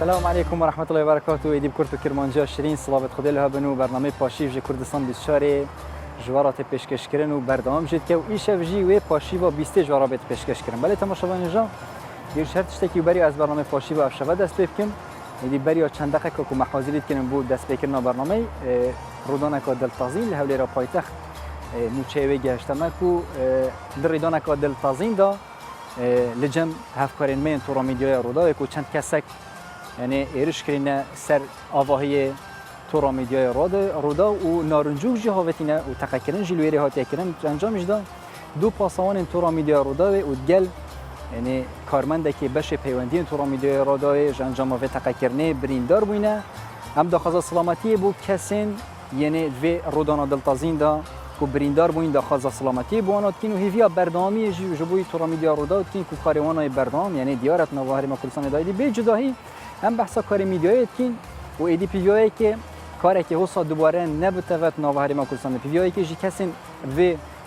السلام عليكم ورحمة الله وبركاته. ایدی بکرد و کرمانجا شرین صلابت خدا له بنو برنامه پاشیو ج کردستان بیشتری جوارات پیشکش کردن و برنامه جد که ایش وجی و پاشیو 20 جوارات پیشکش کردن. بله تماشاگران جان یه شرط شتی بری از برنامه پاشیو افشاوه دست بکن. ایدی بری چند دقیقه که محاضرت کنیم بود دست بکن برنامه رودان که دلتازین له ولی را پایتخت نوچه‌وی گشتم کو در رودان که دلتازین دا لجم هفکارین من تو را میدیای رودا که چند کسک یعنی ایرش کردن سر آواهی تو را میدیای رودا و نارنجوک جهاوتینه و تقکرن جلویری هاتی کردن انجامش داد دو پاسوان تو را میدیای رودا و گل یعنی کارمنده که بشه پیوندی تو را میدیای رودا انجام و تقکرنه بریندار بوینه هم داخل سلامتی بو کسین یعنی و رودان دلتازین دا کو بریندار بوین داخل سلامتی بوانات کین و هیویا برنامه‌ای جبوی تو را میدیای رودا کین کو کاروانای برنامه یعنی دیارت نواهر ما کلسان دایدی به جداهی هم بحثا کار میدیای کین و ایدی پیویایی که کاری که حساب دوباره نبوده نواهر ما کلسان پیویایی که کسین و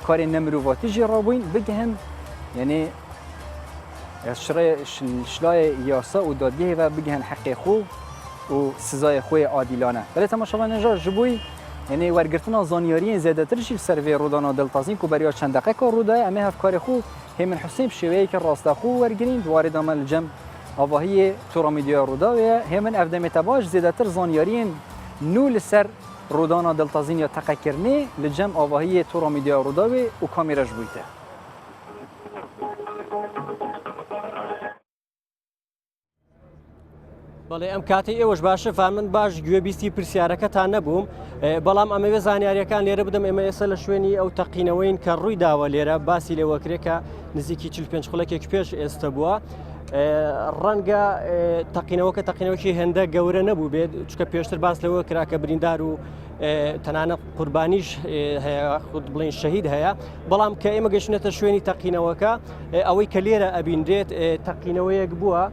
کار نمرواتی جرابوین بگهم یعنی شلای یاسا و دادگاه و بگهن حق خو و سزای خوی عادلانه. ولی تماشاگران نجار جبوی یعنی ورگرتنا زانیاری زیاده ترشی سروی رودان دلتازین کو بریا چند دقیقه رودای اما هف کار خو همین حسین شویی که راست خو ورگرین دواره دامل جم آواهی تو را میدیای رودا و همین افدام تباش زیاده تر زانیاری نول سر رودان دلتازین یا تقکرنی لجم آواهی تو را میدیای رودا و کامیراش بوده. بەڵێ ئەم کاتی ئێوەش باشە فامن باش گوێبیستی پرسیارەکەتان نەبووم بەڵام ئەمەوێ زانیاریەکان لێرە بدەم ئێمە ئێستا لە شوێنی ئەو تەقینەوەین کە ڕووی داوە لێرە باسی لێوەکرێکە نزیکی 45 خولەکێک پێش ئێستا بووە ڕەنگە تەقینەوەکی هێندە گەورە نەبوو بێت چکە پێشتر باس لەوە کرا کە بریندار و تەنانە قوربانیش هەیە خود بڵین شەهید هەیە بەڵام کە ئێمە گەشتنێتە شوێنی تەقینەوەکە ئەوەی کە لێرە ئەبیندرێت تەقینەوەیەک بووە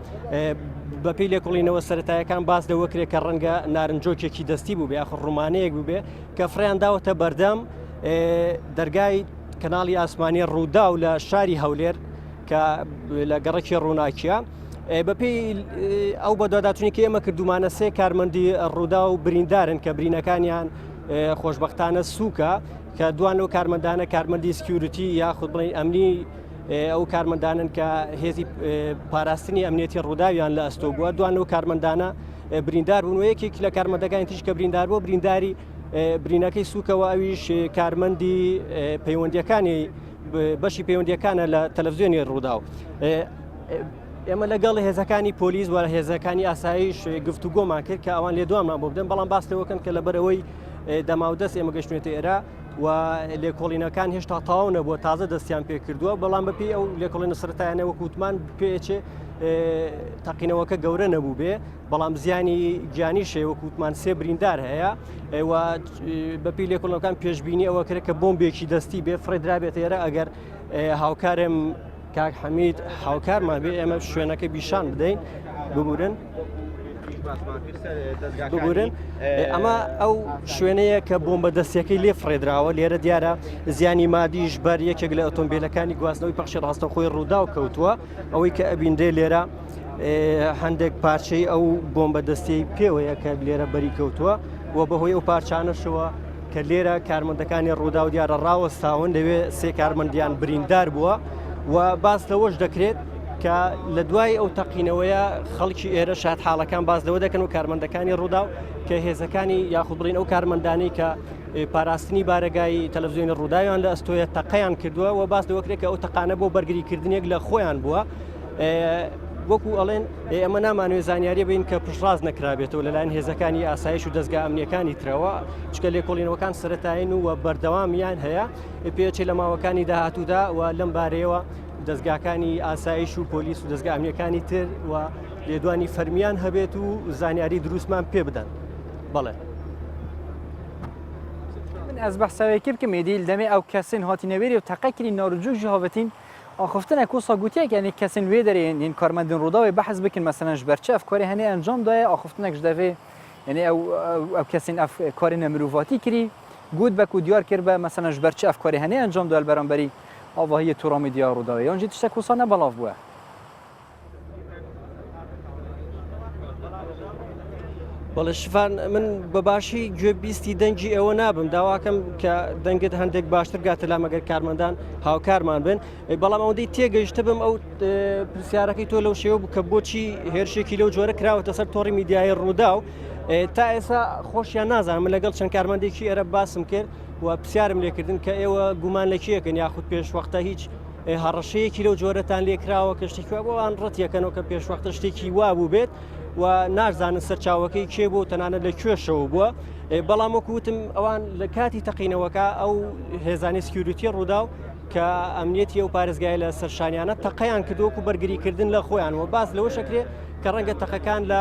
بەپی لێکۆڵینەوە سەرەتاییەکان باس لەوە کرێت کە ڕەنگە نارنجۆکێکی دەستی بوو بێ یاخ ڕوومانەیەک بوو بێ کە فڕیان داوەتە بەردەم دەرگای کەناڵی ئاسمانی ڕوودا و لە شاری هەولێر کە لە گەڕێکی ڕووناکیە بەپی ئەو بەدواداچوونی کە ئێمە کردومانە سێ کارمەندی ڕوودا و بریندارن کە برینەکانیان خۆشبەختانە سووکە کە دوان لەو کارمەندانە کارمەندی سکیورتی یاخود بڵین ئەمنی ئەو کارمەندانن کە هێزی پاراستنی ئەمنیەتی ڕووداویان لە ئەستۆ بووە دوان لەو کارمەندانە بریندار بوون و یەکێک لە کارمەندەکانی تریش کە بریندار بووە برینداری برینەکەی سووکەوە ئەویش کارمەندی پەیوەندیەکانی بەشی پەیوەندیەکانە لە تەلەڤیزیۆنی ڕووداو ئێمە لەگەڵ هێزەکانی پۆلیس وە هێزەکانی ئاسایش گفتوگۆمان کرد کە ئەوان لێ دواممان بۆ بدەن بەڵام باس لەوەکەن کە لەبەرەوەی دەماودەست ئێمە گەشتێتە ئێرە و لێکۆڵینەکان هێشتا تاوا نەبووە تازە دەستیان پێ کردووە بەڵام بەپی ئەو لێکۆڵینە سەرەتاییانە وەکو وتمان پێچێ تەقینەوەکە گەورە نەبوو بێ بەڵام زیانی گیانیشێ وەکو وتمان سێ بریندار هەیە و بەپی لێکۆڵینەکان پێشبینی ئەوە کرێت کە بۆمبێکی دەستی بێ فڕێدرابێت ئێرە ئەگەر هاوکارم کاک حەمید هاوکارمان بێ ئێمە شوێنەکە بیشان بدەین ببورن ئەمە ئەو شوێنەیە کە بۆمبە دەستیەکەی لێ فڕێدراوە لێرە دیارە زیانی مادیش بەر یەکێک لە ئۆتۆمبیلەکانی گواستنەوەی پەخشی ڕاستەخۆی ڕوودا و کەوتووە ئەوەی کە ئەبیندێ لێرە هەندێک پارچەی ئەو بۆمبە دەستیەی پێوەیە کە لێرە بەری کەوتووە و بەهۆی ئەو پارچانەشەوە کە لێرە کارمەندەکانی ڕوودا و دیارە ڕاوەستاون دەوێت سێ کارمەندیان بریندار بووە و باس لەوەش دەکرێت کە لە دوای ئەو تەقینەوەیە خەڵکی ئێرە شاد حاڵەکان باز لەوە دەکەن و کارمەندەکانی ڕوودا و کە هێزەکانی یاخود بڵین ئەو کارمەندانەی کە پاراستنی بارەگای تەلەڤیزیۆنی ڕووداویان لە ئەستۆیە تەقەیان کردووە و باس لەوە کرێت کە ئەو تەقانە بۆ بەرگریکردنێک لە خۆیان بووە وەکو ئەڵێن ئەمە نامانوێت زانیاری بین کە پشتڕاست نەکرابێتەوە لەلایەن هێزەکانی ئاسایش و دەستگا ئەمنیەکانی ترەوە چکە لێکۆڵینەوەکان سەرەتایین و بەردەوامیان هەیە پێچێ لە ماوەکانی داهاتوودا و لەم بارەیەوە دەستگاکانی ئاسایش و پۆلیس و دەستگا ئەمنیەکانی تر و لێدوانی فەرمیان هەبێت و زانیاری دروستمان پێ بدەن بەڵێ من از بەحساوێکی بکەم ئێدی دەمێ ئەو کەسین هاتینەوێری و تەقەکری ناڕجوو ژهاوەتین آخفتن کوسا گوتیک یعنی کسین وی داره این کارمندان رودا و بحث بکن مثلا جبرچه افکاری هنی انجام داده آخفتن جدوی یعنی او کسین افکاری نمروواتی کری گود بکو دیار کرد به مثلا جبرچه افکاری هنی انجام داده برانبری آواهی تورامی دیار رودا یعنی جیتش کوسا نبلاف بوده بەڵێ شفان من بەباشی گوێبیستی دەنگی ئەوە نابم داواکەم کە دەنگت هەندێک باشتر گاتە لا مەگەر کارمەندان هاوکارمان بن بەڵام ئەوەندەی تێگەیشتە بم ئەو پرسیارەکەی تۆ لەو شێوە بوو کە بۆچی هێرشێکی لەو جۆرە کراوەتە سەر تۆڕی میدیای ڕوودا و تا ئێستا خۆشیان نازانم لەگەڵ چەند کارمەندێکی ئێرە باسم کرد و پرسیارم لێکردن کە ئێوە گومان لە کێکن یاخود پێشوەختە هیچ هەڕەشەیەکی لەو جۆرەتان لێکراوە کە شتێکی بۆوان ڕەتیەکەنەوە کە پێشوەختە شتێکی وا بوو بێت و نازانن سەرچاوەکەی کێ بوو تەنانەت لە کوێشەوە بووە بەڵام وەکوتم ئەوان لە کاتی تەقینەوەکە ئەو هێزانی سکیوریتی ڕوودا و کە ئەمنیەتی ئەو پارێزگای لە سەرشانیانە تەقەیان کردووەکو بەرگریکردن لە خۆیان و باز لەوە شەکرێ کە ڕەنگە تەقەکان لە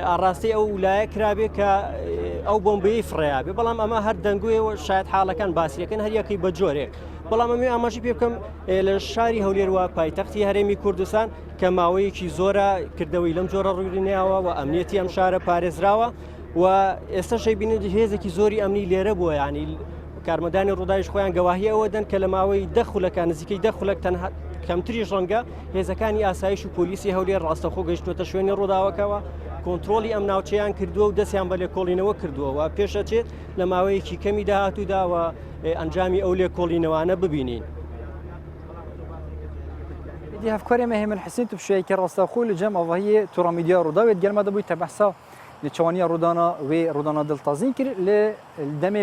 ئاڕاستی ئەو ولایە کرابێ کە ئەو بۆمبەیەی فڕێیابێ بەڵام ئەمە هەر دەنگوێەوە شاید حاڵەکان باسیەکەن هەریەکەی بە جۆرێک بەڵام ئەمێ ئاماژی پێ بکەم لە شاری هەولێرەوە پایتەختی هەرێمی کوردستان کە ماوەیەکی زۆرە کردەوەی لەم جۆرە ڕووینەوە و ئەمنیەتی ئەم شارە پارێزراوە و ئێستا شەیبینێت هێزێکی زۆری ئەمنی لێرە بووە ینی کارمەدانی ڕووداویش خۆیان گەواهی ئەوە دەن کە لە ماوەی دەخولەکان نزیکەی دەخولەک تەنها کەمتریش ڕەنگە هێزەکانی ئاسایش و پۆلیسی هەولێر ڕاستەخۆ گەیشتوتە شوێنی ڕووداوەکەوە کۆنتترۆلی ئەم ناوچەیان کردووە و دەستیان بە لێکۆڵینەوە کردووە و پێشەچێت لە ماوەیەکی کەمی داهاتووداوە ئەنجامی ئەو لێکۆڵینەوانە ببینین. دي هفكاري ما هي من حسين تبشي كراستا خول الجام وهي ترى ميديا روداوي تقال ما دبوي تبحثا لتشوانيا رودانا ورودانا دلتازين كر للدم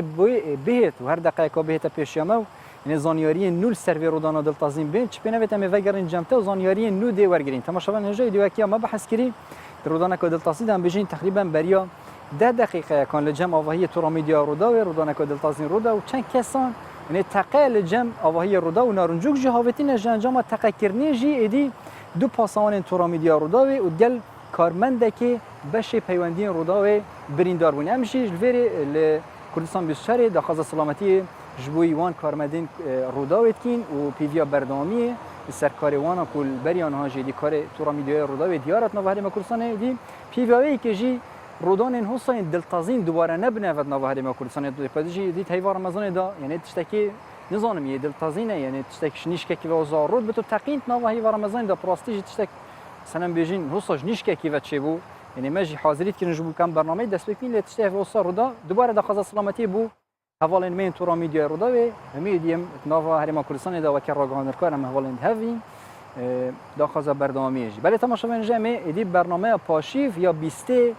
بهت وهر دقائق بهت بيشيامو يعني زانياري نول سيرفي رودانا دلتازين بين تشبينا بتم فيجرين جامتا وزانياري نو دي ورجرين تماشا نجاي ديوكيا ما بحث كري رودانا كدلتازين دام بيجين تقريبا بريا 10 دقيقة كان الجام وهي ترى ميديا روداوي رودانا كدلتازين رودا وكان كسان يعني تقال الجم أوهي الرودا ونارنجوك جهاوتين الجنجام تقكرني جي إدي دو باسان توراميديا روداوي ودل كارمندكي بشي بيواندين روداوي بريندار بون أمشي الفيري لكردستان بالشري داخل سلامتي جبوي وان كارمدين روداوي تكين وبيفيا بردامي السركاري وانا كل بريان هاجي دي كاري توراميديا روداوي ديارت نوهري ما كردستان دي بيفيا كي رودان حسین دلتازین دوباره نبنه و نوهری ما کردستان دپادجی دید هیوار رمضان دا یعنی تشتکی نظام یه دلتازینه یعنی تشتک نیشکه کی و زارود به تو تقیید نوهی و رمضان دا پراستیج تشتک سنم بیجین حساج نیشکه کی و چه بو یعنی ماجی حاضریت که نجبو کم برنامه دست بکین ل تشتک وصار رودا دوباره دا خاص سلامتی بو حوالین مین تورا میدیا رودا و همین نوهری ما کردستان دا وکر راگانر کارم حوالین هاوین دا خاص برنامه‌ای بله تماشاگران جمع ادی برنامه پاشیف یا بیسته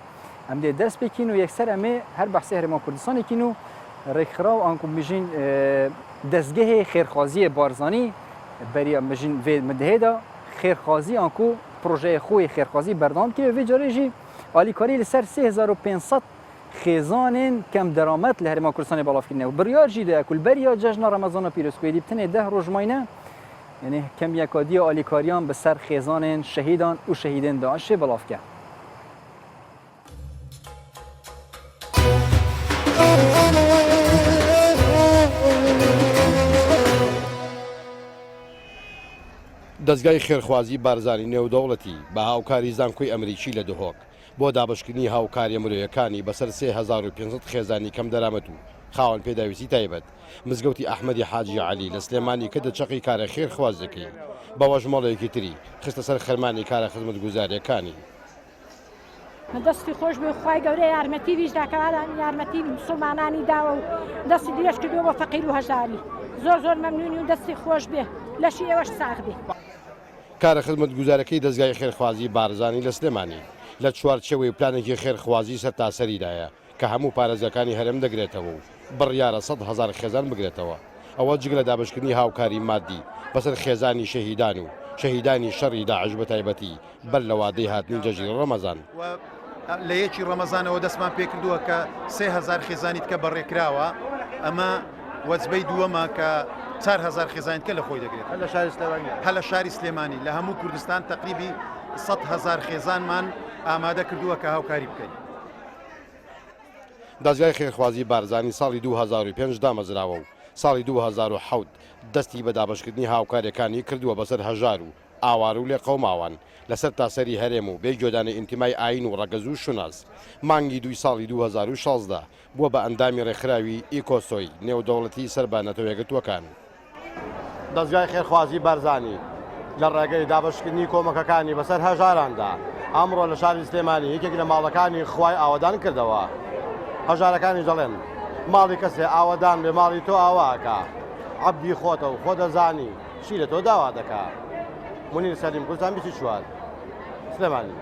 ام دی دست بکین و یکسر امه هر بحثی هرما کردستان کینو رخرا و آنکو میجین دستگاه خیرخوازی بارزانی برای میجین و مدهدا خیرخوازی آنکو پروژه خوی خیرخوازی بردام که و جاریجی عالی کاری لسر 3500 خیزان کم درآمد لهرما کردستان بالاف کنه و بریار جیده کل بریا جشن رمضان پیروز کویدی بتنه 10 روز ماینه یعنی کم یکادی عالی کاریان به سر خیزان شهیدان و شهیدان داعش بالاف کنه دەستگای خێرخوازی بارزانی نێودەوڵەتی بە هاوکاری زانکۆی ئەمریکی لە دهۆک بۆ دابشکردنی هاوکاریە مرۆیەکانی بەسەر 3500 خێزانی کەم دەرامەت و خاوەن پێداویستی تایبەت مزگەوتی ئەحمەدی حاجی عەلی لە سلێمانی کە دەچەقی کارە خێرخوازەکەی بەوەش مەڵەیەکی تری خستە سەر خەرمانی کارە خزمەتگوزاریەکانی دەستی خۆش بێ خوای گەورە یارمەتی ویش داکەوادان یارمەتی مسلمانانی داوە و دەستی درێژ کردووە بۆ فەقیر و هەژاری زۆر مەمنونی و دەستی خۆش بێ لەشی ئێوەش ساغ بێ کارە خزمەتگوزارەکەی دەستگای خێرخوازی بارزانی لە سلێمانی لە چوارچێوەی پلانێکی خێرخوازی سەرتاسەریدایە کە هەموو پارێزەکانی هەرێم دەگرێتەوە و بڕیارە 100,000 خێزان بگرێتەوە ئەوە جگە لە دابشکردنی هاوکاری مادی بەسەر خێزانی شەهیدان و شەهیدانی شەڕی داعش بە تایبەتی بەر لە وادەی هاتنی جەژیری ڕەمەزان لە یەکی ڕەمەزانەوە دەستمان پێ کردووە کە 3000 خێزانیت کە بەڕێکراوە ئەمە وەجبەی دووەمە کە 4000 خێزانیت کە لە خۆی دەگرێت هە لە شاری سلێمانی لە هەموو کوردستان تقریبی 100,000 خێزانمان ئامادە کردووە کە هاوکاری بکەین. دەستگای خێرخوازی بارزانی ساڵی 2005 دامەزراوە و ساڵی 2007 دەستی بە دابشکردنی هاوکاریەکانی کردووە بەسەر هەژار و ئاوار و لێ قەوماوان لەسەر تاسەری هەرێم و بێگوێدانی ئینتیمای ئاین و ڕەگەز و شوناس مانگی دوی ساڵی 2016 بووە بە ئەندامی ڕێکخراوی ئیکۆسۆی نێودەوڵەتی سەربانەتەوە یەکگرتووەکان. دەستگای خێرخوازی بارزانی لە ڕێگەی دابشکردنی کۆمەکەکانی بەسەر هەژاراندا ئەمڕۆ لە شاری سلێمانی یەکێک لە ماڵەکانی خوای ئاوادان کردەوە هەژارەکانی دەڵێن ماڵی کەسێ ئاوادان بێ ماڵی تۆ ئاواکە عەبدی خۆتە و خۆ دەزانی چی لە تۆ داوا دەکا منیر سەلیم کوردستان 24 سلێمانی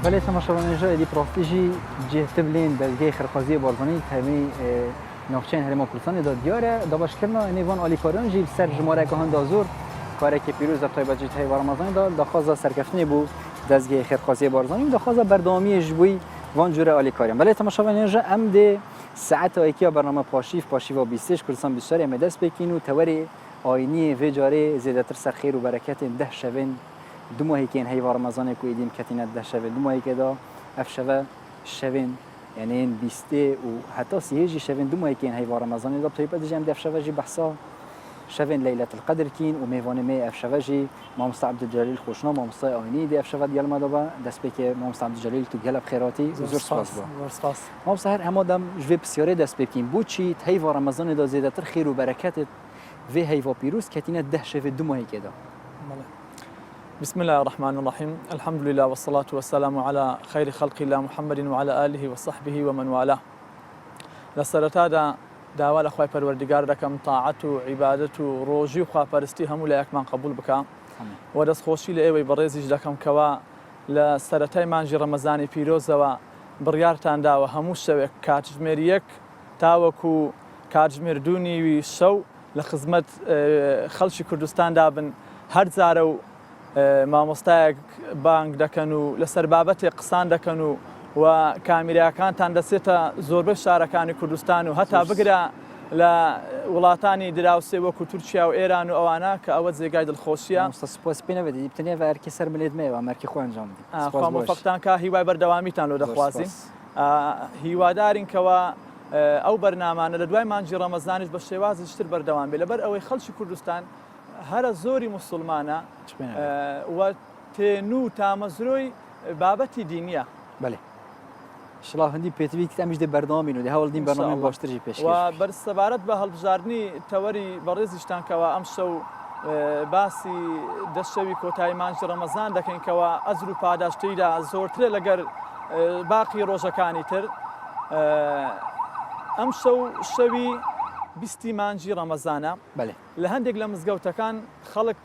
بله تماشاوانێژە ئەدی پرۆستیژی جێتبلێن دەستگای خێرخوازیە بارزانانی هەمووی ناوچەیان هەرێما کوردستانێدا دیارە دابشکردنا نێوان ئالیکاریان جی سەر ژمارەیەکە هەندا زۆر کارێکی پیرۆز لە تایبەتی هەیوا ڕەمەزانیدا داخوازە سەرکەفتنی بوو دەستگای خێرخوازیە بارزانانی و داخوازە بەردەوامیش بووی وان جورە ئالیکاریان بله تماشاوانێژە ئەم دێ ساعتێکیا بەرنامە پاشیوا 20 کوردستان 24 ئێمە دەست پێکین و تەوەری ئاینی vê carê zêdetir ser xêr û bereketên deh şevên du mahêkên heyva Remezanê ku êdîm ketîne deh şevê du mahêkê da ev şeve şevên yani yên bîstê û heta sihê jî şevên du mahêkên heyva Remezanê da tayî em dev şeve jî behsa şevên Leyletil Qedr kîn û mêvanê me ev şeve jî Mamosta Abdulcelîl Xweşna mamostaya aynî dê ev şeve diyal me da be destpêkê Mamosta Abdulcelîl tu gelek xêratî û zor spas be Mamosta her hema dem ji vê pisyarê dest pêkîn bûçî heyva Remezanê da zêdetir xêr û bereketê vê heyva pîrûz ketîne deh şevê du mahêkê da بسم الله الرحمن الرحيم الحمد لله والصلاة والسلام على خير خلق الله محمد وعلى آله وصحبه ومن والاه لسرتا داوا لخوای پروردگار دکم طاعت و عبادت و روجی خوا پرستی همو لایکمان قبول بکا و دست خوشی لێوەی بەڕێزیش دەکەم کەوا لە سەرەتای مانجی ڕەمەزانی پیرۆزەوە بڕیارتان داوە هەموو شەوێک کاتژمێر 1 تاوەکو کاتژمێر 2 نیوی شەو لە خزمەت خەڵکی کوردستان دابن هەر جارە و مامۆستایەک بانگ دەکەن و لەسەر بابەتێک قسان دەکەن و کامیراکانتان دەسێتە زۆربەی شارەکانی کوردستان و هەتا بگرە لە وڵاتانی دراوسێ وەکو تورکیا و ئێران و ئەوانە کە ئەوە جێگای دڵخۆشیە سپاس پێ نەبێت بتنێ ئەرکی سەر ملێت مێوە مەرکی خۆ ئەنجام فەقتان کا هیوای بەردەوامیتان لۆ دەخوازین هیوادارین کەوە ئەو بەرنامانە لە دوای مانجی ڕەمەزانیش بە شێوازی شتر بەردەوام بێ لەبەر ئەوەی خەڵکی کوردستان هەرە زۆری موسڵمانە و تێن و تامەزرۆی بابەتی دینیە بەێ شڵاو هەندی پێتوی ئەمیش دە بەردەوامین و دە هەوڵدین بەرنامە باشتری پێش و بەرسەبارەت بە هەڵبژاردننی تەوەری بەڕێزیشتانکەوە ئەم شەو باسی دەشەوی کۆتایی مانجی ڕەمەزان دەکەینکەوە ئەزر و پاداشتیدا زۆرترە لەگەر باقی ڕۆژەکانی تر ئەم شەوی بیستی مانجی ڕەمەزانە لە هەندێک لە مزگەوتەکان خەڵک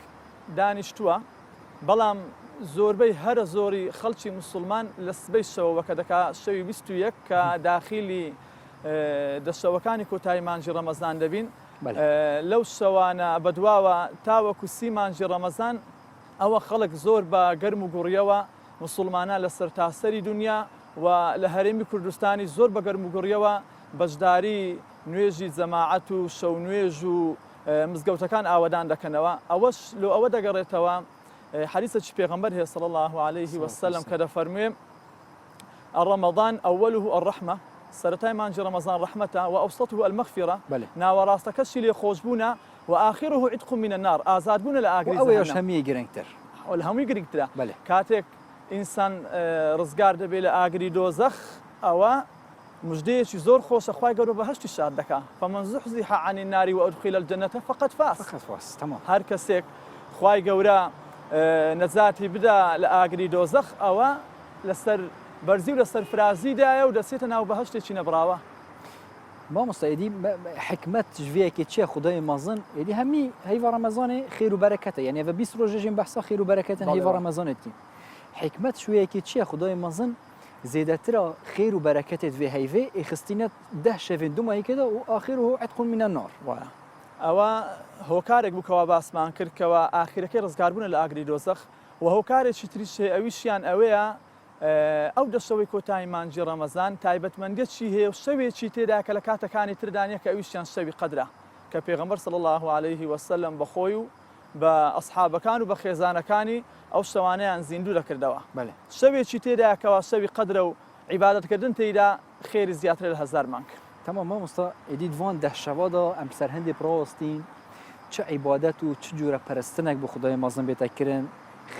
دانیشتووە بەڵام زۆربەی هەرە زۆری خەڵکی موسڵمان لە سبەی شەوەکە دەکا شەوی 21 کە داخلی دەشەوەکانی کۆتایی مانجی ڕەمەزان دەبین لەو شەوانە بەدواوە تاوەکو سی مانجی ڕەمەزان ئەوە خەڵک زۆر بە گەرم و گوڕیەوە موسڵمانە لە سەرتاسەری دنیا و لە هەرێمی کوردستانی زۆر بە گەرم و گوڕیەوە بەشداری نوێژی جەماعەت و شەو نوێژ و مزگەوتەکان ئاوەدان دەکەنەوە ئەوەش لۆ ئەوە دەگەڕێتەوە حديث پیغمبر صلى الله عليه وسلم كذا فرمي الرمضان أوله الرحمة سرتاي مانجي رمضان رحمته وأوسطه المغفرة ناوراستك اللي خوشبونا وآخره عتق من النار آزادبونا لآخر أو يش همي جرينكتر والهمي جرينكتر كاتك إنسان رزقار دبي لآخر دوزخ أو مجديش زور خوش أخوي قالوا بهشت الشهادة فمن زحزح عن النار وأدخل الجنة فقد فاز تمام هر كسيك أخوي قورا نەزاتی بدا لە ئاگری دۆزەخ ئەوە لەسەر بەرزی و لەسەر فرازیدایە و دەسێتە ناو بەهەشتێکی نەبراوە مامۆستا ئێدی حکمت ژوەیەکی چیە خودای مەزن ئێدی هەمی هەیڤ ڕەمەزانێ خێر و بەرەکەتە یعنی بە 20 ڕۆژێژین بەحسا خێر و بەرەکەتن هەیڤ ڕەمەزانێتی حکمت شوەیەکی چیە خودای مەزن زێدەترە خێر و بەرەکەتێت وێ هەیڤێ ئێخستینە 10 شەوێن دوو ماهیکەدا و ئاخره عتق من النار ئەوە هۆکارێک بووکەوە باسمان کردکەوە ئاخیرەکەی ڕزگاربوون لە ئاگری دۆزەخ و هۆکارێکی تریشێ ئەویشیان ئەوەیە ئەو دەشەوەی کۆتایی مانجی ڕەمەزان تایبەتمەندێکی هەیە و شەوێکی تێدا کە لە کاتەکانی تردانە کە ئەویشیان شەوی قەدرە کە پێغەمبەر صلی الله عليه وسلم بەخۆی و بە ئەسحابەکان و بە خێزانەکانی ئەو شەوانەیان زیندوو دەکردەوە شەوێکی تێدا کەوا شەوی قەدرە و عیبادەتکردن تێیدا خێری زیاتر لە 1000 مانگ تمام مامۆستا ئێدی دوان دە شەوادا ئەم سەرهەندێ پڕۆستین چه عیبادەت و چ جورە پەرستنێک بۆ خودای مەزن بێتەکردن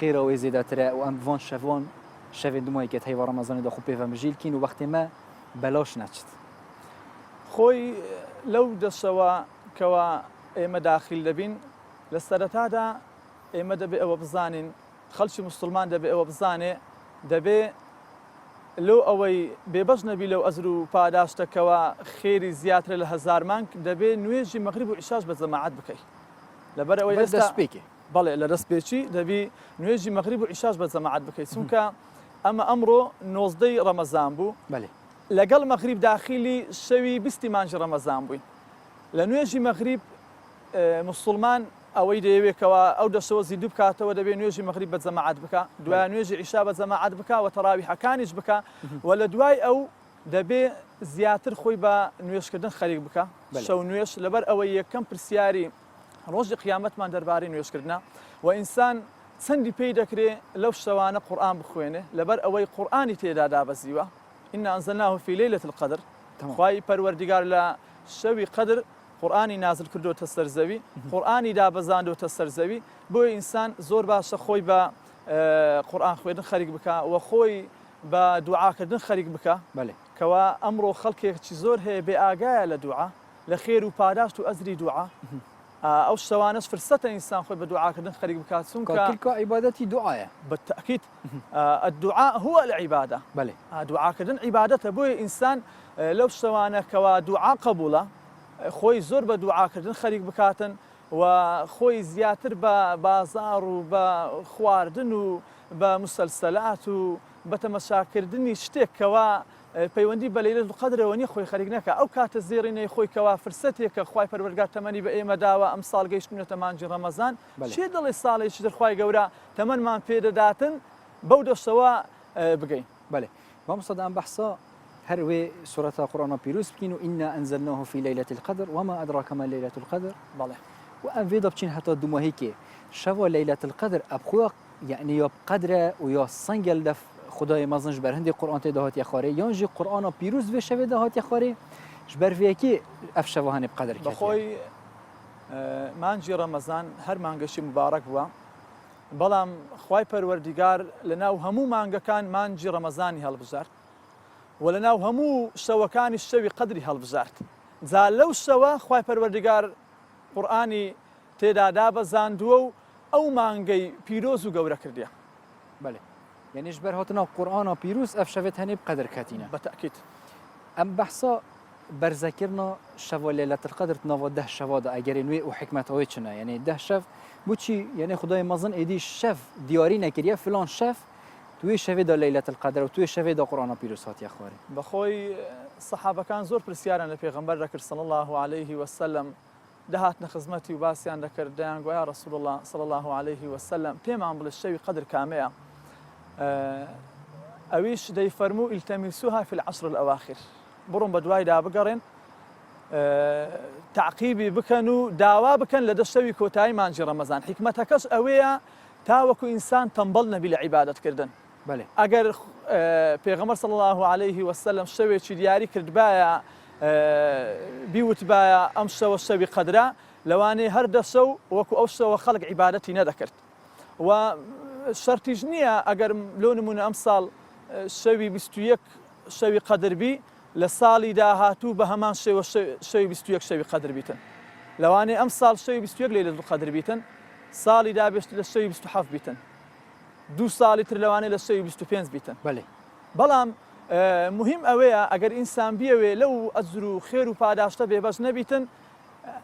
خير وزيادة ترى وأم فان شفوان شف دموعي كت هي ورمضان دخو بيفهم مجيل كين ووقت ما بلاش نشت خۆی لەو دەشەوە کەوا ئێمە داخل دەبین لە سەرەتادا ئێمە دەبێ ئەوە بزانین خەڵکی مسلمان دەبێ ئەوە بزانێ دەبێ لەو ئەوەی بێبەش نەبی لەو ئەزر و پاداشتەکەوە خێری زیاترە لە هەزار مانگ دەبێ نوێژی مەغریب و عیشاش بە جەماعەت بکەیت لەبەر ئەوەی دەست پێکێ بەڵێ لە دەست پێچی دەبی نوێژی مەغریب و عیشاش بە جەماعەت بکەیت چونکە ئەمە ئەمڕۆ 19 ڕەمەزان بوو بله لەگەڵ مەغریب داخلی شەوی 20 مانجی ڕەمەزان بووین لە نوێژی مەغریب مسلمان ئەوەی دەیەوێتەوە ئەو دەشەوە زیدوو بکاتەوە دەبێت نوێژی مەغریب بە جەماعەت بکە دوای نوێژی عیشا بە جەماعەت بکە و تەراویحەکانیش بکە و لە دوای ئەو دەبێ زیاتر خۆی بە نوێشکردن خەریک بکە شەو نوێش لەبەر ئەوەی یەکەم پرسیاری ڕۆژی قیامەتمان دەربارەی نوێشکردنە و ئینسان چەندی پێی دەکرێت لەو شەوانە قورئان بخوێنێ لەبەر ئەوەی قورئانی تێدا دابەزیوە إنا أنزلناه في ليلة القدر خواهي پروردگار لا شوي قدر قرآني نازل كردو تسر زوي قرآني دا بزاندو تسر زوي بو إنسان زور باشا خوي با قرآن خويدن خريق بكا وخوي با دعاء كردن خريق بكا بله كوا أمرو خلقي چي زور هي بآقايا لدعاء لخير و پاداشت و أزري دعاء أو شوانش فرصة إنسان خوي بدعاء كردن خريق بكا تلك عبادتي دعاء بالتأكيد الدعاء هو العبادة بله دعاء كردن عبادته بوي إنسان لو شوانا كوا دعاء قبوله خوي زور بدعاء كردن خريق بكاتن وخوي زياتر ببازار وبخواردن وبمسلسلات وبتمشاكردني شتيك كوا پەیوەندی بە لەیلەت القەدرەوە نییە خۆی خەریک نەکە ئەو کاتە زێڕینەی خۆی کەوا فرسەتێکە خوای پەروەردگار تەمەنی بە ئێمە داوە ئەم ساڵ گەیشتونەتە مانجی ڕەمەزان چێ دڵی ساڵێکی تر خوای گەورە تەمەنمان پێدەداتن بەو دەشەوە بگەین بله مامۆستا ئەم بەحسا هەروێ سورەتا قورئانە پیرۆز بکەین و ئینا ئەنزەلناه فی لەیلەة القەدر وما ئەدراکە ما لەیلەة القەدر بەڵێ و ئەم وێدا بچین هەتا دومەهەیەکێ شەوە لەیلەة القەدر ئەبخوا یعنی یا قەدرە و یا سەنگەل دەف خدای مازنش بر هندی قرآن ته دهات یخاره یانجی قرآن پیروز و شوی دهات یخاره جبر ویکی افشوهان بقدر کرد. بخوی مانجی رمضان هر مانگشی مبارک بوا. بلام خوای پروردگار لناو همو مانگ کان مانجی رمضانی هل بزرد. ولناو همو شوکانی شوی قدری هل بزرد. زالو شوا خوای پروردگار قرآنی تعداد بزندو او مانگی پیروز و گوره کردیا. بله. يعني جبر هاتنا قرآن بيروس أفشفت هني بقدر كاتينا بالتأكيد أم بحثا برذكرنا شوا ليلة القدر تناوا 10 شوا دا أجر نوي وحكمة هويتشنا يعني 10 شف بوشي يعني خداي مازن إيدي شف دياري نكريا فلان شف توي شفي دا ليلة القدر وتوي شفي دا قرآن بيروس هات يا خواري بخوي الصحابة كان زور برسيارا لبيغمبر ذكر صلى الله عليه وسلم دهاتنا خزمتي وباسيان ذكر ديان يا رسول الله صلى الله عليه وسلم بيما عم بالشوي قدر كامية أويش دي فرمو التمسوها في العشر الأواخر برون بدواي دا بقرن تعقيبي بكنو داوا بكن لدى الشوي كوتاي مانجي رمضان حكمتكش أويا تاوكو إنسان تنبلنا بالعبادة كردن بله أجر پیغمبر صلى الله عليه وسلم شوي شي دياري كرد بايا بيوت بايا أمشى والشوي قدرا لواني هرد شو وكو أوشى وخلق عبادتي ندكرت شرطيش نية أجر لون أمثال شوي بستويك شوي قدر بي لصالي دا هاتو بهمان شوي بستويك شوي قدر بيتن لو أنا أمثال شوي بستويك ليلة القدر بيتن صالي دا بيشت للشوي بستحف بيتن دو صالي تر لو أنا للشوي بستوبينز بيتن بله بلام مهم أويا أجر إنسان بيوي لو أزرو خير وباداشته بيباش نبيتن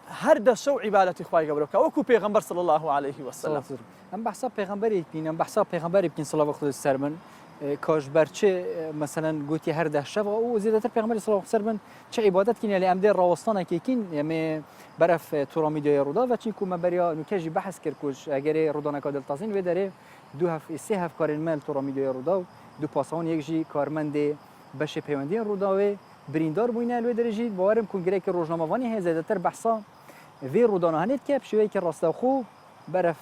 هر ده شو عبادتي خواهي قبلك وكو پیغمبر صلى الله عليه وسلم ام بحثا پیغمبری بین ام بحثا پیغمبری بین صلی الله علیه و سلم کاش برچه مثلا گوتی هر ده شب او زیادتر پیغمبری صلی الله علیه و سلم چه عبادت کین یعنی ام در راوستانه کی کین یعنی برف تورامیدای رودا و چی کو مبریا نکجی بحث کرکوش اگر رودانه کادل تازین و داره دو هف سه هف کارن مال تورامیدای رودا دو پاسون یکجی کارمند بشه پیوندی رودا و بریندار بوینه لو درجی باورم کنگره که روزنامه‌وانی هست زیادتر بحثا وی رودانه هنیت که بشوی که راستا خو برف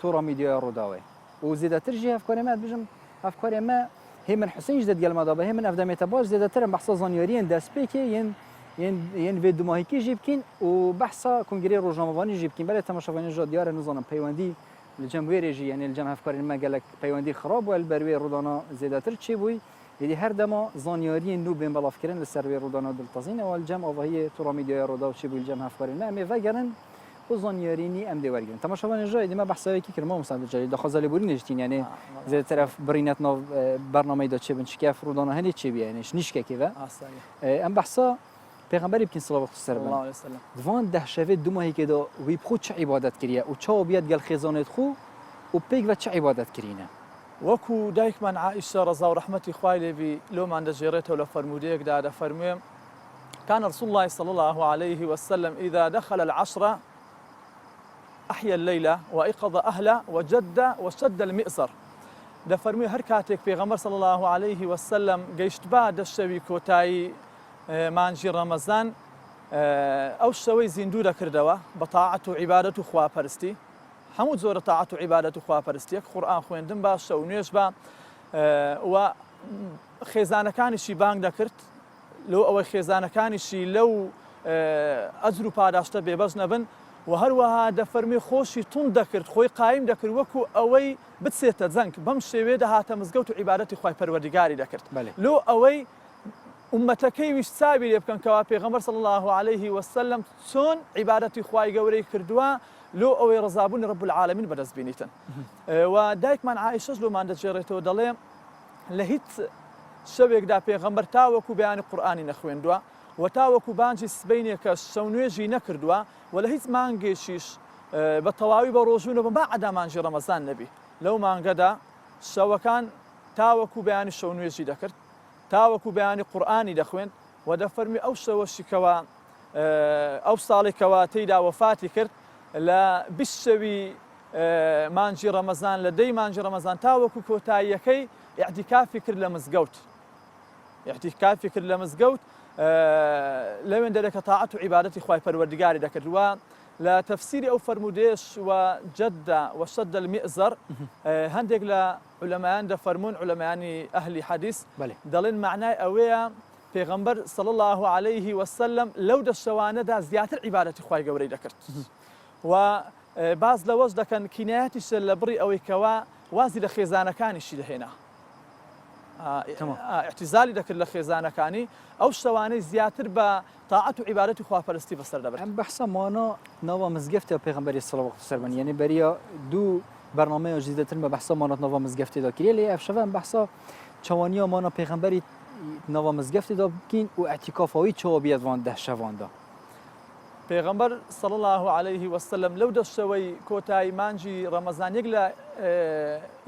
تورا ميديا روداوي وزيادة ترجي أفكار ما بيجم أفكار ما هي من حسين جدد قال مضابه هي من أفدام يتباش زيادة ترى بحث زانياريين داس بيكي ين فيديو ماهيكي جيبكين وبحث كونغري روجنامواني جيبكين بله تماشاواني جا ديار نظام بيواندي الجم ويريجي يعني الجم هفكارين ما قالك بيوندي خراب والبروي رودانا زيادتر تشي بوي يدي هر دما زانيارين نو بين بلاف كرن للسروي رودانا دلتازين والجم وهي تراميديا رودا وشي بوي الجم هفكارين ما امي فاجرن وزانياريني ام دي ورجن تماشا وان جاي دي ما بحثي كي كرما مساعد جاي دخل بورين نجتين يعني زي طرف برينتنا برنامج دا تشي بنشكاف رودانا هني تشي يعني نيشكا كيفا ام بحثا پیغمبر ابن صلی الله علیه و سلم دوان ده شوه دو ماهی که دا وی بخو چه عبادت کریه و چه بیاد گل خزانت خو و پیگ و چه عبادت کرینه وكو دايما عائشة رضا ورحمة خوالي بي لو ما عند جيرته ولا فرموديك دا فرمي كان رسول الله صلى الله عليه وسلم إذا دخل العشرة أحيا الليلة وأيقظ أهله وشد المئزر دا فرمي هركاتك في غمر صلى الله عليه وسلم جيشت بعد الشوي كوتاي مانجي رمضان أو الشوي زندو دا كردوا بطاعة عبادة خوا برستي حمود زور طاعة عبادة خوا برستي قرآن خويندن باش و نوێژ با و خێزانەکانیشی بانگ دەکرد لەو ئەوەی خێزانەکانیشی لەو ئەجر و پاداشتە بێبەش نەبن و هەروەها دەفەرمی خۆشی تون دەکرد خۆی قایم دەکرد وەکو ئەوەی بچێتە جەنگ بەم شێوێ دەهاتە مزگەوت و عیبادەتی خوای پەروەردیگاری دەکرد لەو ئەوەی ئومەتەکەی ویش چاوی لێ بکەن کەوا پێغەمبەر صلی الله عليه وسلم چۆن عیبادەتی خوای گەورەی کردووە لو ئەوەی ڕزابوونی رب العالمین بەدەست بینیتن و دایکمان عائشەش لۆمان دەجێڕێتەوە دەڵێ لە هیچ شەوێکدا پێغەمبەر تاوەکو بەیانی قورئانی نەخوێندووە و تاوەکو بانجی سبەینێکە شەو نوێژی نەکردووە و لە هیچ مانگێکیش بە تەواوی بە ڕۆژوونەوە با عەدا مانجی ڕەمەزان نەبی لەو مانگەدا شەوەکان تاوەکو بەیانی شەو نوێژی دەکرد تاوەکو بەیانی قورئانی دەخوێند و دەفەرمی ئەو شەوەشی کەوا ئەو ساڵێکەوە تێیدا وەفاتی کرد لە 20 شەوی مانجی ڕەمەزان لە دەی مانجی ڕەمەزان تاوەکو کۆتاییەکەی ئیعتیکافی کرد لە مزگەوت لەوێن دەرێکە تاعەت و عیبادەتی خوای پەروەردیگاری دەکرد و لە تەفسیری ئەو فەرمودێش و جەدە وشەد المئزر هەندێک لە عولەمایان دەفەرمون عولەمایانی ئەهلی حەدیث دەڵێن معنای ئەوەیە پێغەمبەر صلی الله عليه وسلم لەو دەشەوانەدا زیاتر عیبادەتی خوای گەورەی دەکرد و باز لەوەش دەکەن کینایەتیش لە بڕی ئەوەی کەوا وازی لە خێزانەکانیشی دەهێنا اعتزالی دەکرد لە خێزانەکانی ئەو شەوانەی زیاتر بە تاعەت و عیبادەتی خواپەرستی بەسەر دەبرد ئەم بەحسە مانە ناوە مزگەفتە پێغەمبەری صلی الله علیه و سلم یعنی بەریە دوو بەرنامەیە جدیدتر بە بەحسە مانەت ناوە مزگەفتێدا کریە لێ ئەف شەوە ئەم بەحسە چاوانیە مانە پێغەمبەری ناوە مزگەفتێدا بکەین و ئەعتیکافەوەی چاوە بیاد وان دە شەواندا پێغەمبەر صلی الله عليه وسلم لەو دەشەوەی کۆتایی مانجی ڕەمەزان یەک لە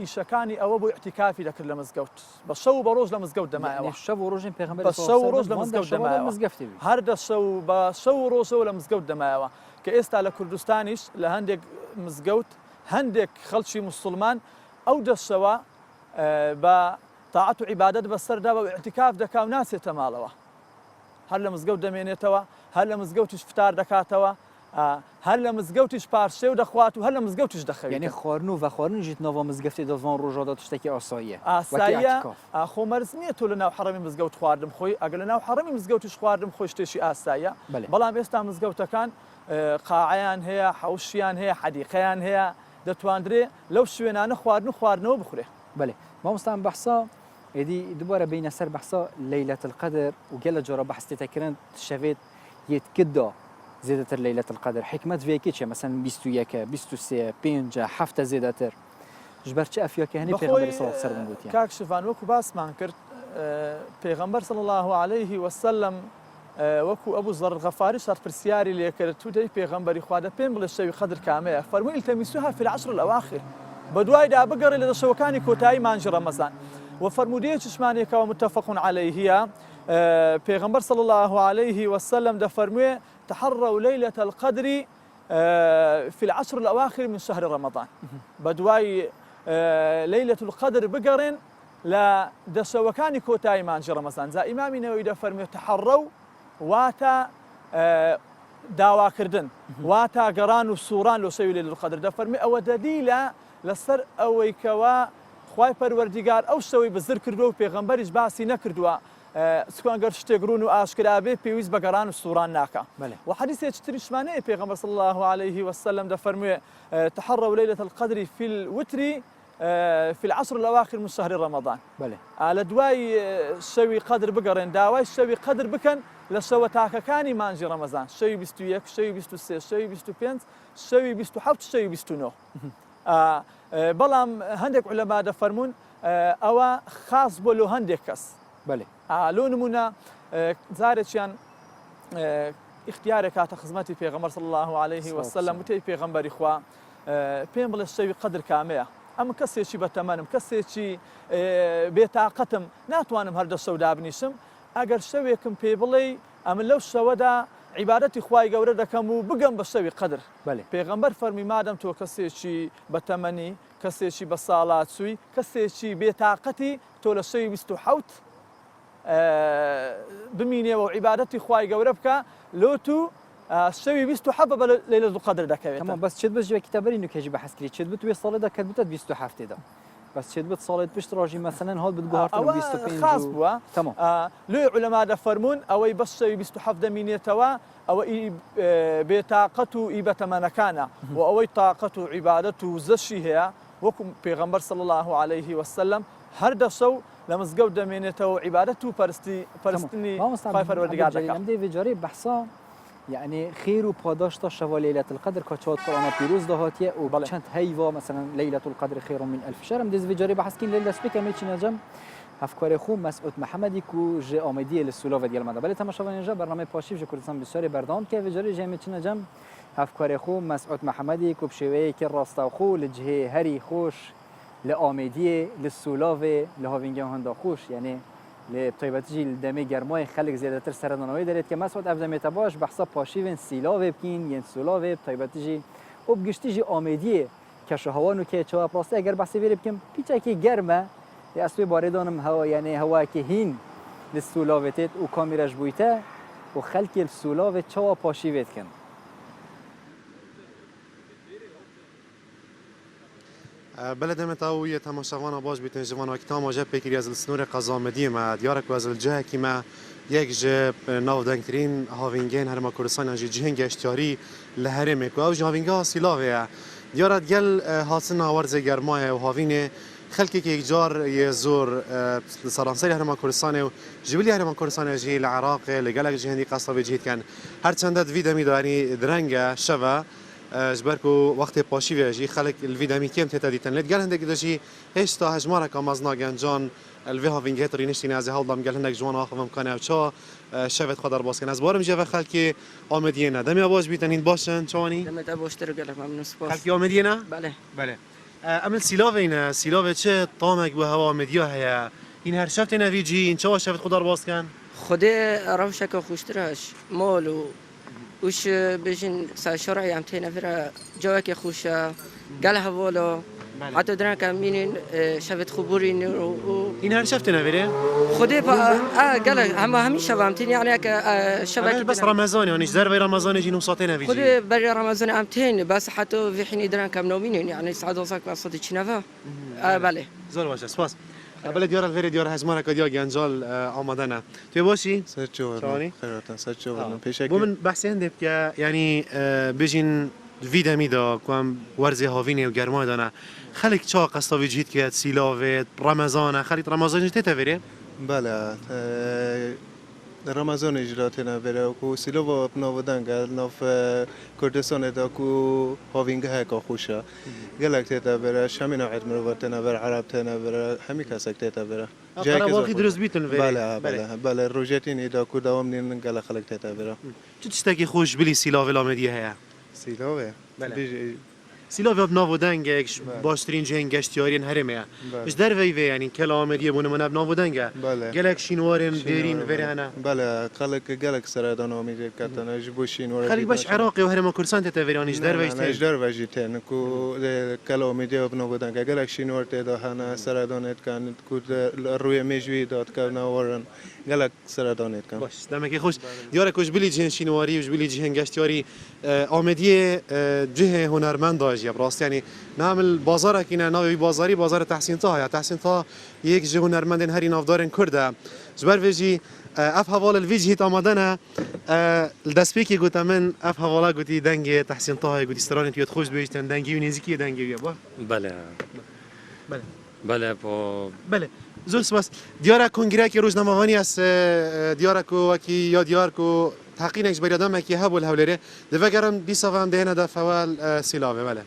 ئیشەکانی ئەوە بۆ ئیعتیکافی دەکرد لە مزگەوت بە شەو بە ڕۆژ لە مزگەوت دەمایەوە شەو و ڕۆژین پێغەمبەر بە شەو و ڕۆژ لە مزگەوت دەمایەوە هەر دەشەو بە شەو و ڕۆژەوە لە مزگەوت دەمایەوە کە ئێستا لە کوردستانیش لە هەندێک مزگەوت هەندێک خەڵکی موسڵمان ئەو دەشەوە بە تاعەت و عیبادەت بەسەردا بە ئیعتیکاف دەکا و ناچێتە ماڵەوە هەر لە مزگەوت دەمێنێتەوە هەر لە مزگەوتیش فتار دەکاتەوە هەر لە مزگەوتیش پارچێ و دەخوات و هەر لە مزگەوتیش دەخەوێت یعنی خواردن و ڤەخواردنیشت ناوە مزگەفتی دەزوان ڕۆژەدا تشتێکی ئاساییە خۆ مەرز نییە تۆ لە ناو حەرەمی مزگەوت خواردم خۆی ئەگەر لە ناو حەرەمی مزگەوتیش خواردم خۆی شتێکی ئاساییە بەڵام ئێستا مزگەوتەکان قاعەیان هەیە حەوشیان هەیە حەدیقەیان هەیە دەتواندرێ لەو شوێنانە خواردنەوە بخورێ بەێ مامۆستا بەحسا ئێدی دووبارە بینە سەر بەحسا لەیلەت القەدر و گەلە جۆرە بەحستێتەکردن شەوێت یەکدا زێدەتر لەیلەت القەدر حکمت وێکی چێ مەسەن 21 23 5 7 زێدەتر ژبەر چه ئەفیەکە هەنی پێغەمبەری صلی الله علیه و سلم گوتیان کاک شڤان وەکو باسمان کرد پێغەمبەر صلی الله عليه وسلم وەکو ئەبوو زەر غەفاری شات پرسیاری لێ کرد تو دەی پێغەمبەری خوا دە پێم بڵێ شەوی قەدر کامەیە فەرمووی التەمیسوها فی العشر الأواخر بەدوایدا بگەڕێ لە دەشەوەکانی کۆتایی مانجی ڕەمەزان وفرمودية شمانيك ومتفق عليه هي پیغمبر صلى الله عليه وسلم دفرمي تحروا ليلة القدر في العشر الأواخر من شهر رمضان بدواي ليلة القدر بقرن لا دسوكاني كوتاي مانجي رمضان زا إمامي نووي دفرمي تحروا واتا داوا كردن واتا قران وسوران لو سوي ليلة القدر دفرمي أو دليل لسر أويكوا خوای پەروەردیگار ئەو شەوەی بەزر کردووە و پێغەمبەریش باسی نەکردووە سکوانگەر شتێک ڕوون و ئاشکرا بێ پێویست بە گەڕان و سووران ناکە بله. و حديث تريشمانه پیغمبر صلى الله عليه وسلم ده فرمي تحروا ليلة القدر في الوتر في العشر الأواخر من شهر رمضان بله. على دواي شوي قدر بقرن داوي شوي قدر بكن لشوا تاكا كاني مانجي رمضان شوي بيستو يك شوي بيستو سي شوي بيستو بينت شوي بيستو حوت شوي بيستو نو بلام هندك علماء ده فرمون أو خاص بولو هندك كس بله. لو نمونا زارتشان اختیارێک کاتە خزمەتی پێغەمبەر صلی الله عليه وسلم وتەی پێغەمبەری خوا پێم بڵێ شەوی قەدر کامەیە ئەمە کەسێکی بەتەمەنم کەسێکی بێتاقەتم ناتوانم هەردە شەو دابنیشم ئەگەر شەوێکم پێ بڵێ ئەمە لەو شەوەدا عیبادەتی خوای گەورە دەکەم و بگەم بە شەوی قەدر پێغەمبەر فەرمی مادەم تۆ کەسێکی بەتەمەنی کەسێکی بە ساڵات سووی کەسێکی بێتاقەتی تۆ لە شەوی 27 بمینێ و عیبادەتی خوای گەورە بکە لۆتو شەوی 27 بە لەیلەتول قەدر دەکەوێت تمام بس چێت بەس کتابەری نوکێژی بەحەس کردی چێت بتوێ ساڵێدا کە بتە 27 دا بس چێت بت ساڵێت پشت ڕۆژی مەسەلەن هەڵ بتگوهارتن 25 خاص بووە تمام لێ عولەما دەفەرمون ئەوەی بەس شەوی 27 دەمینێتەوە ئەوە بێتاقەت و ئیبەتەمەنەکانە و ئەوەی تاقەت و عیبادەت و زەشی هەیە وەکو پێغەمبەر صلی الله عليه وسلم هەر دەشەو لە مزگەوت دەمێنێتەوە عیبادەت و پەرستنی خوای پەروەردگار دەکات ئەم دەیڤێت جارێ بەحسا يعني خير وباداش شوا ليلة القدر كاتشات قرآن بيروز دهاتية وبلشانت هيفا مثلا ليلة القدر خير من 1000 شهر مدز في جاري بحسكين ليلة سبيكا ميتشي نجم هفكار خو مسعود محمدي كو جي آمدية للسلاف ديال المدى بله تماشا نجا برنامج پاشیف جه کردستان بسیاری بردام که في جاري جي ميتشي نجم هفكار خو مسعود محمدي كو بشوي كي راستا خو لجهه هري خوش لآمدية للسلاف لهاوینگه هندا خوش يعني لطيبتجي الدمي گرمای خلق زیادتر سردانوی دارید که مسعود افدمیت باش بحثا پاشیون سیلاوی بکین ین سولاوی طيبتجي و بگشتیجی آمیدیه کشهوانو که چوا پراسته اگر بحثی بیر بکیم پیچه که گرمه یا اسوی باردانم هوا یعنی هوا که هین للسولاویتت و کامیرش بویته و خلق السولاوی چوا پاشیویت کن بلد متاوية تماشاوانا باش بيتن جوانا وقتا ما جاب بكري از السنور قزامدي ما ديارك واز الجه كما يك جاب ناو دنكرين هاوينجين هرما كردستان جي جهنگ اشتياري لهرمه كو او هاوينگا سيلاويا ديارت گل حاصلنا ورزه گرمای و هاوینه خلقی که یک جار یزور سرانسری هرما کردستان و جبلی هرما کردستان جی العراق لگلک جهندی قصه بجید کن هر چند ویدیو می‌داری درنگ شوا جبركو وقت پاشی ویجی خلق الویدامی کم تتا دیتن لید گل هندک داشی هیچ تا هجمارا کامازنا گنجان الویها وینگهت رینشتینی از هال دام گل هندک جوان آخوام کنه و چا شفت خدار باز کن از بارم جوه خلقی آمدیه نه دمی آواز بیتنین باشن چوانی دمت ابوشتر گلک ممنون سپاس خلقی آمدیه نه بله بله عمل سیلاوینه سیلاو چه طامک به هوا آمدیه هیا این هر شفت نویجی این چا شفت خدار باز کن خود روشک خوشترش مالو وش بيجين ساشرة عم تنافر جواك خوشة قال هوالا حتى درنا كمين شفت خبورين این هر شفت نویره خدي قال هم شبامتين يعني شبك بس رمضان يعني زر في رمضان يجي نوصاتين نويجي خدي بري رمضان عم تين بس حتى في حين درنا كم نومين يعني سعد وصاك بصدي شنفا بله زور باشه سپاس بله دیار الفری دیار هزمارا کدیا گنجال آمدنه توی باشی سرچوبرم خیراتن سرچوبرم پیش بو من بحثی هندب که یعنی بجین ویدمی دا کم ورزی هاوینه و گرمای دانه خلق چا قصاوی جهید که سیلاوه رمضان خلق رمضان جهید تفیره؟ بله رمضان اجراتنا بره کو سیلو نودن گل ناف کردستان دا کو هاوینگه ها خوشه گلک تا بره شامین عید مروتنا بره عرب تنا بره همی کسک تا بره جای واقعی درست بیتون بله روجتین دا کو دوام نین گل خلق تا بره چه تشتکی خوش بلی سیلاوه لامدیه هیا سیلوه سیلاوه بناو دنگ باشترین جهنگ اشتیارین هرمه اش در وی یعنی کلام دیه بونه من بناو دنگ گلک شینوارن دیرین ورهنا بله خلق گلک سرادان امید کردن جبو شینوار خلق باش عراقی و هرما کردستان تتویران اش در وی اش در وی تن کو کلام دیه بناو دنگ گلک شینوار ته هانا سرادانت کن کو روی میجوی داد کردن ورن گلک سرادانت کن باش دمکی خوش دیاره کش بلی جهن شینواری و بلی جهنگ اشتیاری آمدیه جه هنرمند جيب راست يعني نعمل بازار كنا ناوي بازاري بازار تحسين طه يا تحسين طه يك جه هنرمندن هري نافدارن كرده جبر فيجي اف حوال الفيجي تامدنا الدسبيكي قلت من اف حوالا قلتي دنگ تحسين طه قلتي استراني تيت خوش بيجتن دنگي ونزيكي دنگي يا با بله بله بله با بله زور سپاس دیارا کنگره که روزنامه‌وانی است دیارا کو کی یا دیار کو تحقیق نکش برای آدم کی هبول هولره دوگرم بیسوام دهنه دا فوال سیلاوه بله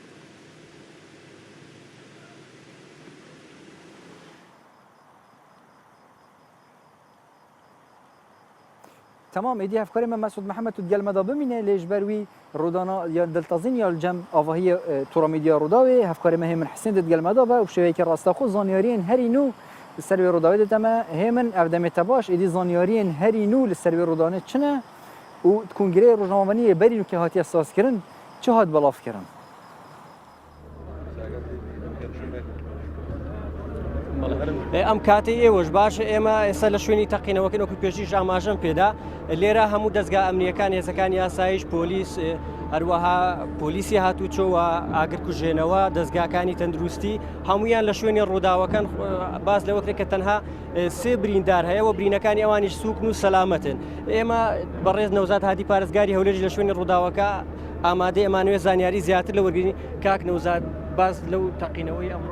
تمام ایدی افکار من مسعود محمد تو دیال مدا بمینه لیش بروی رودانا یا دلتازین یا الجم آواهی تورامیدیا روداوی افکار من هم حسین دیال مدا با وشوی که راستا خود زانیارین هرینو لسروی روداوی دتما همن افدم تباش ایدی زانیارین هرینو لسروی رودانه چنه و کنگره روزنامه‌نی برینو که هاتی اساس کردن چه هات بلاف کردن ئەم کاتی ئێوەش باش ئێمە ئێستا لە شوێنی تەقینەوەکەن وەکو پێشیش ئاماژەم پێدا لێرە هەموو دەستگا ئەمنیەکان هێزەکانی یاسایش پۆلیس هەروەها پۆلیسی هاتوچۆوە ئاگرکوژێنەوە دەستگاکانی تەندروستی هەمویان لە شوێنی ڕووداوەکان باز لەوەکرێت کە تەنها سێ بریندار هەیە و برینەکانی ئەوانیش سوکن و سەلامەتن ئێمە بەڕێز نەوزاد هادی پارێزگاری هەولێری لە شوێنی ڕووداوەکە ئامادەی ئەمانوێت زانیاری زیاتر لە وەرگرتنی کاک نەوزاد باز لەو تەقینەوەی ئەم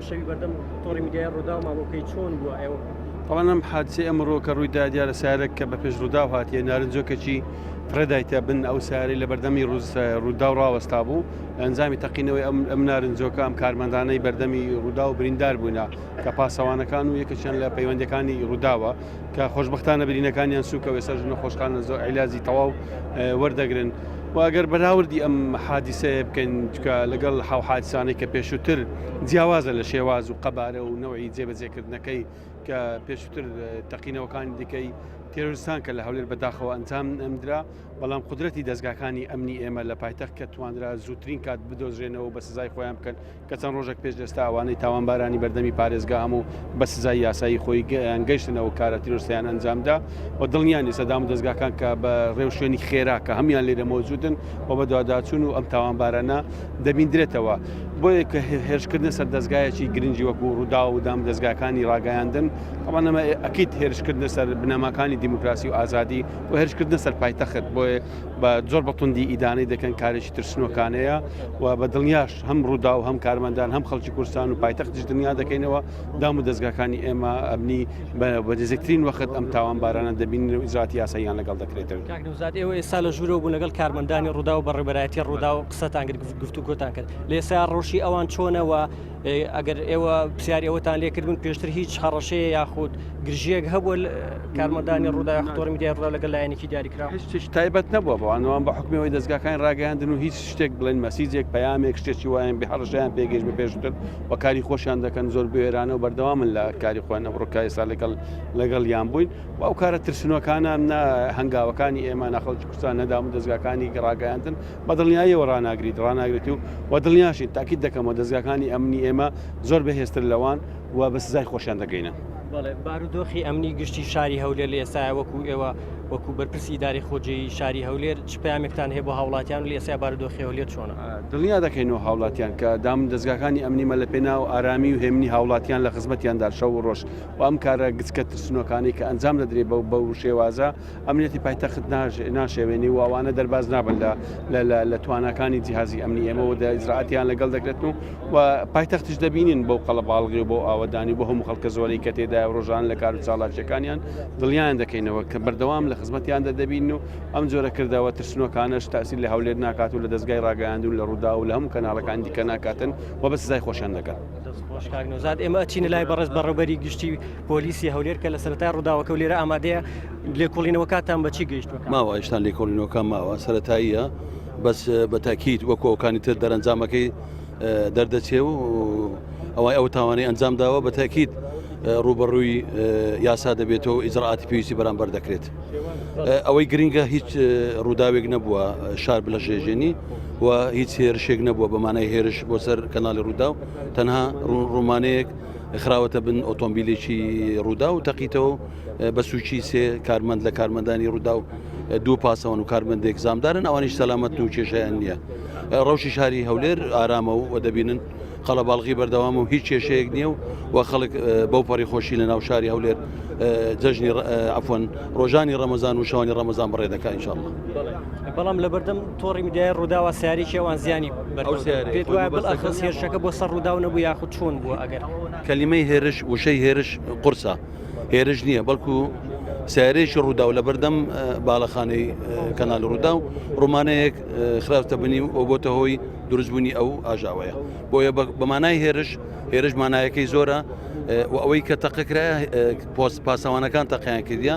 شەوی بەردەم تۆڕی میدیای ڕوودا و مامۆکەی چۆن بووە ئێوە طبعا ئەم حادسەی ئەمڕۆ کە ڕوویدا دیارە سارێک کە بە پێش ڕوودا و هاتیە نارنجۆکەکی فرەدایتە بن ئەو ساری لە بەردەمی ڕوودا و ڕاوەستا بوو لە ئەنجامی تەقینەوەی ئەم نارنجۆکە ئەم کارمەندانەی بەردەمی ڕوودا و بریندار بووینە کە پاسەوانەکان و یەکەشیان لە پەیوەندەکانی ڕووداوە کە خۆشبەختانە برینەکانیان سوکە وێستا ژنە خۆشخانە زۆر عیلازی تەواو وەردەگرن واگەر بەراوردی ئەم حادیسەیە بکەین کە لەگەڵ حاو حادسانەی کە پێشووتر جیاوازە لە شێواز و قەبارە و نەوەی جێبەجێکردنەکەی کە پێشووتر تەقینەوەکانی دیکەی تێرۆریستان کە لە هەولێر بەداخەوە ئەنجام ئەمدرا بەڵام قدرەتی دەستگاکانی ئەمنی ئێمە لە پایتەخت کە توانرا زووترین کات بدۆزرێنەوە بە سزای خۆیان بکەن کە چەند ڕۆژێک پێش ئێستا ئەوانەی تاوانبارانی بەردەمی پارێزگا هەموو بە سزای یاسایی خۆی گەیشتنەوە کارە تیرۆریستیان ئەنجامدا و دڵنیانی سەدام دەستگاکان کە بە ڕێو شوێنی خێرا کە هەمیان لێرە مۆجودن و بە دوواداچوون و ئەم تاوانبارانە دەبیندرێتەوە بۆیە کە هێرشکردنە سەر دەستگایەکی گرنگی وەکو ڕوودا و دام دەستگاکانی ڕاگەیاندن ئەمانەمە ئەکید هێرشکردنە سەر بنەماکانی دیموکراسی و ئازادی و هێرشکردنە سەر پایتەخت بۆیە بە زۆر بەتوندی ئیدانەی دەکەن کارێکی ترسنۆکانەیە و بە دڵنیاش هەم ڕوودا و هەم کارمەندان هەم خەڵکی کوردستان و پایتەختیش دنیا دەکەینەوە دام و دەستگاکانی ئێمە ئەبنی بە نزیکترین وەخت ئەم تاوانبارانە دەبینن و ئیجراتی یاساییان لەگەڵ دەکرێتەوە. کاک نەوزاد ئێوە ئێستا لە ژوورەوە بوو لەگەڵ کارمەندانی ڕوودا و بەڕێبەرایەتی ڕوودا و قسەتان کرد گفتوگۆتان کرد لە ئێستا ڕۆژی ئەوان چۆنەوە ئەگەر ئێوە پرسیاری ئەوەتان لێکردبوون پێشتر هیچ هەڕەشەیە یاخود گرژیەک هەبووە کارمەندانی ڕوودا یا تۆڕی میدیای ڕوودا لەگەڵ لایەنێکی دیاریکراوە هیچ تایبەت نەبووە بەوانەوەم بە حکومەوەی دەستگاکان ڕاگەیاندن و هیچ شتێک بڵێن مەسیجێک پەیامێک شتێکی وایەن بهەڕەشیان پێگەیشت بە پێشتر و کاری خۆشیان دەکەن زۆر بێرانە و بەردەوامن لە کاری خۆیان ئەمڕۆکە ئێستا لەگەڵ یان بووین و ئەو کارە ترسنۆکانە هەنگاوەکانی ئێمە نەخەڵکی کوردستان نەدام و دەستگاکانی ڕاگەیاندن بە دڵنیاییەوە ڕناگریت و دڵنیاشی تاکید دەکەمەوە دەستگاکانی ئەمنی ئێمە زۆر بەهێزتر لەوان و بە سزای خۆشیان دەگەینە. بەڵێ بارودۆخی ئەمنی گشتی شاری هەولێر لە ئێستا وەکو ئێوە وەکو بەرپرسی ئیداری خۆجێی شاری هەولێر چ پەیامێکتان هەیە بۆ هاوڵاتیان و لە ئێستا بارودۆخی هەولێر چۆنە؟ دڵنیا دەکەینەوە هاوڵاتیان کە دام دەستگاکانی ئەمنیمە لە پێناو ئارامی و هێمنی هاوڵاتیان لە خزمەتیاندا شەو و ڕۆژ و ئەم کارە گچکە ترسنۆکانی کە ئەنجام دەدرێت بەو شێوازە ئەمنیەتی پایتەخت ناشێوێنی و ئەوانە دەرباز نابن لە توانەکانی جیهازی ئەمنی ئێمە و ئیجراعاتیان لەگەڵ دەکرێت و پایتەختیش دەبینین بەو قەڵەباڵغی و بۆ ئاوەدانی بۆ هەموو خەڵکە زۆرەی کە تێدا ڕۆژان لە کار و چاڵاکیەکانیان دڵیان دەکەینەوە کە بەردەوام لە خزمەتیاندا دەبین و ئەم جۆرە کردەوە ترسنۆکانش تاسیل لە هەولێر ناکات و لە دەستگای ڕاگەیاندون لە ڕوودا و لە هەموو کەناڵەکان دیکە ناکاتن و بە سزای خۆشیان دەکەن. کاک نەوزاد ئێمە چینە لای بەڕێز بەڕێوەبەری گشتی پۆلیسی هەولێر کە لە سەرەتای ڕووداوەکە و لێرە ئامادەیە لێکۆڵینەوەکاتان بەچی گەیشتووە؟ ماوە هێشتا لێکۆڵینەوەکان ماوە سەرەتاییە بەس بە تاکید وەکو ئەوکانی تر دەرەنجامەکەی دەردەچێ و ئەوەی ئەو تاوانەی ئەنجام داوە بە تاکید ڕوبەڕووی یاسا دەبێتەوە و ئیجراعاتی پێویستی بەرامبەر دەکرێت. ئەوەی گرنگە هیچ ڕووداوێک نەبووە شار بلە ژێژێنی و هیچ هێرشێک نەبووە بەمانای هێرش بۆ سەر کەناڵی ڕوودا و تەنها ڕوومانەیەک خراوەتە بن ئۆتۆمبیلێکی ڕوودا و تەقیتەوە بە سوچی سێ کارمەند لە کارمەندانی ڕوودا و دوو پاسەوەن و کارمەندێک زامدارن ئەوانیش سەلامەت و کێشیان نییە ڕەوشی شاری هەولێر ئارامە و دەبینن خەڵە باڵغی بەردەوام و هیچ کێشەیەک نییە و خەڵک بەو پەڕی خۆشی لە ناو شاری هەولێر جەژنی عفوەن ڕۆژانی ڕەمەزان و شەوانی ڕەمەزان بەڕێ دەکات ئینشاءالله. بەڵام لە بەردەم تۆڕی میدیای ڕووداوە سیارێکیەوان زیانی پێت وایە بڵئەخس هێرشەکە بۆ سەر ڕوودا و نەبوو یاخود چۆن بووە ئەگەر کەلیمەی هێرش وشەی هێرش قورسە هێرش نییە بەڵکو سیارێکی ڕوودا و لە بەردەم باڵەخانەی کەناڵ ڕوودا و ڕوومانەیەک خراپتە بنی و بۆتە هۆی دروستبوونی ئەو ئاژاوەیە بۆیە بەمانای هێرش مانایەکەی زۆرە و ئەوەی کە تەقەکرایە پاسەوانەکان تەقییان کردیا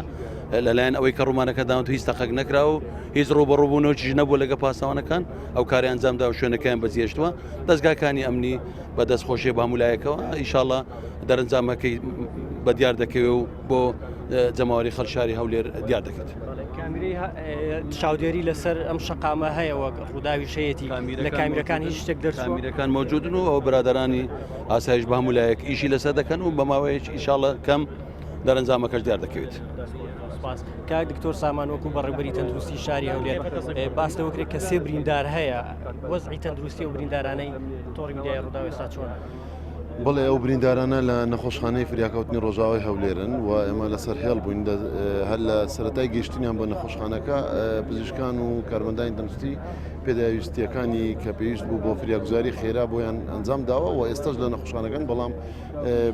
لەلایەن ئەوەی کە ڕوومانەکە داوت هیچ تەقەک نەکرا و هیچ ڕوبەڕووبوونەوەیش نەبوو لەگە پاسەوانەکان ئەو کاری ئەنجامدا و شوێنەکەیان بەجێشتووە دەستگاکانی ئەمنی بە دەستخۆشیە بە هەمولایەکەوە ئینشاءالله دەرەنجامەکەی بە دیار دەکەوێت و بۆ جەماوەری خەڵشاری هەولێر دیار دەکەێت. کامیرەی چاودێری لەسەر ئەم شەقامە هەیە وەک ڕووداوی شەیەتی لە کامیرەکان هیچ شتێک کامیرەکان مەوجودن و ئەو برادرانی ئاسایش بە هەمولایەک ئیشی لەسەر دەکەن و بە ماوەیەکی ئینشاءالله کەم دەرەنجامەکەش دیار دەکەوێت. کاک دکتۆر سامان وەکو بەڕێوەبەری تەندروستی شاری هەولێر باس لەوەکرێت کە سێ بریندار هەیە وەزعی تەندروستی و بریندارانەی تۆڕی میدیای ڕووداو ئێستا چۆنە؟ بڵێ ئەو بریندارانە لە نەخۆشخانەی فریاکەوتنی ڕۆژاوای هەولێرن و ئێمە لەسەر هێڵ بووین هەر لە سەرەتای گەیشتنیان بۆ نەخۆشخانەکە پزیشکان و کارمەندانی تەندروستی پێداویستیەکانی کە پێویست بوو بۆ فریاگوزاری خێرا بۆیان ئەنجام داوە و ئێستاش لە نەخۆشخانەکان بەڵام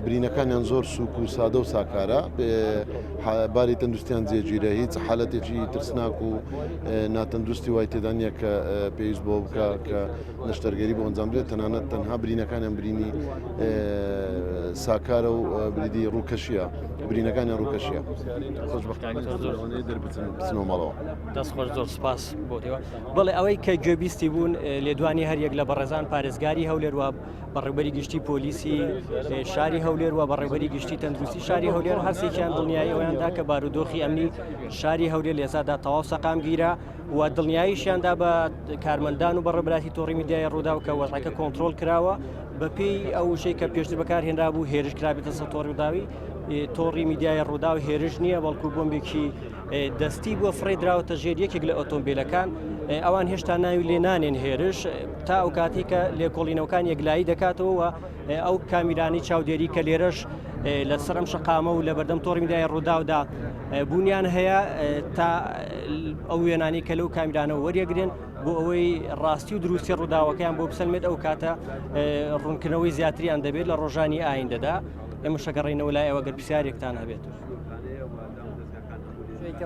برینەکانیان زۆر سوک و سادە و ساکارە باری تەندروستیان جێگیرە هیچ حالەتێکی ترسناک و ناتەندروستی وای تێدا نیە کە پێویست بۆ بکە کە نەشتەرگەری بۆ ئەنجامدرێت تەنانەت تەنها برینەکانیان برینی ساکارە و بریدی ڕووکەشیە برینەکانیان ڕووکەشیە دەربچنەوە ماڵەوە. دەستخۆش زۆر سپاس بۆ تێوە بڵێ ئەوەی کە گوێبیستی بوون لێدوانی هەریەک لە بەڕێزان پارێزگاری هەولێر وە بەڕێوەبەری گشتی پۆلیسی شاری هەولێر وە بەڕێوەبەری گشتی تەندروستی شاری هەولێر هەرسێکیان دڵنیایی ئەویاندا کە بارودۆخی ئەمنی شاری هەولێر لێسادا تەواو سەقام گیرە و دڵنیاییشیاندا بە کارمەندان و بەڕێبەراتی تۆڕی میدیای ڕوودا و کە وەزعەکە کۆنتڕۆل کراوە بەپێی ئەو شەی کە پێشتر بەکارهێنرا بوو هێرش کرابێتە سەر تۆڕی ڕووداوی تۆڕی میدیای ڕوودا و هێرش نییە بەڵکو بۆمبێکی دەستی بۆ فڕێدراوەتە ژێر یەکێک لە ئۆتۆمبیلەکان ئەوان هێشتا ناوی لێ نانێن هێرش تا ئەو کاتی کە لێکۆڵینەوەکان یەکلایی دەکاتەوە و ئەو کامیرانی چاودێری کە لێرەش لەسەر ئەم شەقامە و لە بەردەم تۆڕی میدیای ڕووداودا بوونیان هەیە تا ئەو وێنانی کە لەو کامیرانەوە وەریەگرن بۆ ئەوەی ڕاستی و دروستی ڕووداوەکەیان بۆ بسەلمێت ئەو کاتە ڕوونکردنەوەی زیاتریان دەبێت لە ڕۆژانی ئایندەدا ئێمە شەگەڕێنەوە لای ئەوە گەر پرسیارێکتان هەبێت.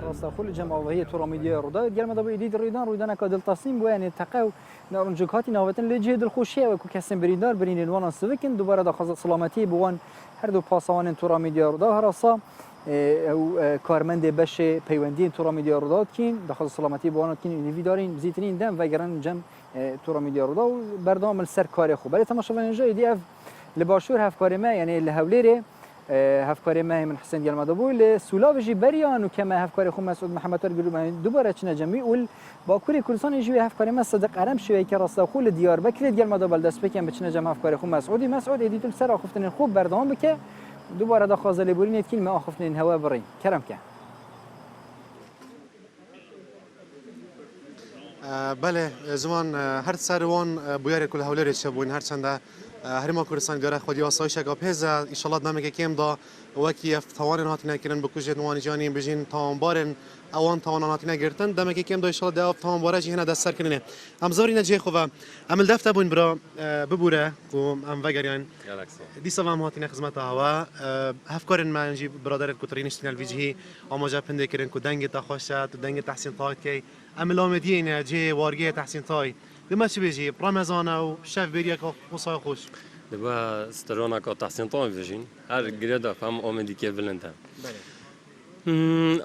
ڕاستەخۆ لە جەماوەیە تۆڕە میدیای ڕوودا گەرمەدە بۆ ئیدی ڕوویدان ڕوویدانەکە دڵتەسیم بۆیانێ تەقە و ناڕنجکاتی ناوەتن لێ جێ دڵخۆشیە وەکو کەسم بریندار برینێن وانان سوکن دووبارە دەخەزە سڵامەتی بوان هەردوو پاسەوانێن تۆڕە میدیای ڕوودا هەراسا کارمەندێ بەشێ پەیوەندی تۆڕە میدیای ڕووداوتکین دەخەزە سڵامەتی بوانەتکین ئینیڤیدارین بزیترین دەم ڤەگەرن جەم تۆڕە میدیای ڕوودا و بەردەوام سەر کاری خۆ بەڵێ تەماشاوانێنجا ئیدی ئەف لە باشوور هەفکارێمە یعنی لە هەولێرێ هەفکاری مای من حسین گەلمەدە بوو لە سولاوژی بەریان و کەمە هەفکاری خۆ مەسعود محەممەد وەرگلومانی دووبارە چنە جەمی و باکووری کوردستانی ژوێ هەفکاری مە سەدق ئەرەم شوەیەکی ڕاستەخۆ لە دیاربەکرێت گەلمەدە بەلدەستپێکیان بچنە جەم هەفکاری خۆ مەسعودی مەسعود ئیدیتول سەر ئاخفتنین خوب بەردەوام بکە دووبارە دەخوازە لێبورینێتکین مە ئاخفتنین هەوا بڕین کەرەمکە. بەێ زمان هەر سەروان بویارێک لە هەولێرێک بووین هەرچەندە هەرما کوردستان گەرە خۆی ئاسایشێکا پێزە ئیشەڵات نامێکە کێمدا وەکی تاوانێن هاتینەکردن بکوژێت وانیجانی بژین تاوانبارن ئەوان تاواناتی نەگرتن دەمێکی کێم دایشڵ دا تاوانبارەجی هێنە دەستسەرکردنێ ئەم زۆری نەجێ خۆڤە ئەمل دەفتە بووین برا ببوورە و ئەم ڤەگەریان دیسەوام هاتینە خزمەتەوە هەفکارن مانجی برادرت کوترینیشتینەل ویجهی ئاماژە پندێکردن و دەنگی تاخۆشە و دەنگی تەحسین تاکەی ئەمل ئامێدیینە جێ وارگەیە تەحسین تای دما چی بێژی ڕەمەزانە و شەف بێریەکە خۆسای خۆش دابا ستەرۆنەکە تەحسین تای بێژین هەر گرێدا فەم ئامێدیکێ بلندە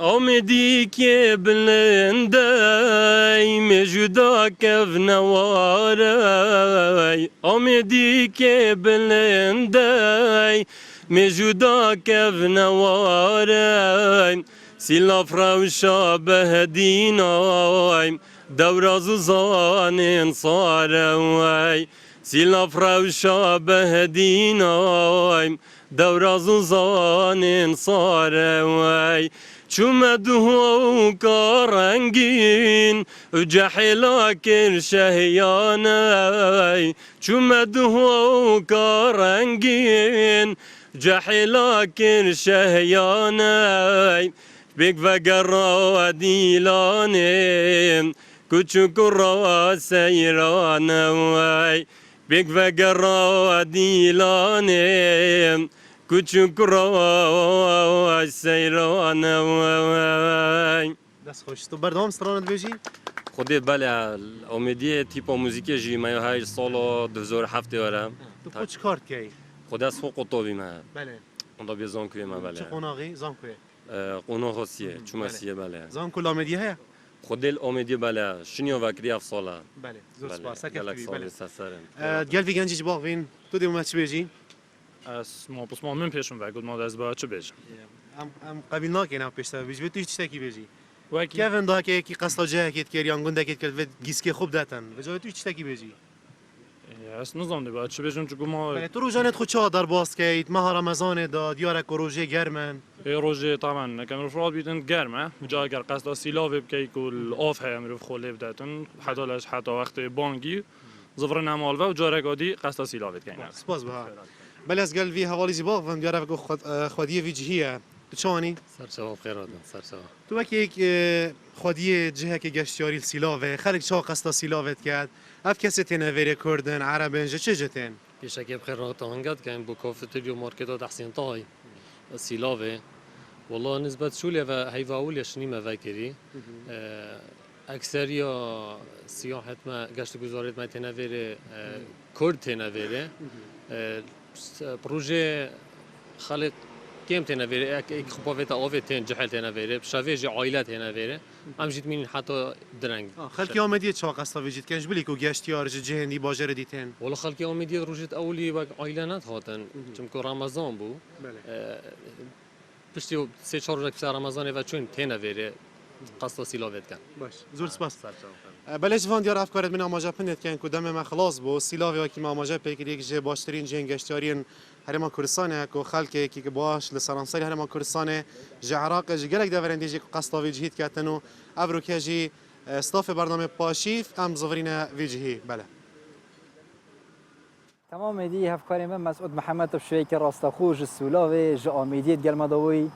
ئامێدیکێ بلندەی مێژودا کەڤنەوارەی ئامێدیکێ بلندەی مێژودا کەڤنەوارەی سیلاف ڕەوشە بەهەدینای دەورە زانێن سارەوەی سیلا فروشا بهدینایم دورازو زانین صاروی چومدو کارنگین و جحلا کر شهیانای چومدو کارنگین جحلا کر شهیانای بگ وگرا دیلانیم کوچک را سیرانای بگ وگرا دیلانیم کوچک را سیرانای دست خوش تو بردام سترانت بیجی خودی بله امیدی تیپ موزیکی جی ما های سال 2007 دارم تو کوچ کارت کی خود از خو قطبی ما بله اون دو زانکوی ما بله چه قناقی زانکوی قناق خاصیه چومسیه بله زانکو امیدی ها خودی امیدی بله شنیو وکری افساله بله زور سپاس سکت بله گل ویگنجی باغ وین تو دی اومد چی بیجی ما بس ما من پیشم و گفت ما از با چه بیش ام قبیل ناکه نه پیشتر بیج تو چی تکی بیجی وکی کیون دا که کی قصد جه کیت کریان گنده کیت کرد گیسکی خوب داتن و جای تو چی تکی بیجی اس نظام دی با چه بیشم چون ما بله تو روزانت خود چه در باز کیت ماه رمضان دا دیار روزه گرمن روزه طبعا كان المفروض بيتن جرمه وجا اگر قصد سیلاو بکی کل آف هم رو خوله بداتن حتی وقت بانگی زفر نمال و جا رگادی قصد سیلاو بکنن سپاس بها بله از قلبی حوالی زیبا و دیاره بگو خودی وجهیه تو چانی سرچواب خیرات سرچواب تو یک خودی جهه که گشتیاری سیلاوه خلق چا قصد سیلاوت کرد اف کسی تنویره کردن عربنج چه جتن پیشکی بخیرات هنگات که این بو کافتریو مارکت تحسین طای سیلاوه والله نسبت شوله و هیواولی شنیمه وکری اکثریا سیاحت ما گشت گزارت ما تنویره کرد تنویره پروژه خلق كم تنافير خبوفيتا اوفيتين جحل تنافير بشافيجي عائلات تنافير ام جيت من حتى درنگ خلقي اومديت شو قصه وجيت كانش بليكو گشتيار جهندي باجر ديتين والله خلقي اومديت روجت اولي باك عائلانات هاتن چمكو رمضان بو پشتی سه چهار روز پیش رمضان و چون تنافير قصه سیلاوت کن باش زور سپاس بلش وان دیار افکارت من آماجا پندت کن که دم ما خلاص بو سیلاوی و کی ما آماجا پیکری یک جه باشترین جنگشتیارین هرما کوردستان که خلک کی باش لسرانسری هرما کوردستان جه عراق جه گلک دورندی جه قصداوی جهید کتنو ابرو که جه استاف برنامه پاشیف ام زورین وجهی بله تمام دی افکار من مسعود محمد بشوی که راستخوش سولاوی جه آمیدیت گرمادوی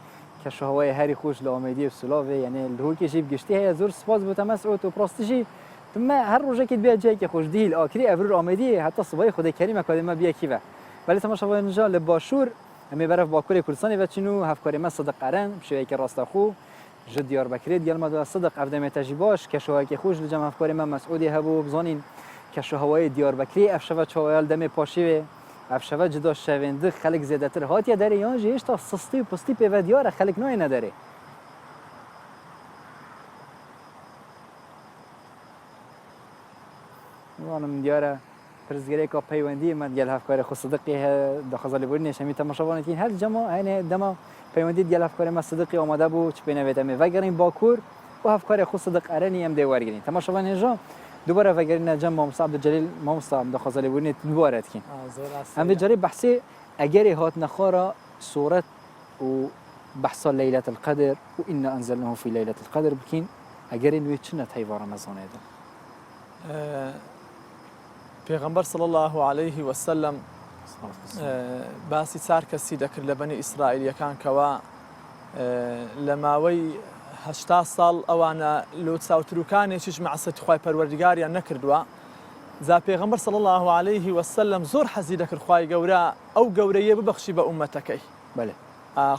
که هوای هری خوش لآمیدی سولاوی یعنی روی که جیب گشتی هی زور سپاس بوده مسعود و پراستیجی ثم هر روزه که بیا جایی که خوش دیل آخری ابرو آمیدی حتی صبح خود کریم کادم بیا کیوه ولی تماشا اینجا لباشور می برف باکوری کردستانی و چنو افکار من صدق قرن بشوی که راستخو جد دیار بکرید گرم دو صدق افدم تجیباش که هوای که خوش لجام افکار من مسعودی هبو بزانین که هوای دیار بکری افشوا چوال دم پاشیوه افشوا جدا شونده خلق زیادتر هاتیه داره یا جیش تا سستی و پستی پیودیار خلق نوعی نداره من دیاره پرزگری که پیوندی من گل هفکار خود صدقی دخزالی بودنش همی تماشاوانه که هر جمع این دما پیوندی گل هفکار ما صدقی آماده بود چه بینویتم وگرین باکور و هفکار خود صدق ارنی هم دیوارگیرین تماشاوانه اینجا دوباره وگرین جمع مصعب الجلیل مصعب دخزالی بودنی دوباره کن هم جاری بحثی اگر هات نخارا صورت و بحث ليلة القدر وإنا أنزلناه في ليلة القدر بكين أجرين ويتشنا تهيفا رمضان هذا پیغمبر صلی الله علیه و سلم باسی چار کەسی دەکرد لە بەنی ئیسرائیلیەکان کەوا لە ماوەی 80 ساڵ ئەوانە لۆ چاوتروکانێکیش مەعسەتی خوای پەروەردگاریان نەکردووە جا پێغەمبەر صلی الله علیه و سلم زۆر حەزی دەکرد خوای گەورە ئەو گەورەیە ببەخشی بە ئومەتەکەی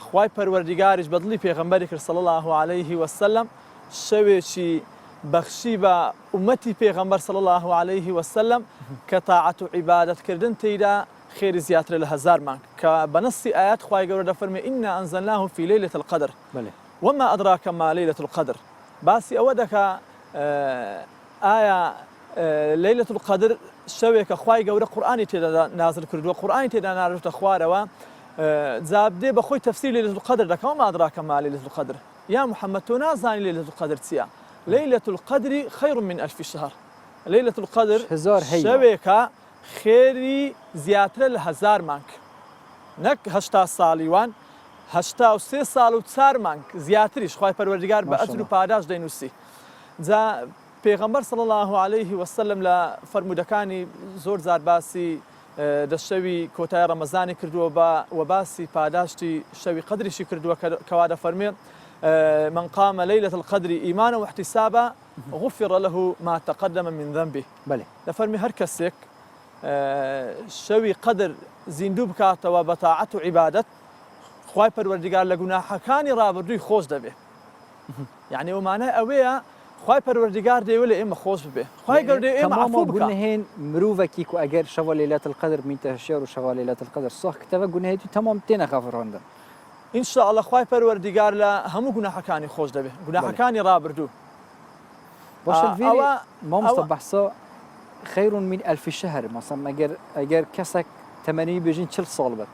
خوای پەروەردگاریش بەدڵی پێغەمبەری کرد صلی الله علیه و سلم شەوێکی بەخشی بە ئومەتی پێغەمبەر صلی الله علیه و سلم کە تاعەت و عیبادەتکردن تێیدا خێری زیاتر لە 1000 مانگ کە بەنەسی ئايات خوای گەورە دەفەرمێ ئینا ئەنزەلناه فی لەیلة القدر وما ئەدراکە ما لەیلة القدر باسی ئەوە دەکا ئایا لەیلة القدر شەوێکە خوای گەورە قورئانی تێدا نازل کردووە قورئانی تێدا نازلتە خوارەوە جا بدێ بەخۆی تەفسیر لەیلة القدر دەکا وما ئەدراکە ما لەیلة القدر یا محەممەد تۆ نازانی لەیلة القدر چییە ليلة القدر خير من 1000 شهر ليلة القدر شويكا خێری زیاترە لە 1000 مانگ نەک 80 ساڵیوان 83 ساڵ و 4 مانگ زیاتریش خی پەروەردگار بە ئەجر و پاداش دەینووسی جا پێغەمبەر صلی الله عليه وسلم لە فەرمودەکانی زۆر زار باسی دەشەوی کۆتای ڕەمەزانی کردووە و باسی پاداشتی شەوی قەدریشی کردووە کەوا دەفەرمێ من قام ليلة القدر إيمانا واحتسابا غفر له ما تقدم من ذنبه بله دەفەرمی هەر کەسێک شەوی قەدر زیندوو بکاتەوە بە تاعەت و عیبادەت خوای پەروەردگار لە گوناحەکانی ڕابردووی خۆش دەبێ یعنی ومانای ئەوەیە خوای پەروەردگار دەیەوێت لە ئێمە خۆش ببێ خوای گەوردەی ئێمە عەفو بکات گوناهێن مرۆڤێکی و ئەگەر شەوە لەیلەت القەدر میتە شێر و شەوە لەیلەت القەدر سۆخ کتەوە گوناهێتی تەمام تێنە غەفڕاندن ئینشاءالله خوای پەروەردگار لە هەموو گوناحەکانی خۆش دەبێ گوناحەکانی ڕابردوو باشە مامۆستا بەحسا خير من 1000 شهر مثلا اگر کەسێک تەمەنی بێژین 40 ساڵ بێت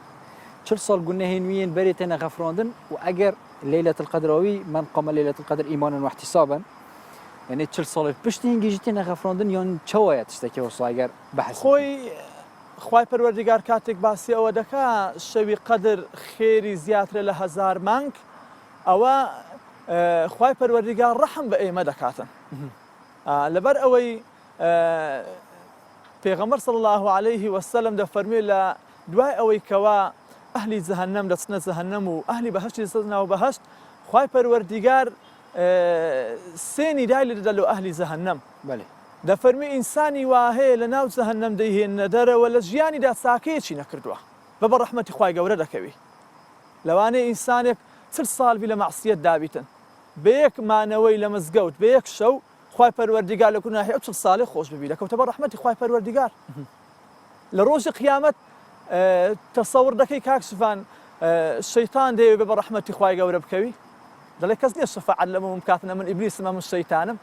40 ساڵ گوناهێن وین بەرێتێنە غەفڕاندن و ئەگەر لەیلەت القەدرەوەی من قام لەیلەت القەدر ئیمانا واحتسابا يعني 40 ساڵ پشتی هەنگیژیتێنە غەفڕاندن یان چاوایە تشتێکی وەسا ئەگەر بەحث خۆی خوای پەروەردگار کاتێک باسی ئەوە دەکا شەوی قەدر خێری زیاترە لە 1000 مانگ ئەوە خوای پەروەردگار ڕەحم بە ئێمە دەکاتن لەبەر ئەوەی پێغەمبەر صلی الله عليه وسلم دەفەرمێ لە دوای ئەوەی کەوا ئەهلی جەهەنەم دەچنە جەهەنەم و ئەهلی بەهەشتی دەچنەوە بەهەشت خوای پەروەردگار سێ نیدای لێ دەدا لەو ئەهلی جەهەنەم دەفەرمێ ئینسانی وا هەیە لە ناو جەهەنەم دەیهێنە دەرەوە لە ژیانیدا چاکەیەکی نەکردووە بە ڕەحمەتی خوای گەورە دەکەوی لەوانەیە ئینسانێک 40 ساڵ لە مەعسیەت دابیتن بە یەک مانەوەی لە مزگەوت بە یەک شەو خوای پەروەردگار لە گوناحی 40 ساڵی خۆش ببی دەکەوتە بە ڕەحمەتی خوای پەروەردگار لە ڕۆژی قیامەت تەسەور دەکەی کاکسفان شەیتان دەیەوێت بە ڕەحمەتی خوای گەورە بکەوی دەڵێ کەس نییە شەفاعەت لەمە بکاتنە من ئیبلیسم ئەمن شەیتانم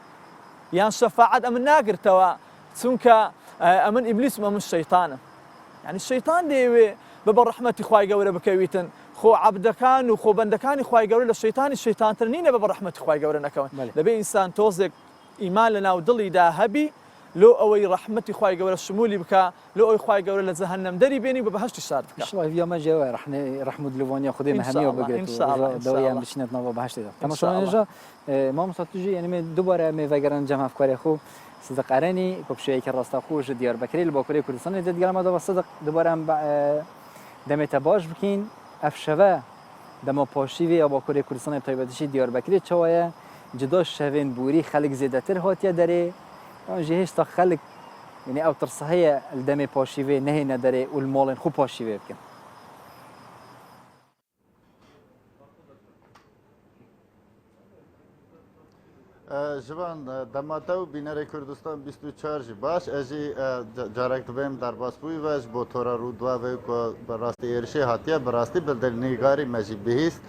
یان شەفاعەت ئەمن ناگرتەوە چونکە ئەمن ئیبلیسم ئەمن شەیتانم یعنی شەیتان دەیەوێت بە ڕەحمەتی خوای گەورە بکەویتن خۆ عەبدەکان و خۆ بەندەکانی خوای گەورە لە شەیتانی شەیتانتر نینە بە ڕەحمەتی خوای گەورە نەکەون دەبێ ئینسان تۆزێک ئیمان لە ناو دڵیدا هەبی لۆ ئەوەی ڕەحمەتی خوای گەورە شمولی بکە لۆ ئەوەی خوای گەورە لە جەهەنەم دەری بێنی بە بەهەشتی شاد بکە ئینشاءالله ویامە جێوە ڕەحمت لەوانیا خودی مەهمیە بگرێت دەوایان بچنێتەوە بەهەشتیدا تەماشاوانێژە مامۆستا توژی یعنی دووبارە مێڤەگەران جەمع ئەفکاری خۆ صدق ئەرەنی کۆپشەیەکی ڕاستەخۆش دیاربەکری لە باکووری کوردستان دەتگەڵمەوە صدق دووبارە دەمێتە باش بکەین ئەف شەوە دەمە پاشیوی یا باکووری کوردستانی تایبەتیشی دیاربەکری چاوایە جدا شەوێن بوری خەڵک زێدەتر هاتیە دەرێ جێ هێشتا خەڵک یعنی ئەو ترسە هەیە دەمێ پاشیوێ نەهێنە دەرێ و ماڵێن خوب پاشیوێ بکەن جوان دەماتە و بینەرەی کوردستان 24 باش ئەژی جارێک دەبێم دەرباسبووی بەش بۆ تۆرە ڕوودواوێ بەڕاستی ێرشێ هاتیە بەڕاستی بەدەرنیگاری مەژی بهیست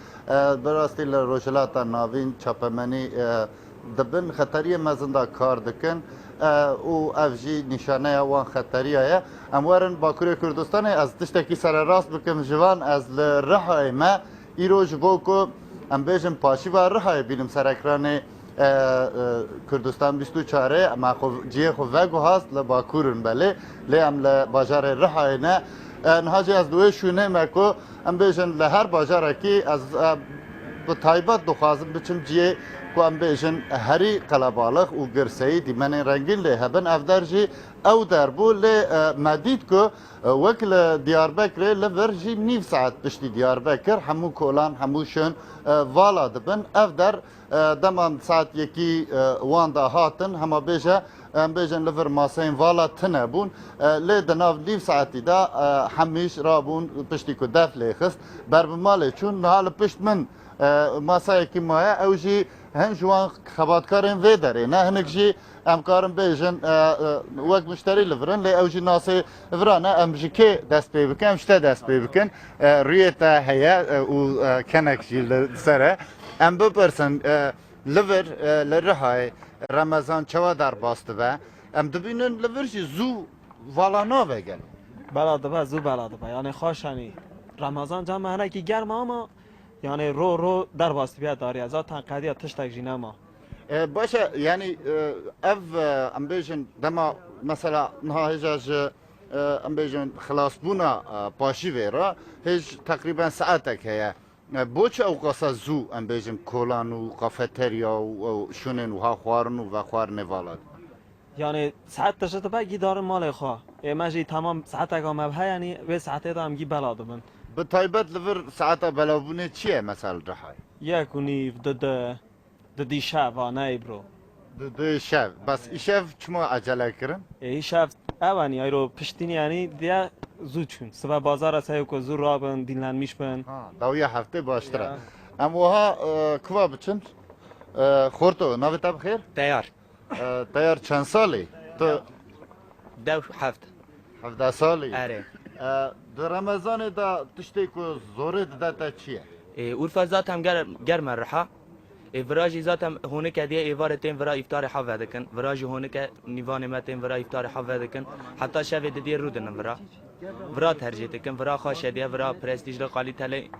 بەڕاستی لە ڕۆژهەڵاتە ناوین چاپەمەنی دەبن خەتەریە مەزندا کار دەکەن و ئەڤژی نیشانەیە وان خەتەریایە ئەموارن باکووری کوردستانی ئەس تشتێکی سەرەڕاست بکەم ژوان ئەس لە ڕەحایمە ئیرۆژ بۆ کۆ ئەم بێژم پاشیوا ڕەحایە بینم سەرەکرانێ کوردستان 24 ئەما جێ خۆڤەگ و هاست لە باکوورن بەلێ لێ ئەم لە باژارێ ڕەحاینە نهاجی ئەس دوێ شوێنێمە کۆ ئەم بێژن لە هەر باژارێکی ئەس بە تایبەت دخوازم بچم جێ کو ئەم بێژن هەری قەلەباڵق و گرسەی دیمەنێ ڕەنگین لێ هەبن ئەفدەرژی ئەو دەربوو لێ مەدید کۆ وەک لە دیاربەکرێ لە ڤەرژی نیو سعات پشتی دیاربەکر هەموو کۆلان هەموو شوێن ڤاڵا دەبن ئەف دەر دەمان ساعت یەکی واندا هاتن هەما بێژە ئەم بێژن لەڤەر ماسەین ڤاڵا تنە بوون لێ دەناو نیو ساعتیدا هەمیش ڕابوون پشتی کو دەف لێ خست بەربماڵێ چوون نها لە پشت من ماسایەکی مایە ئەوژی هەن جوان خەباتکارên vê derê ne hinek jî em karin bêjin wek müşterî li virin lê ew jî nasê virane em ji kê dest pê bikin em ji te dest pê bikin rûyê te heye û kenek jî li ser e em bipirsin li vir li Rihayê Remezan çawa derbas dibe em dibînin li vir jî zû vala nave gel bela dibe zû bela dibe yani xweşanî Remezan cem hinekî germ ama yani ro derbas dibe dariye zaten qediya tiştek jî nema Başa yani ev em bêjin dema mesela niha hêja ji ام بیژن خلاص بونا پاشی ویرا هیچ تقریبا ساعتک هیا بوچ او قصا زو ام بیژن کولان و کافتریا و شونن و ها خوارن و خوارن والد يعني ساعات تشت باقي دار مال خوا ماجي تمام ساعتك ما بها يعني و ساعتي دا امجي بلاد من بتایبت لور ساعت بلاونه چیه مثلا رحای يكوني ضد شاب انا برو ضد شاب بس شاب چما عجله کرن شاب اوانی ایرو پشتینی یعنی دیا زود چون سبب بازار اسای کو زور رابن دینلن میشبن داویا هفته باشتره اما ها کوا بچن خورتو نوی تب خیر تیار تیار چند سالی تو دو هفت 17 سالی اره در رمضان دا تشتی کو زوره داتا چیه اورفا ذات هم گرم رحا فراجي ذاتم هونك هديه ايفارتين فرا افطار حفظكن فراجي هونك نيفان متين فرا افطار حفظكن حتى شافه دي رودن فرا ترجيتكن فرا خاش هديه فرا برستيج قالي تلي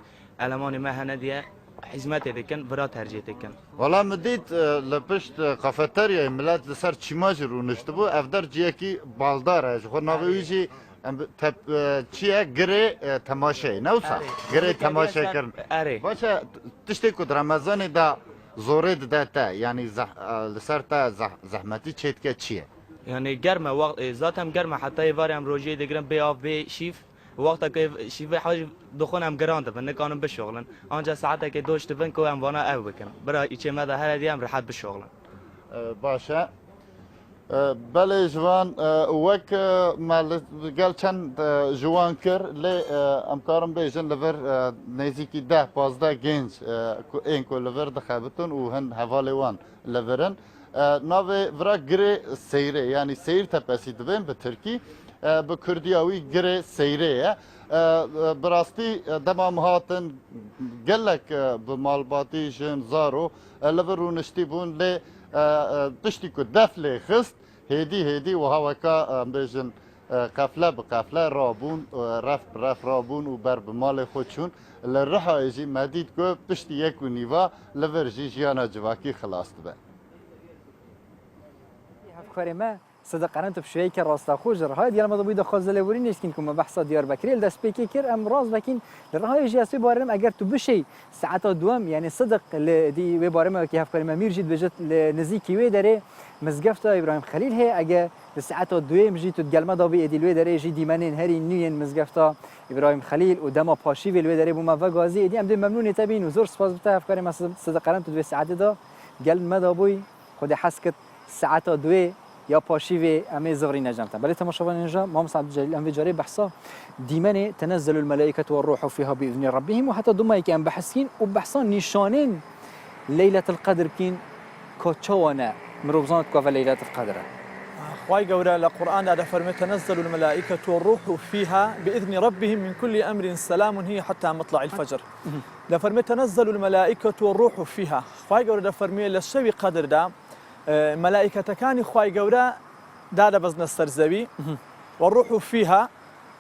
المان ما هنديه حزمت دكن فرا ترجيتكن والله مديت لبشت قافتاريا ملات لسر چيماج رو نشتبو افدر جيكي بالدار خو ناويجي تب چیه گره تماشای نوسا گره تماشای کردن باشه تشتی کد رمضان دا زوره داتا یعنی لسر تا زحمتی چیت که چیه يعني گرمه وقت ذاتم گرمه حتی ایواری هم روزی دیگرم بی آف بی شیف وقتا که شیف حاج دخون هم گرانده و نکانم بشغلن آنجا ساعتا که دوشت بن که هم وانا او بکن برای ایچه مده هر دی هم راحت بشغلن باشه بله جوان وک مال قال چند جوان کر لی امکارم بیشن لور نزدیکی 10-15 گنج این کو لور دخابتون و هن حوالی وان لورن ناوی ورا گره سیره یعنی سیر تپسی دبن به ترکی به کردیاوی گره سیره براستی دمام هاتن گلک به مالباتی جن زارو لور رونشتی بون لی تشتی کو دفل خست هدی و هواکا بیشن قفله به قفله رابون رف رابون و بر به مال خودشون لرحایجی مدید کو پشتی یک و نیوا لورجی جیانا جواکی خلاص به هفکاری ما صدق قرنت بشوی که راستا خوش رهای دیار ما بوده خازله وری نیستین که ما بحثا دیار بکری دست پیکی کر ام راز بکین رهای جیاسی بارم اگر تو بشی ساعت دوام یعنی صدق دی و بارم که هفکاری ما میرجید بجت نزیکی و داره مزگفت ابراهیم خلیل هی اگه ساعت دوام جی تو گلمه دابی ادیلوی داره جی دیمنین هری نیین مزگفت ابراهیم خلیل و دما پاشی ویلوی داره بوم و گازی دی ام دی ممنون تبین و زور سپاس بته هفکاری ما صدق قرنت تو ساعت دا گلمه دابوی خود حسکت ساعت دو یا پاشیوی امی زغری نجمتن بله تماشاوان اینجا ما مسعد الجلیل ام جاری بحثا دیمن تنزل الملائکه والروح فيها باذن ربهم وحتى ضمن که ام بحثین و بحثان نشانین ليله القدر بکین کوچوانا مروزانت کوفه ليله القدر خواي قورا القرآن هذا فرمي تنزل الملائكة والروح فيها بإذن ربهم من كل أمر سلام هي حتى مطلع الفجر ده فرمي تنزل الملائكة والروح فيها خواي قورا ده فرمي للشوي قدر ده ملائكة كان خواي قورا دادا بزن السرزوي والروح فيها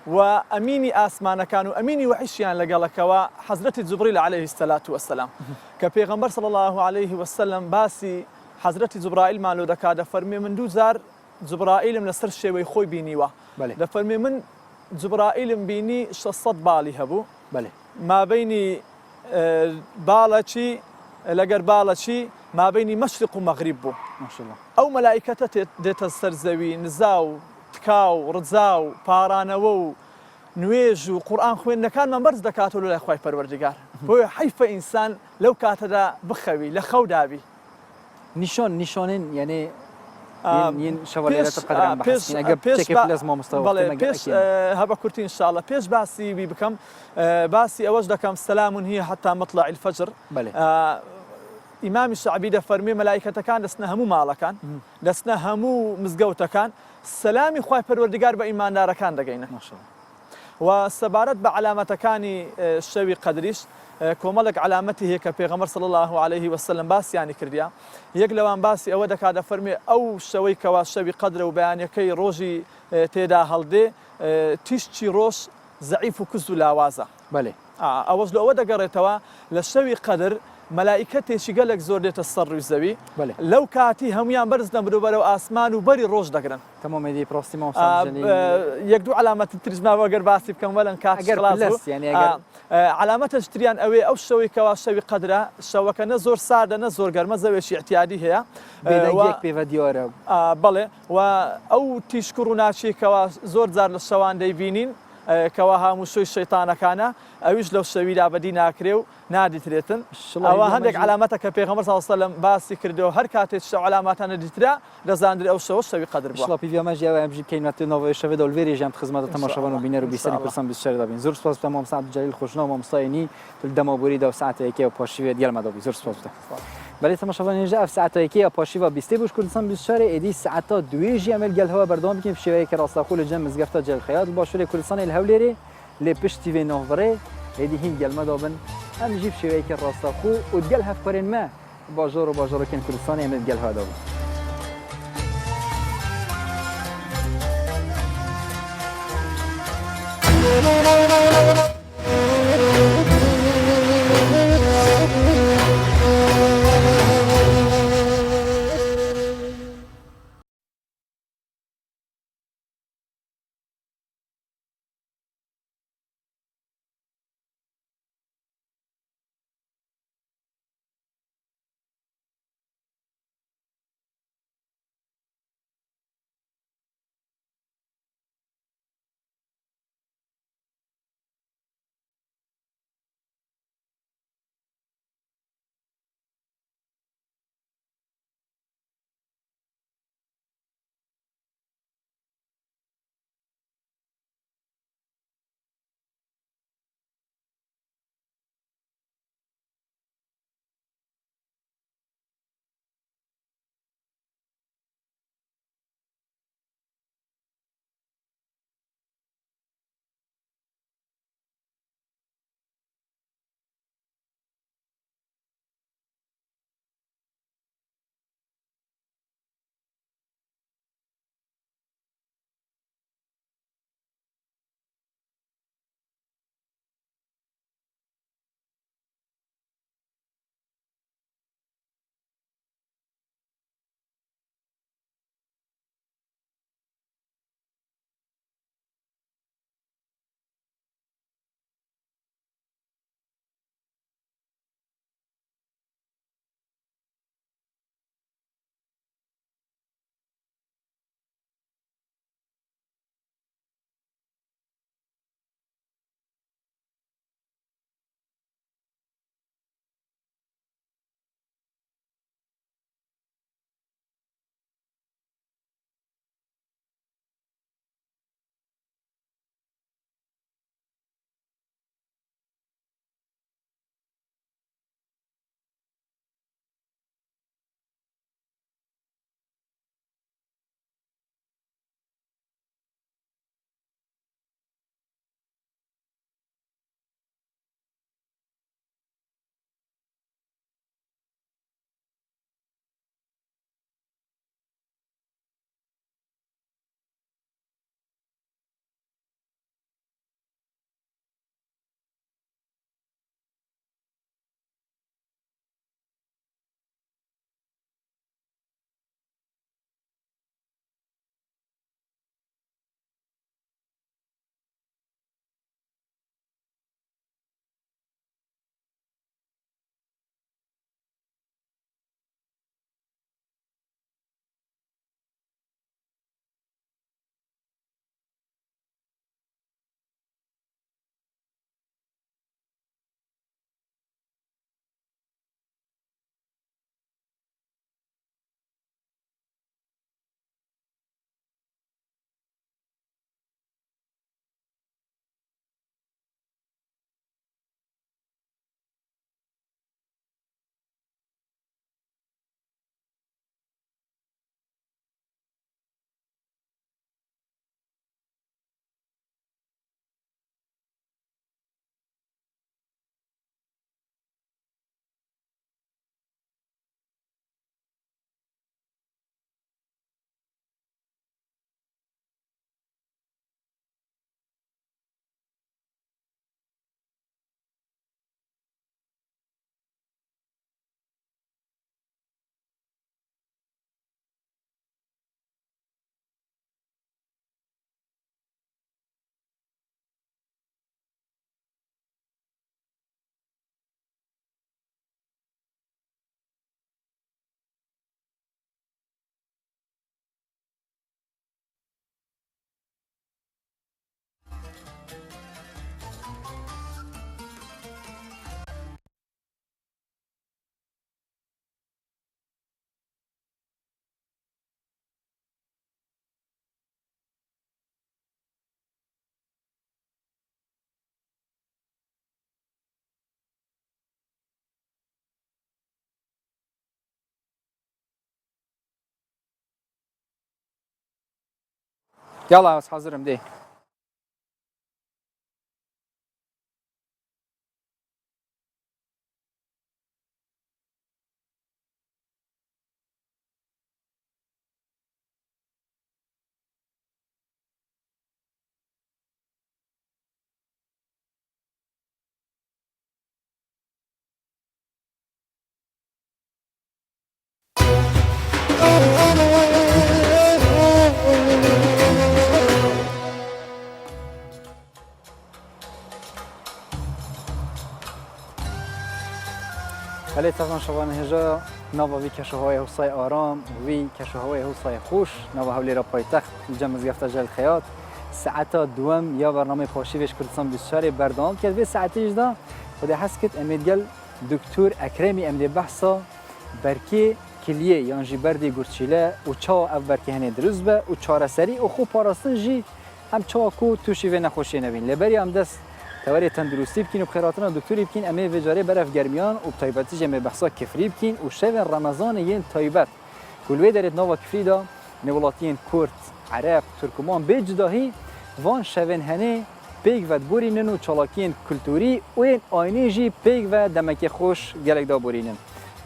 وأميني آسمان كانوا أميني وحشيان لقالك وحضرة جبريل عليه الصلاة والسلام كبيغمبر صلى الله عليه وسلم باسي حضرة جبرائيل مالو دكا فرمي من دوزار جبرائيل من السر شوي خوي بينيوا ده فرمي من جبرائيل بيني 600 بالي هبو ما بيني بالتشي لقر بالتشي ما بيني مشرق ومغرب ما شاء الله او ملائكته ديت السرزوي نزاو تكاو رزاو بارانو نويج وقران خوين كان من برز دكاتو له اخوي پروردگار هو حيف انسان لو كاتدا بخوي لخو دابي نشانين يعني ين شواليات القدر بحثين اگر تشكي لازم مستوى بيش هبا كرتي ان شاء الله بيش باسي بكم باسي اوجدكم سلام هي حتى مطلع الفجر إمام الشعبي ده فرمي ملائكة كان دسنا همو مالا كان دسنا همو مزقوتا كان سلامي خواهي پروردگار بإيمان دارا كان دقينا ما شاء الله والسبارت بعلامة كاني الشوي قدريش كومالك علامته هيك بيغمر صلى الله عليه وسلم باس يعني كرديا يقلوان باسي أودك هذا فرمي أو شوي كوا الشوي قدر وبيان يكي روجي تيدا هالدي تيشتي روش ضعيف وكزو لاوازا بله أوجلو أودك قريتوا للشوي قدر مەلایکەتێکی گەلێک زۆر دێتە سەر ڕووی زەوی لەو کاتی هەمویان بەرز دەبرو بەرەو ئاسمان و بەری ڕۆژ دەگرن تەمامەدی پرۆستی یەک دوو علامەت تریزماوە گەر باسی بکەم وەلەن علامەتە تریان ئەوێ ئەو شەوەی کەوا شەوی قەدرە شەوەکە نە زۆر ساردە نە زۆر گەرمە زەوێکی احتیادی هەیە پێوە دیوارە بەڵێ و ئەو تیشکڕ و ناچێکەوە زۆر جار لە شەوان دەیبینین کەوا هەموو شوی شەیتانەکانە ئەویش لەو شەویدا بەدی ناکرێ و نادیترێتن ئەوە هەندێک علامەتە کە پێغەمبەر صلی الله علیه و سلم باسی کردەوە هەر کاتێک شەو علاماتانە دیترا دەزانرێ ئەو شەوی قەدر بووە پیڤامە ژیاوە ئەمژی بکەینەوە نۆڤەی شەوێ دەولڤێری ژیان خزمەتە تەماشاوان و بینەر و بیسەری کورسان 24 دەبین زۆر سپاس بکەم مامۆستا عەبدولجەلیل خۆشناو مامۆستایانی دەمەبووری دە ساعتێکی و پاشیوێ دیالمەدەبی زۆر سپاس بکەم بەڵێ تەماشاوان اینجا ئەف ساعتێکی و پاشیوە بیستی بوش کوردستان 24 ئێدی ساعتا دوێژی ئەمەل گەلهەوە بەردەوام بکەین شێوەیەکی ڕاستەخۆ لە جەم مزگەفتە جەلخەیات باشووری کوردستانی هەولێرێ لێ پشتی وێ نۆڤڕێ ئێدی هین گەلمەدابن ئەم ژیب شێوەیەکی ڕاستەخۆ و گەل هەفکارێن مە باژۆر و باژۆرەکەن کوردستانی ئەمە گەلهەدابن يلا بس حاضرم دي ولی طبعا شوان هجا نوا وی کشوهای حوصای آرام وی کشوهای حوصای خوش نوا حولی را پایتخت جمع زگفت جل خیاط ساعت دوم یا برنامه پاشیوش کردستان 24 بردام کرد و ساعت 18 خود حس کت امیدگل دکتر اکرمی امد بحثا برکی کلیه یانجی بردی گرچیله و چا او برکی هنه دروز به و چاره سری و خوب پاراستن جی هم چا کو توشی و نخوشی نبین لبری هم دست تواری تندرستی بکین و بخیراتنا دکتری بکین امی وجاره برف گرمیان و تایبتی جمع بحثا کفری بکین و شب رمضان ین تایبت کلوی درت نوا کفری دا نولاتین کرد عرب ترکمان بجداهی وان شبن هنه پیگ و بورینن و چالاکین کلتوری و این آینه جی پیگ و دمک خوش گلک دا بورینن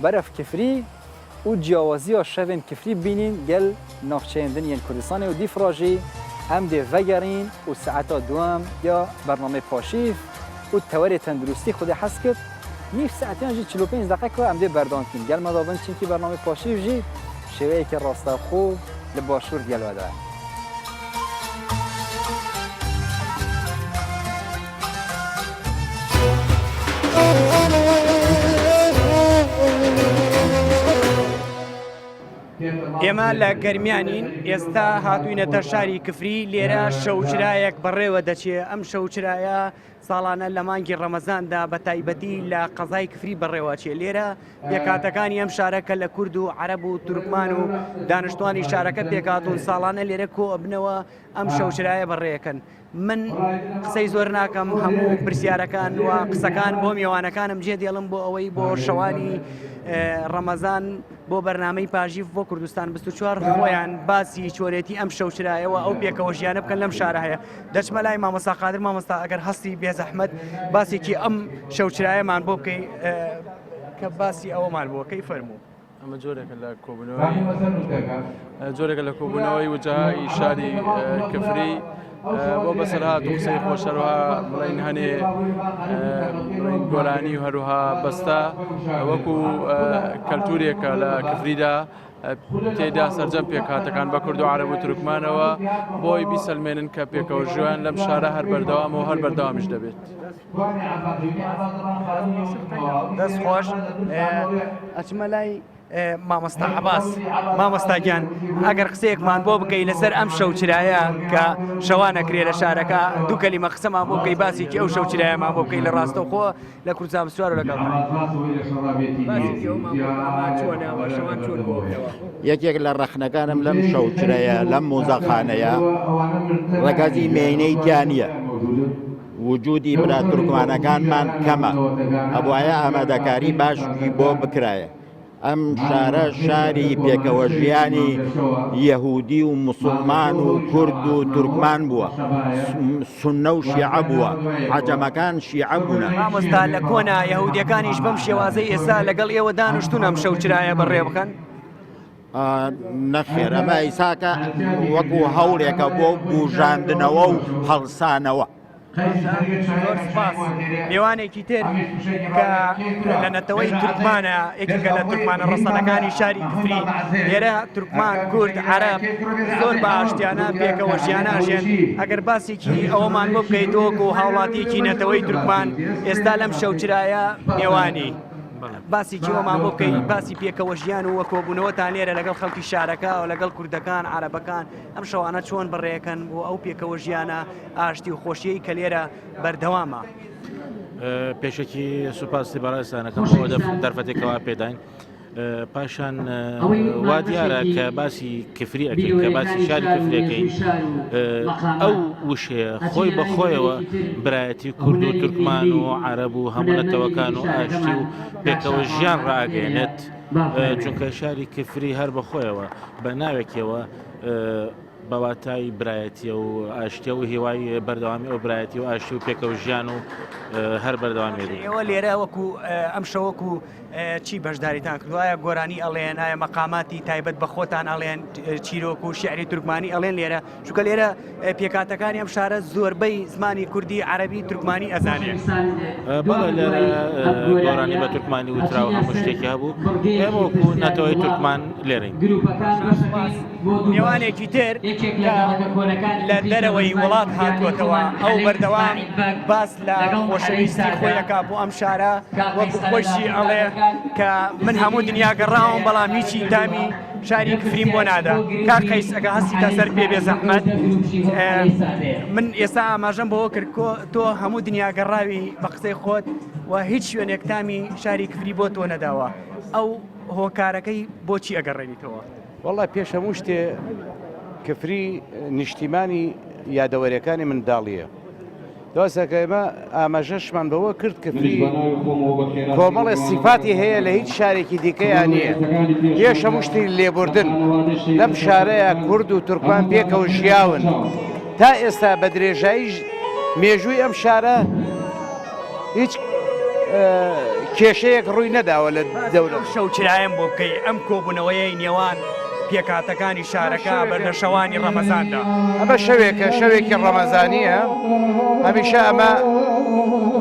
برف کفری و جیاوازی ها شبن کفری بینین گل ناخچهندن ین کردستان و دیفراجی هم ده وگرین و ساعت دوام یا برنامه پاشیف و تواری تندرستی خود حس کرد نیف ساعتی جی 45 دقیقه که هم ده بردان کن گل مدابن چین که برنامه پاشیف جی شوهی که راستا خوب لباشور گل وده ئێمە لە گەرمیانین ئێستا هاتوینەتە شاری کفری لێرە شەوچرایەک بەڕێوە دەچێت ئەم شەوچرایە ساڵانە لە مانگی ڕەمەزاندا بە تایبەتی لە قەزای کفری بەڕێوەچێ لێرە پێکاتەکانی ئەم شارەکە لە کورد و عەرەب و تورکمان و دانیشتوانی شارەکە پێکاتون ساڵانە لێرە کۆ ئەبنەوە ئەم شەوچرایە بەڕێەکەن من قسەی زۆر ناکەم هەموو پرسیارەکان و قسەکان بۆ میێوانەکانم جێ دێڵم بۆ ئەوەی بۆ شەوانی ڕەمەزان بۆ بەرنامەی پاژیف بۆ کوردستان 24 خۆیان باسی چۆرێتی ئەم شەوچرایەوە ئەو پێکەوەژیانە بکەن لەم شارە هەیە دەچمە لای مامۆستا قادر مامۆستا ئەگەر هەستی بێزەحمەت باسێکی ئەم شەوچرایەمان بۆ بکەی کە باسی ئەوەمان بۆکەی فەرموو ئەمە جۆرێکە لە کۆبوونەوەی جۆرێکە لە کۆبوونەوەی وجهایی شاری کفری بۆ بەسەرهات و قسەی خۆشەروها بڵین هەنێ بڵین گۆرانی و هەروها بەستا وەکو کەلتورێکە لە کفریدا تێدا سەرجەم پێکهاتەکان بە کورد و عەرەب و تورکمانەوە بۆی بیسەلمێنن کە پێکەوە ژیان لەم شارە هەر بەردەوامەوە هەر بەردەوامیش دەبێت. دەست خۆش ئەچمە لای مامۆستا عەباس مامۆستاگیان ئەگەر قسەیەکمان بۆ بکەی لەسەر ئەم شەوچرایە کە شەوانەکرێ لە شارەکە دوو کەلیمە قسەمان بۆ بکەی باسێکی ئەو شەوچرایەمان بۆ بکەی لە ڕاستەوخۆ لە کوردستان 24 لەگەڵ یەکێک لە ڕەخنەکانم لەم شەوچرایە لەم مۆزەخانەیە ڕەگەزی مێینەی تیانە وجودی برا تورکمانەکانمان کەمە ئەبوایە ئامادەکاری باشی بۆ بکرایە ئەم شارە شاری پێکەوە ژیانی یەهودی و موسڵمان و کورد و تورکمان بووە سونە و شیعە بووە عەجەمەکان شیعە بوونە مامۆستا لە کۆنا یەهودیەکانیش بەم شێوازەی ئێستا لەگەڵ ئێوە دانیشتون ئەم شەوچرایە بەڕێ بکەن نەخێر ئەمە ئیساکە وەکو هەوڵێکە بۆ بوژاندنەوە و هەڵسانەوە میوانێکی تر کە لە نەتەوەی تورکمانە یەکێکە لە تورکمانە ڕەسەنەکانی شاری کفری لێرە تورکمان کورد عەرەب زۆر بە ئاشتیانە پێکەوە ژیانە ژێن ئەگەر باسێکی ئەوەمان بۆ بکەیتەوە و هاوڵاتیەکی نەتەوەی تورکمان ئێستا لەم شەوچرایە میێوانی باسێکی ئەومان بۆ بکەی باسی پێکەوە ژیان و وەکۆبوونەوەتان لێرە لەگەڵ خەڵکی شارەکە و لەگەڵ کوردەکان عەرەبەکان ئەم شەوانە چۆن بڕێەکەن بۆ ئەو پێکەوە ژیانە ئاشتی و خۆشیەی کە لێرە بەردەوامە پێشێکی سوپاسی بەڕێستانەکەم بۆ دەرفەتێکەوە پێداین پاشان وا دیارە کە باسی کفری ئەەکەین کە باسی شاری کفرەکەین ئەو وشەیە خۆی بەخۆیەوە برایەتی کورد و تورکمان و عەرەب و هەموو نەتەوەکان و ئاشتی و پێکەوە ژیان ڕاگەێنێت چونکە شاری کفری هەر بەخۆیەوە بە ناوێکیەوە بەواتای برایەتیە و ئاشتیە و هیوای بەردەوامی ئەو برایەتی و ئاشتی و پێکەوژیان و هەر بەردەوامی ئێوە لێرە وەکو ئەم شەوەکو چی بەشداریتان کردوایە گۆرانی ئەڵێن ئایا مەقاماتی تایبەت بە خۆتان ئەڵێن چیرۆک و شعری تورکمانی ئەڵێن لێرە چونکە لێرە پێکاتەکانی ئەم شارە زۆربەی زمانی کوردی عەرەبی تورکمانی ئەزانێت بەڵێ لێرە گۆرانی بە تورکمانی وتراوە هەموو شتێکی هەبوو ئێمە وەکو نەتەوەی تورکمان لێرەین نێوانێکی تر لە دەرەوەی وڵات هاتووەتەوە ئەو بەردەوام باس لە خۆشەویستی خۆیەکە بۆ ئەم شارە وەکو خۆشی ئەڵێ کە من هەموو دنیا گەڕاوم بەڵام هیچی تامی شاری کفریم بۆ نادا کاک قەیس ئەگە هەستی تا سەر پێ بێ زەحمەت من ئێستا ئاماژەم بەوە کرد تۆ هەموو دنیا گەڕاوی بە قسەی خۆت و هیچ شوێنێک تامی شاری کفری بۆ تۆ نەداوە ئەو هۆکارەکەی بۆچی ئەگەڕێنیتەوە؟ وەڵای پێش هەموو شتێ کفری نیشتیمانی یادەوەریەکانی منداڵیە دۆستەکە ئێمە ئاماژەشمان بەوە کرد کفری کۆمەڵی سیفاتی هەیە لە هیچ شارێکی دیکەیان نییە پێش هەموو شتی لێبوردن لەم شارەیە کورد و تورکمان پێکەوە ژیاون تا ئێستا بە درێژایی مێژووی ئەم شارە هیچ کێشەیەک ڕووی نەداوە لە دەورە شەوچرایم بۆ بکەی ئەم کۆبوونەوەیەی نێوان پێکاتەکانی شارەکە بەردە شەوانی ڕەمەزاندا ئەمە شەوێکی ڕەمەزانیە هەمیشە ئەمە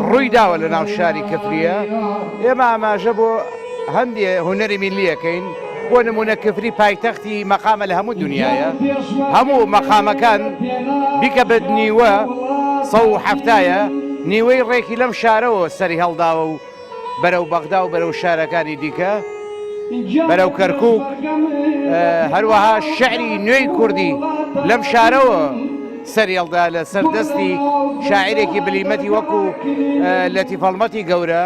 ڕووی داوە لە ناو شاری کفریە ئێمە ئاماژە بۆ هەندێ هونەری میلیەکەین بۆ نمونە کفری پایتەختی مەقامە لە هەموو دنیاە هەموو مەقامەکان بیکە بە نیوە 170 نیوەی ڕێکی لەم شارەوە سەری هەڵداوە و بەرەو بەغدا و بەرەو شارەکانی دیکە بەرەو کەرکووک هەروەها شعری نوێی کوردی لەم شارەوە سەریێڵدا لە سەردەستی شاعرێکی بلیمەتی وەکو لەتیف هەڵمەتی گەورە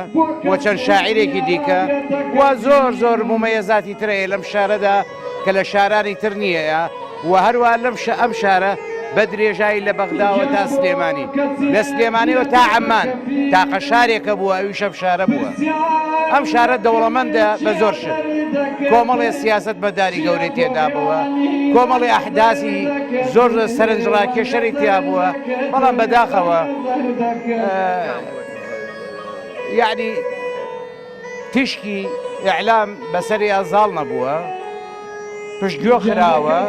و چەند شاعرێکی دیکە و زۆر ممەیەزاتی ترەیە لەم شارەدا کە لە شارانی تر نییە و هەروەها ئەم شارە بە درێژایی لە بەغداوە تا سلێمانی لە سلێمانیەوە تا عەمان تاقە شارێکە بووە ئەویش ئەم شارە بووە ئەم شارە دەوڵەمەندە بە زۆر شت کۆمەڵی سیاست بەداری گەورەی تێدا بووە کۆمەڵی ئەحداسی زۆر سەرنجڕاکێشەری تیا بووە بەڵام بەداخەوە یعنی تشکی ئیعلام بەسەری ئەزاڵ نەبووە پشتگوێ خراوە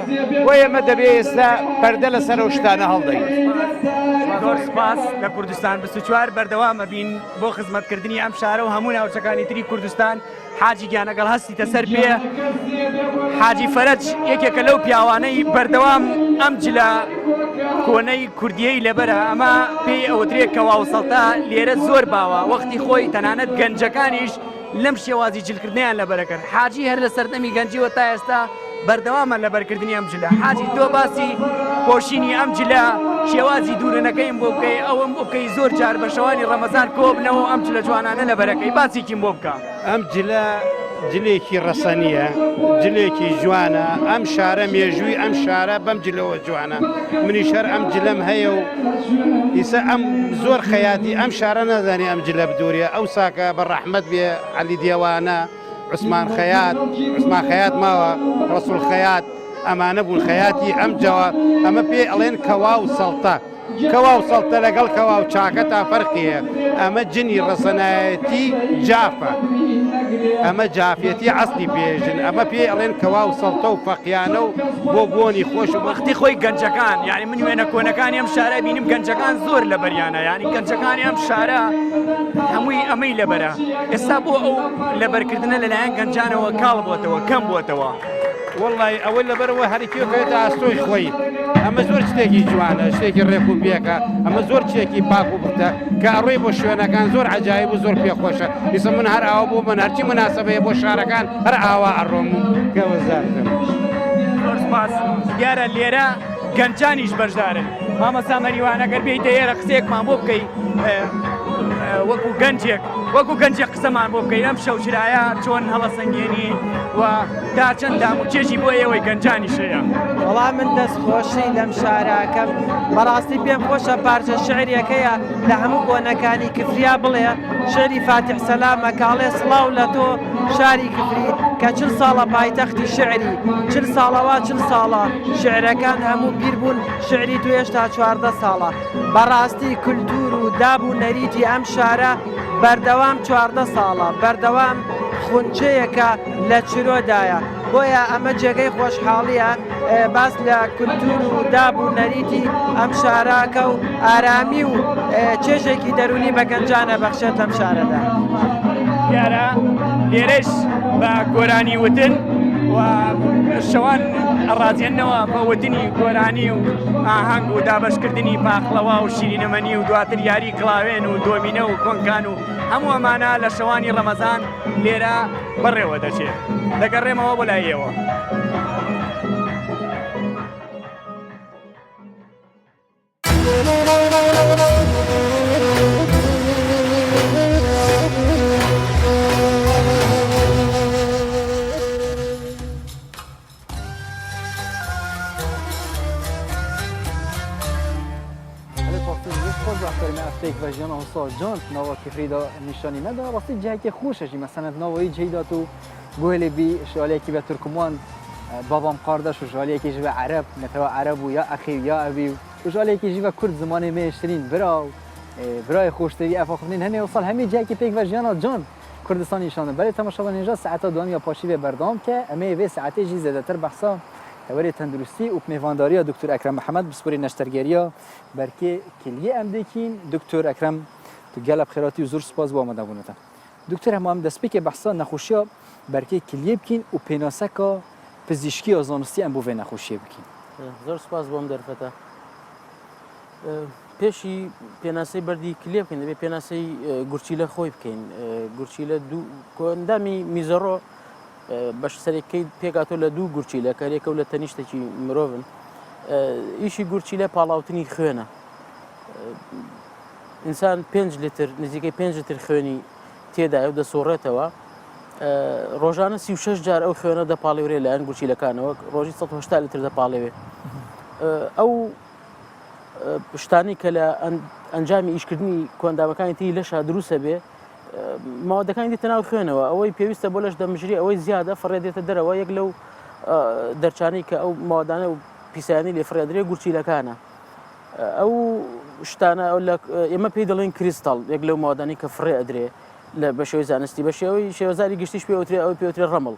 و ئێمە دەبێ ئێستا پەردە لەسەر ئەو شتانە هەڵدەین زۆر سپاس لە کوردستان 24 بەردەوامە بین بۆ خزمەتکردنی ئەم شارە و هەموو ناوچەکانی تری کوردستان حاجی گیانەگەڵ هەستیتە سەر پێ حاجی فەرەج یەکێکە لەو پیاوانەی بەردەوام ئەم جلە کۆنەی کوردیەی لەبەرە ئەمە پێی ئەوترێت کە واوسەڵتا لێرە زۆر باوە وەختی خۆی تەنانەت گەنجەکانیش لەم شێوازی جلکردنیان لەبەرەکەن حاجی هەر لە سەردەمی گەنجیوە تا ئێستا بەردەوامە لە بەرکردنی ئەم جلە حاجی تۆ باسی پۆشینی ئەم جلە شێوازی دوورنەکەیم بۆ بکەی ئەوم بکەی زۆر جار بە شەوانی ڕەمەزان کۆبنەوە ئەم جلە جوانانە لە بەرەکەی باسێکیم بۆ بکە ئەم جلە جلێکی ڕەسەنیە جلێکی جوانە ئەم شارە مێژووی ئەم شارە بەم جلەوە جوانە منی شەر ئەم جلەم هەیە و ئیسا ئەم زۆر خەیاتی ئەم شارە نازانی ئەم جلە بدورێ ئەو ساکە بە ڕەحمەت بێ عەلی دیێوانە عوسمان خەیات ماوە ڕەسوول خەیات ئەمانە بوون خەیاتی ئەم جەوە ئەمە پێ ئەڵێن کەوا و سەڵتە کەوا و سەڵتە لەگەڵ کەوا و چاکە تا فەرقیە ئەمە جنی ڕەسەنایەتی جافە ئەمە جافێتی عەسلی پێژن ئەمە پێ ئەڵێن کەوا و سەڵتە و فەقیانە و بۆ بۆنی خۆش و وەختی خۆی گەنجەکان یعنی من وێنە کۆنەکانی ئەم شارە بینیم گەنجەکان زۆر لە بەریانە یعنی گەنجەکانی ئەم شارە هەمووی ئەمەی لەبەرە ئێستا بۆ ئەو لەبەرکردنە لەلایەن گەنجانەوە کاڵ بۆتەوە کەم بۆتەوە وڵی ئەوەی لەبەرەوە هەرکیۆکەوێتە ئاستۆی خۆی ئەمە زۆر شتێکی جوانە شتێکی ڕێک و بێکە ئەمە زۆر شتێکی پاک و بتە کە ڕێی بۆ شوێنەکان زۆر عجایب و زۆر پێخۆشە دیسە من هەر ئاوا بۆ من هەرچی مناسبەیە بۆ شارەکان هەر ئاوا ئەڕۆم و کەوەزارم زۆر سپاس دیارە لێرە گەنجانیش بەشدارن مامەستا مەریوانەگەر بێیتە ئێرە قسێکمان بۆ بکەی وەکو گەنجێک قسەمان بۆ بکەین ئەم شەوچرایە چۆن هەڵە سەنگێنی و تا چەند دام و چێژی بۆ ئێوەی گەنجانی شەیە. وەڵام من دەستخۆشی لەم شارەکەم بەڕاستی پێم خۆشە پارچە شعریەکەیە لە هەموو بۆنەکانی کفریا بڵێ شعری فاتح سەلامە کاڵێ سڵاو لە تۆ شاری کفری کە 40 ساڵە پایتەختی شعری 40 ساڵەوە 40 ساڵە شعرەکان هەموو پیر بوون شعری تو هێشتا 14 ساڵە بەڕاستی کولتور و داب و نەریتی ئەم شارە بەردەوام 14 ساڵە بەردەوام خونچەیەکە لە چرۆدایە بۆیە ئەمە جێگەی خۆشحاڵیە باس لە کولتور و داب و نەریتی ئەم شارەکە و ئارامی و چێژێکی دەرونی بەگەنجانە بەخشێت لەم شارەدا. دیارە لێرەش بە گۆرانی وتن و شەوان ڕازێنەوە بە وتنی گۆرانی و ئاهەنگ و دابەشکردنی پاخڵەوە و شیرینەمەنی و دواتر یاری کڵاوێن و دۆمینە و کۆنکان و هەموو ئەمانە لە شەوانی ڕەمەزان لێرە بەڕێوە دەچێت دەگەڕێمەوە بۆ لایەوە. فيك فيجن وصار جانت نوا كفريدا نشاني مدى راسي جهك خوشش مثلا نوا جيداتو قولي بي شوالي كي بتركمان بابام قاردش وشوالي كي جوا عرب نتوا عرب ويا اخي يا ابي وشوالي كي جوا كرد زماني ماشترين براي خوشتري افاخنين هني وصل همي جهك فيك فيجن جان كردستان نشانه بله تماشا نيجا ساعات دوانيا پاشي به بردام که اما وی ساعت جی زیادتر بحثا دوره تندرستی و میوانداری دکتر اکرم محمد بسپوری نشترگیریا برکه کلیه ام دیکین دکتر اکرم تو گلب خیراتی و زور سپاس با آمده بونتا دکتر هم دست پیک بحثا نخوشیا برکه کلیه بکین و پیناسکا پزشکی و زانستی ام بوی نخوشیه بکین زور سپاس بام درفتا پێشی پێناسەی بەردی کلێ بکەین دەبێت پێناسەی گورچیلە خۆی بکەین گورچیلە دوو کۆندامی میزەڕۆ بەش سەرەکەی پێکاتۆ لە دوو گورچیلە کارێکە و لە تەنیشتێکی مرۆڤن ئیشی گورچیلە پاڵاوتنی خوێنە ئینسان 5 لیتر نزیکەی 5 لیتر خوێنی تێدایە و دەسۆڕێتەوە ڕۆژانە 36 جار ئەو خوێنە دەپاڵێورێ لایەن گورچیلەکانەوە ڕۆژی 180 لیتر دەپاڵێوێ ئەو شتانی کە لە ئەنجامی ئیشکردنی کۆندامەکانی تری لەشە دروستە بێ ماوەدەکانی دێتە ناو خوێنەوە ئەوەی پێویستە بۆ لەش دەمژری ئەوەی زیادە فڕێدێتە دەرەوە یەک لەو دەرچانی کە ئەو ماوەدانە و پیسانی لێ فڕێدرێ گورچیلەکانە ئەو شتانە ئێمە پێی دەڵێن کریستاڵ یەک لەو ماوەدانی کە فڕێ ئەدرێ لە بە شێوەی زانستی بە شێوەی شێوەزاری گشتیش پێوترێ ئەوەی پێوترێ ڕەمڵ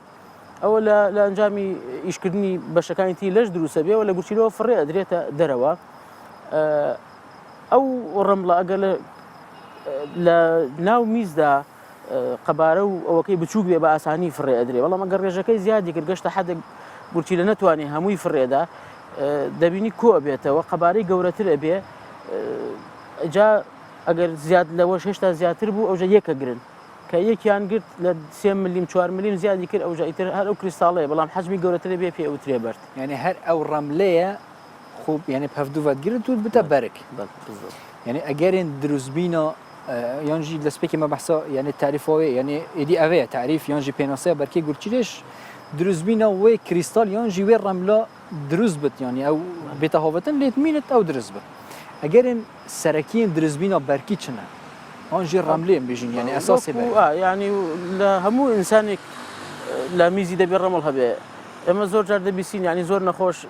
ئەوە لە ئەنجامی ئیشکردنی بەشەکانی تری لەش دروستە بێ و لە گورچیلەوە فڕێ ئەدرێتە دەرەوە ئەو ڕەمڵە ئەگەر لە ناو میزدا قەبارە و ئەوەکەی بچووک بێ بە ئاسانی فڕێ ئەدرێ بەڵام ئەگەر ڕێژەکەی زیادی کرد گەشتە حەدێک گورچیلە نەتوانێ هەمووی فڕێدا دەبینی کۆ بێتەوە قەبارەی گەورەتر ئەبێ جا ئەگەر زیاد لەوەش هێشتا زیاتر بوو ئەوژە یەکە گرن کە یەکیان گرت لە 3 ملیم 4 ملیم زیادی کرد ئەوژە ئیتر هەر ئەو کریستاڵەیە بەڵام حەجمی گەورەتر بێ پێ ئەوترێ بەرد یعنی هەر ئەو ڕەملەیە خوب يعني بهفدوفات جرت وبتا بارك يعني أجارين دروزبينا ينجي لسبيكي ما بحثا يعني التعريف هو يعني إدي أبيه تعريف ينجي بيناسيا بركي قرتشيش دروزبينا وي كريستال ينجي وي رملا دروزبت يعني أو بتهاوتن ليت مينت أو دروزبت أجارين سركين دروزبينا بركي شنا ينجي الرملين بيجين يعني أساسي يعني لهمو إنسانك لا ميزي دبي الرمل هبه أما زور جار دبي سين يعني زور نخوش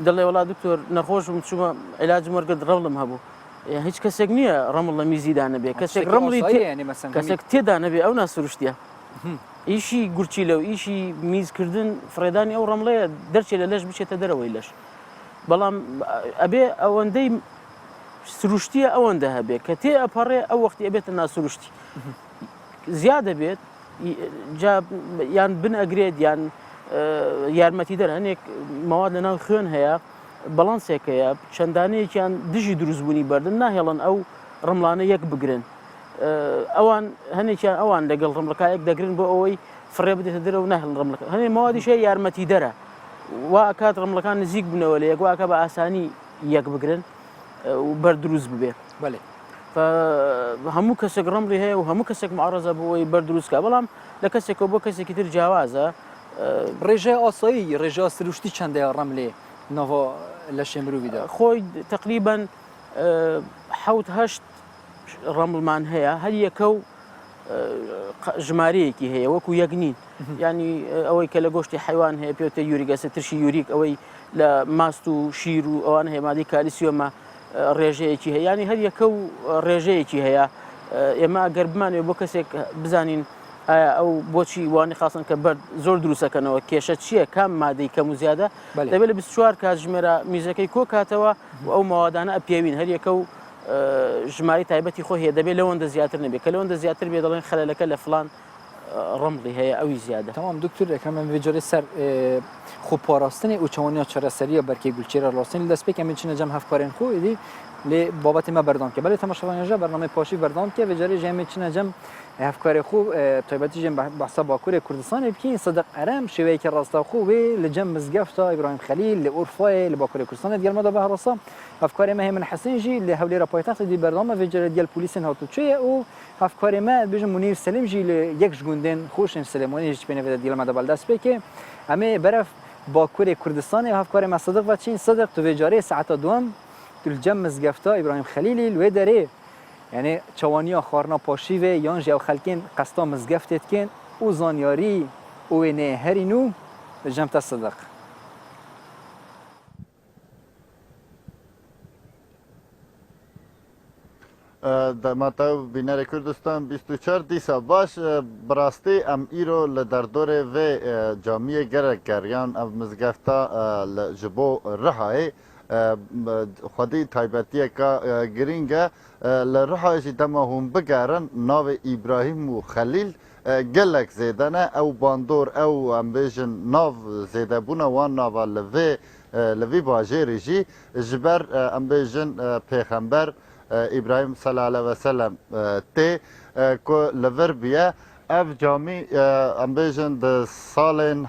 دەڵێ وڵا دکتۆر نەخۆشم چوومە علاج وەرگرت ڕەمڵم هەبوو هیچ کەسێک نییە ڕەمڵ لە میزیدا نەبێ کەسێک ڕەمڵی کەسێک تێدا نەبێ ئەو ناسروشتیە ئیشی گورچی لەو ئیشی میزکردن فڕێدانی ئەو ڕەمڵەیە دەرچێت لە لەش بچێتە دەرەوەی لەش بەڵام ئەبێ ئەوەندەی سروشتیە ئەوەندە هەبێ کە تێ ئەپەڕێ ئەو وەختی ئەبێتە ناسروشتی زیادە بێت یان بن ئەگرێت یان یارمەتی دەر هەنێک ماواد لە ناو خوێن هەیە بەڵانسێکەیە چەندانەیەکیان دژی دروستبوونی بەردن ناهێڵن ئەو ڕملانە یەک بگرن ئەوان هەنێکیان ئەوان لەگەڵ ڕملەکایەک دەگرن بۆ ئەوەی فڕێ بدێتە دەرەوە ناهێڵن ڕملەکە هەنێ ماوادیش هەیە یارمەتی دەرە وا ئەکات ڕملەکان نزیک بنەوە لە یەک واکە بە ئاسانی یەک بگرن و بەردروست ببێ بەێ هەموو کەسێک ڕەمڵی هەیە و هەموو کەسێک معارەزە بۆی بەردروستکە بەڵام لە کەسێکەوە بۆ کەسێکی تر جیاوازە ڕێژەی ئاسایی ڕێژە سروشتی چەندەیە ڕەملێ نەوە لە شێمرویدا خۆی تقریبان حوت هەشت ڕەمڵمان هەیە هەر یەکە و ژمارەیەکی هەیە وەکو یەک نین ینی ئەوەی کە لە گۆشتی حیوان هەیە پێوتە یوریگەسە ترشی یوریک ئەوەی لە ماست و شیر و ئەوان هەیە مادەی کالیسیۆمە ڕێژەیەکی هەیە ینی هەر یەکە و ڕێژەیەکی هەیە ئێمە ئەگەر بمانوێت بۆ کەسێک بزانین ئەو بۆچی وانی خاستن کە بەر زۆر دروستەکەنەوە کێشە چییە کام مادەی کەم و زیادە دەبێت لە 24 کاتژمێرە میزەکەی کۆ کاتەوە و ئەو ماوادانە ئەپێوین هەر یەکە و ژماری تایبەتی خۆ هەیە دەبێت لەوەندە زیاتر نەبێت کە لەوەندە زیاتر بێ دەڵێن خەلەلەکە لە فلان ڕەمڵی هەیە ئەوی زیادە تمام دکتور ئەەکەم وێجارێ سەر خۆپاراستنی و چەوانیا چارەسەریە بەرکەی گولچێرە ڕاستنی دەست پێک ئەمە چینە جەم هەفکارێن خۆ ئیدی لێ بابەتی مە بەردام کە بەڵێ تەماشاوانێژە بەرنامەی پاشی بەردام کە وێجارێ ژێمێ چینە جەم هەفکارێ خۆ تایبەتی ژێم بەحسا باکوورێ کوردستانی بکەین سەدەق ئەرەم شێوەیەکی ڕاستەخۆ وێ لە جەم مزگەفتە ئیبراهیم خەلیل لە ئورفایە لە باکوورێ کوردستانە دیارمەدا بە هەڕەسا هەفکارێ مە هێمن حەسێنژی لە هەولێرە پایتەختی بەردامە وێجارێ دیال پلیسن هاتوچەیە و هەفکارێ مە بێژم منیر سەلیمژی لە یەک ژگوندێن خۆشن سلێمانی هیچ پێنەوێت دیالمەدا بەڵدەست پێکێ ئەمێ بەرەف باکوورێ کوردستانی هەفکارێ مە سەدەق و چین سەدەق تو وێجارێ سەعەتە دووەم الجەم مزگەفتە ئیبراهیم خەلیلی لێ دەرێ یعنی چوانیا خارنا پاشیوه یان جاو خلکین قستا مزگفتت کن او زانیاری او نه هرینو جمت صدق دماتو بینر کردستان 24 دیسا باش براستی ام ایرو لدردور و جامعه گرک گریان ام مزگفتا لجبو رهای خودی تایبەتیە کە گرینگە لە ڕحایشی دەما هوم بگەرن ناوی ئیبراهیم و خەلیل gelek zêdene ew bandor ew em bêjin nav zêdebûna wan nava li vê bajêrê jî ji ber em bêjin pêxember İbrahim sallallahu aleyhi ve sellem tê ku li vir biye ev camî em bêjin di salên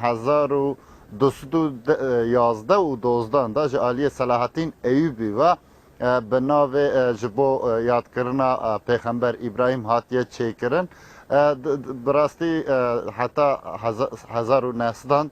1211 û 12 da ji aliyê Selahattin Eyyûbî ve bi navê ji bo yadkirina pêxember İbrahim hatiye çêkirin bi rastî heta 1900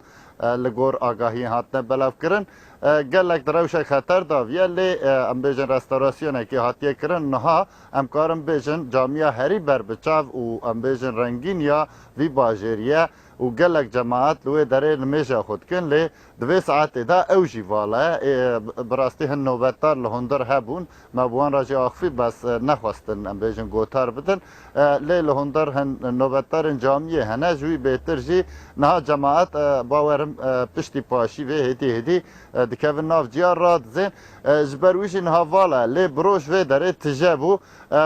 li gor agahiyên hatine belevkirin gelek di rewşek xeter daviye lê em bêjin restaurasyonekê hatiye kirin niha em karin bêjin camiya herî berbiçav û em bêjin rengîniya vî bajêriye û gelek cemaat li wê derê li mêja xwe dikin lê di vê saetê de ew jî vala ye bi rastî hin nobetdar li hundir hebûn me bi wan re jî axivî bes nexwestin em bêjin gotar bidin lê li hundir hin nobetdarên camiyê hene ji wî bêtir jî niha cemaat bawerim piştî paşî vê hêdî hêdî dikevin nav ciyar radizên ji ber wî jî niha vala lê bi roj vê derê tije bû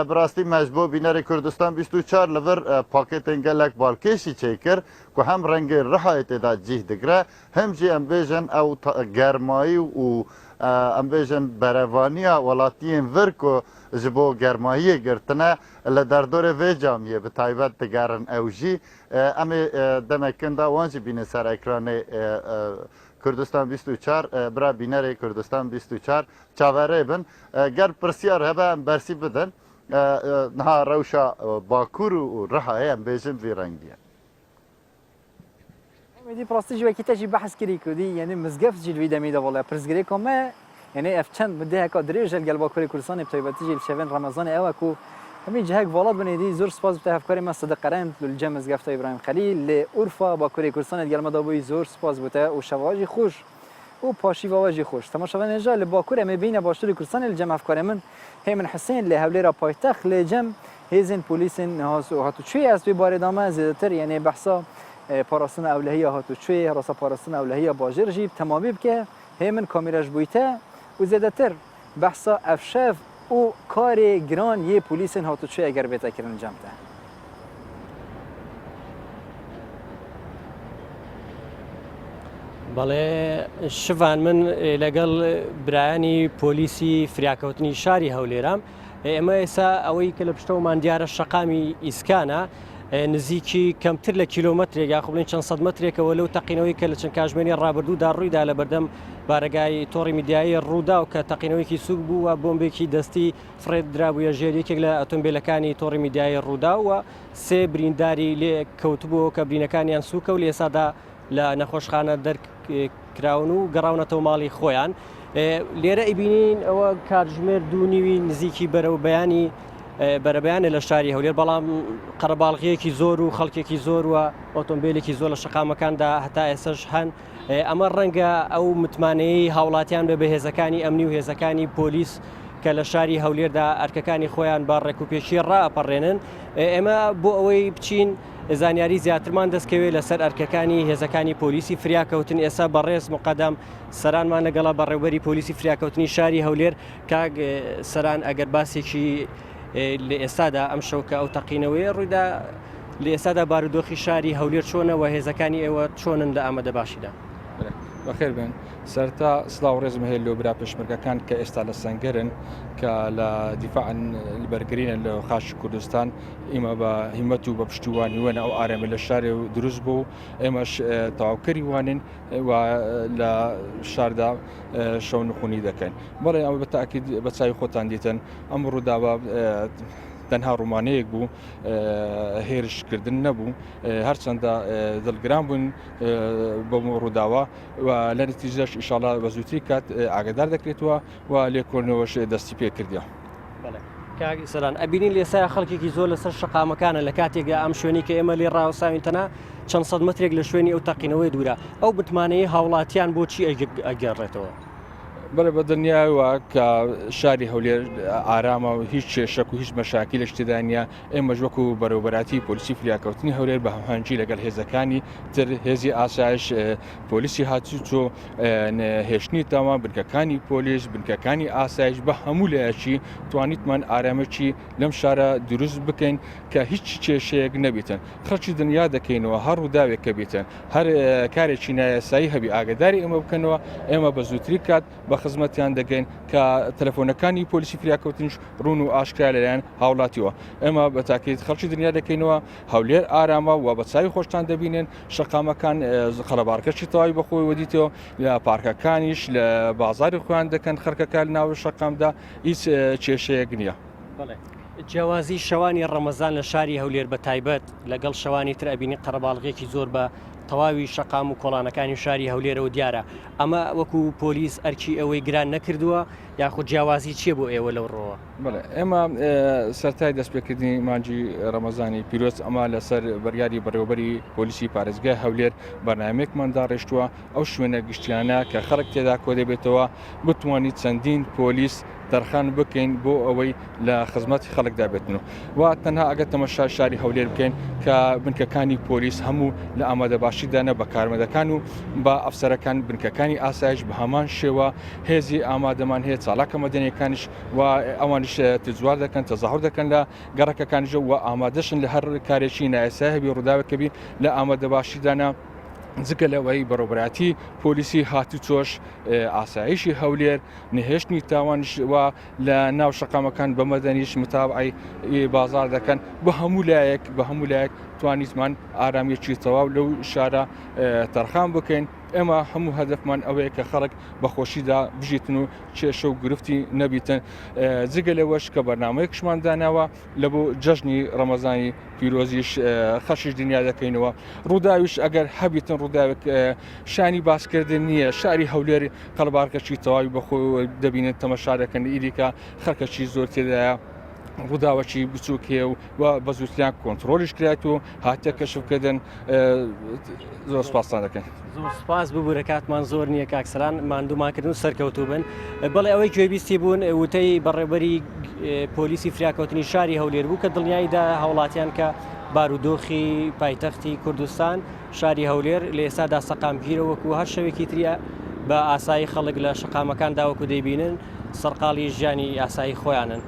bi rastî me ji bo bînerê Kurdistan 24 li vir pakêtên gelek balkêşî çêkir ku hem rengê rihayê tê de cih digire hem jî em bêjin ew germayî û em bêjin berevaniya welatiyên vir ku ji bo germayiyê girtine li derdorê vê camiyê bi taybet digerin ew jî em ê demekin da wan jî bînin ser ekranê Kurdistan 24 bira bînerê Kurdistan 24 çaverê bin ger pirsiyar hebe em bersî bidin niha rewşa Bakur û Rihayê em bêjin vî rengiye دي براستي جوا كي تجي بحث كري كودي يعني مزقف جي الفيدا ميدا والله برزغري كما يعني افشان بده هكا دريج القلب كوري كورسان بتايبتي جي الشبان رمضان اوكو همي جهك والله بني دي زور سباز بتاع افكاري ما صدق قرنت للجمز قفتا ابراهيم خليل لاورفا باكوري كورسان القلب دابوي زور سباز بتاع وشواجي خوش و پاشی واجی خوش تماشاوان نجا لباکور ام بین باشتر کردستان الجم افکار من هیمن حسین له هولێرە پایتەخت لجم هیزن پلیسن هاتو چی از به بار دامه زیاتر یعنی بحثا پاراستن اولهیه هاتو چی راسا پاراستن اولهیه باجر جیب تمامی بکه هیمن کامیراش بویته و زیاتر بحثا افشاف و کار گران یه پلیسن هاتو چی اگر بیت کردن جمته بەڵێ شڤان من لەگەڵ برایانی پۆلیسی فریاکەوتنی شاری هەولێرام ئێمە ئێستا ئەوەی کە لە پشتەوەمان دیارە شەقامی ئیسکانە نزیکی کەمتر لە کیلۆمەترێک یا بڵێن چەند سەد مەترێکەوە لەو تەقینەوەی کە لە چەند کاتژمێنی ڕابردوودا ڕوویدا لە بەردەم بارگای تۆڕی میدیایی ڕوودا و کە تەقینەوەیکی سوک بوو و بۆمبێکی دەستی فرێد درابووە ژێر یەکێک لە ئۆتۆمبیلەکانی تۆڕی میدیایی ڕوودا و سێ برینداری لێ کەوتبووە کە برینەکانیان سوکە و لە ئێسادا لە نەخۆشخانە دەرکراون و گەڕاونەتەوە ماڵی خۆیان. لێرە ئیبینین ئەوە کاتژمێر 2:30 نزیکی بەرەو بەیانی بەرەبیانە لە شاری هەولێر بەڵام قەرەباڵغیەکی زۆر و خەڵکێکی زۆر و ئۆتۆمبیلێکی زۆر لە شەقامەکاندا هەتا ئێسش هەن. ئەمە ڕەنگە ئەو متمانەیەی هاوڵاتیان بە بەهێزەکانی ئەمنی و هێزەکانی پۆلیس کە لە شاری هەولێردا ئەرکەکانی خۆیان بە ڕێکوپێشی ڕائەپەڕێنن. ئێمە بۆ ئەوەی بچین زانیاری زیاترمان دەستکەوێت لەسەر ئەرکەکانی هێزەکانی پۆلیسی فریاکەوتن. ئێستا بەڕێز مقدام سەرانمان لەگەڵا بەڕێوەبەری پۆلیسی فریاکەوتنی شاری هەولێر کاک سەران ئەگەر باسێکی لە ئێستادا ئەم شەوکە ئەو تەقینەوەی ڕوویدا لە ئێستادا بارودۆخی شاری هەولێر چۆنە و هێزەکانی ئێوە چۆنن لە ئامادە باشیدا؟ بەخێر بن سەرتا سلااو ڕێزم هەیە لە برا پێشمەرگەکان کە ئێستا لە سنگەرن کە لە دیفاعن بەرگرینە لە خاش کوردستان ئێمە بە هیمەت و بە پشتیوانی وەنە ئەو ئارامە لە شارێ و دروست بوو ئێمەش تەواوکەری وانن و لە شاردا شەو نخونی دەکەن. بەڵێ ئەوە بەتاکید بە چاوی خۆتان دیتن ئەم ڕووداوە تەنها ڕوومانەیەک بوو هێرشکردن نەبوو هەرچەندە دڵگران بوون بەم ڕووداوە و لە نتیجەش ئینشاڵڵا بە زووتری کات ئاگادار دەکرێتەوە و لێکۆڵنەوەش دەستی پێ کردیە. سەران ئەبینین لێسای خەڵکێکی زۆر لەسەر شەقامەکانە لە کاتێکدا ئەم شوێنی کە ئێمە لێ ڕاوەساوینتەنا چەند سەد مەترێک لە شوێنی ئەو تەقینەوەی دوورە ئەو بتمانەیە هاوڵاتیان بۆچی ئەگەڕێتەوە؟ بەڵێ بە دنیاوە کە شاری هەولێر ئارامە و هیچ شەک و هیچ مەشاکی لە شتدانە ئێمەش وەکو بەرەوبەراتی پۆلیسی فریاکەوتنی هەولێر بە هەمهەنگی لەگەڵ هێزەکانی تر هێزی ئاسایش پۆلیسی هاتوچۆ هێشتنی تاوان بنکەکانی پۆلیس بنکەکانی ئاسایش بە هەموو لایەکی توانیتمان ئارامەکی لەم شارە دروست بکەین کە هیچ کێشەیەک نەبیتن. خەڵکی دنیا دەکەینەوە هەر ڕووداوێکە بیتن هەر کارێکی نایاسایی هەبی ئاگداری ئێمە بکەنەوە ئێمە بە زووتری کات بە خزمەتیان دەگەین کە تەلەفۆنەکانی پۆلیسی فریاکەوتنیش ڕوون و ئاشکرا لەلایەن هاوڵاتیەوە. ئێمە بە تاکید خەڵکی دنیا دەکەینەوە هەولێر ئارامە و بە چاوی خۆشتان دەبینن شەقامەکان خەڵەبارکەشی تەواوی بەخۆی وەدیتەوە لە پارکەکانیش لە بازاری خۆیان دەکەن خەرکەکان ناو شەقامدا هیچ کێشەیەک نییە. جیاوازی شەوانی ڕەمەزان لە شاری هەولێر بە تایبەت لەگەڵ شەوانی تر ئەبینی قەرەباڵغێکی زۆر بە تەواوی شەقام و کۆڵانەکانی شاری هەولێرەوە دیارە. ئەمە وەکو پۆلیس ئەرکی ئەوەی گران نەکردووە یاخود جیاوازی چییە بۆ ئێوە لەو ڕۆوە؟ بڵێ ئێمە سەرای دەستپێکردنی مانجی ڕەمەزانی پیرۆز ئەمە لەسەر بەریاری بەڕێوەبەری پۆلیسی پارێزگای هەولێر بەرنامەیەکماندا ڕێشتووە ئەو شوێنە گشتیانە کە خەڵک تێدا کۆ دەبێتەوە بتوانیت چەندین پۆلیس دەرخان بکەین بۆ ئەوەی لە خزمەتی خەڵکدا بێتن و تەنها ئەگە تەمەشا شاری هەولێر بکەین کە بنکەکانی پۆلیس هەموو لە ئامادەباشیدانە بە کارمەندەکان و بە ئەفسەرەکان بنکەکانی ئاسایش بە هەمان شێوە هێزی ئامادەمان هەیە چالاکە مەدەنیەکانیش و ئەوانش تجوار دەکەن تەزاحور دەکەن لە گەڕەکەکانیش و ئامادەشن لە هەر کارێکی نایاسای هەبی ڕووداوێکەبی لە ئامادەباشیدانە جگە لەوەی بەڕۆبراتی پۆلیسی هاتوچۆش ئاسایشی هەولێر نهێشتنی تاوانش و لە ناو شەقامەکان بە مەدەنیش متابعی بازار دەکەن بە هەموو لایەک توانیتمان ئارامیەکی تەواو لەو شارە تەرخان بکەین. ئێمە هەموو هەدفمان ئەوەیە کە خەڵک بەخۆشیدا بژیتن و کێشە و گرفتی نەبیتن. جگە لەوەش کە بەرنامەیەکشمان داناوە لە بۆ جەژنی ڕەمەزانی پیرۆزیش خەشیش دنیا دەکەینەوە. ڕووداویش ئەگەر هەبیتن ڕووداوێک شانی باسکردن نییە شاری هەولێر قەڵبارکەشی تەواوی بەخۆ دەبینێت تەمەشا دەکەن ئیدیکە خەرکەشی زۆر تێدایە ڕووداوەکی بچووکێ و بە زووتیان کۆنتترۆلیش کرات و هاتە کەشفکردن زۆر سپاسان دەکەن. زۆر سپاس ببوورە کاتمان زۆر نییە کاکسران ماندووماکردن و سەرکەوتوو بن. بەڵێ ئەوەی گوێبیستی بوون وتەی بەڕێبەری پۆلیسی فریاکەوتنی شاری هەولێر بوو کە دڵنیاییدا هاوڵاتیان کە بارودۆخی پایتەختی کوردستان شاری هەولێر لە ئێستادا سەقامگیرە وەکو هەر شەوێکی تریە بە ئاسایی خەڵک لە شەقامەکان داوەکو دەیبینن سەرقاڵی ژیانی ئاسایی خۆیانن.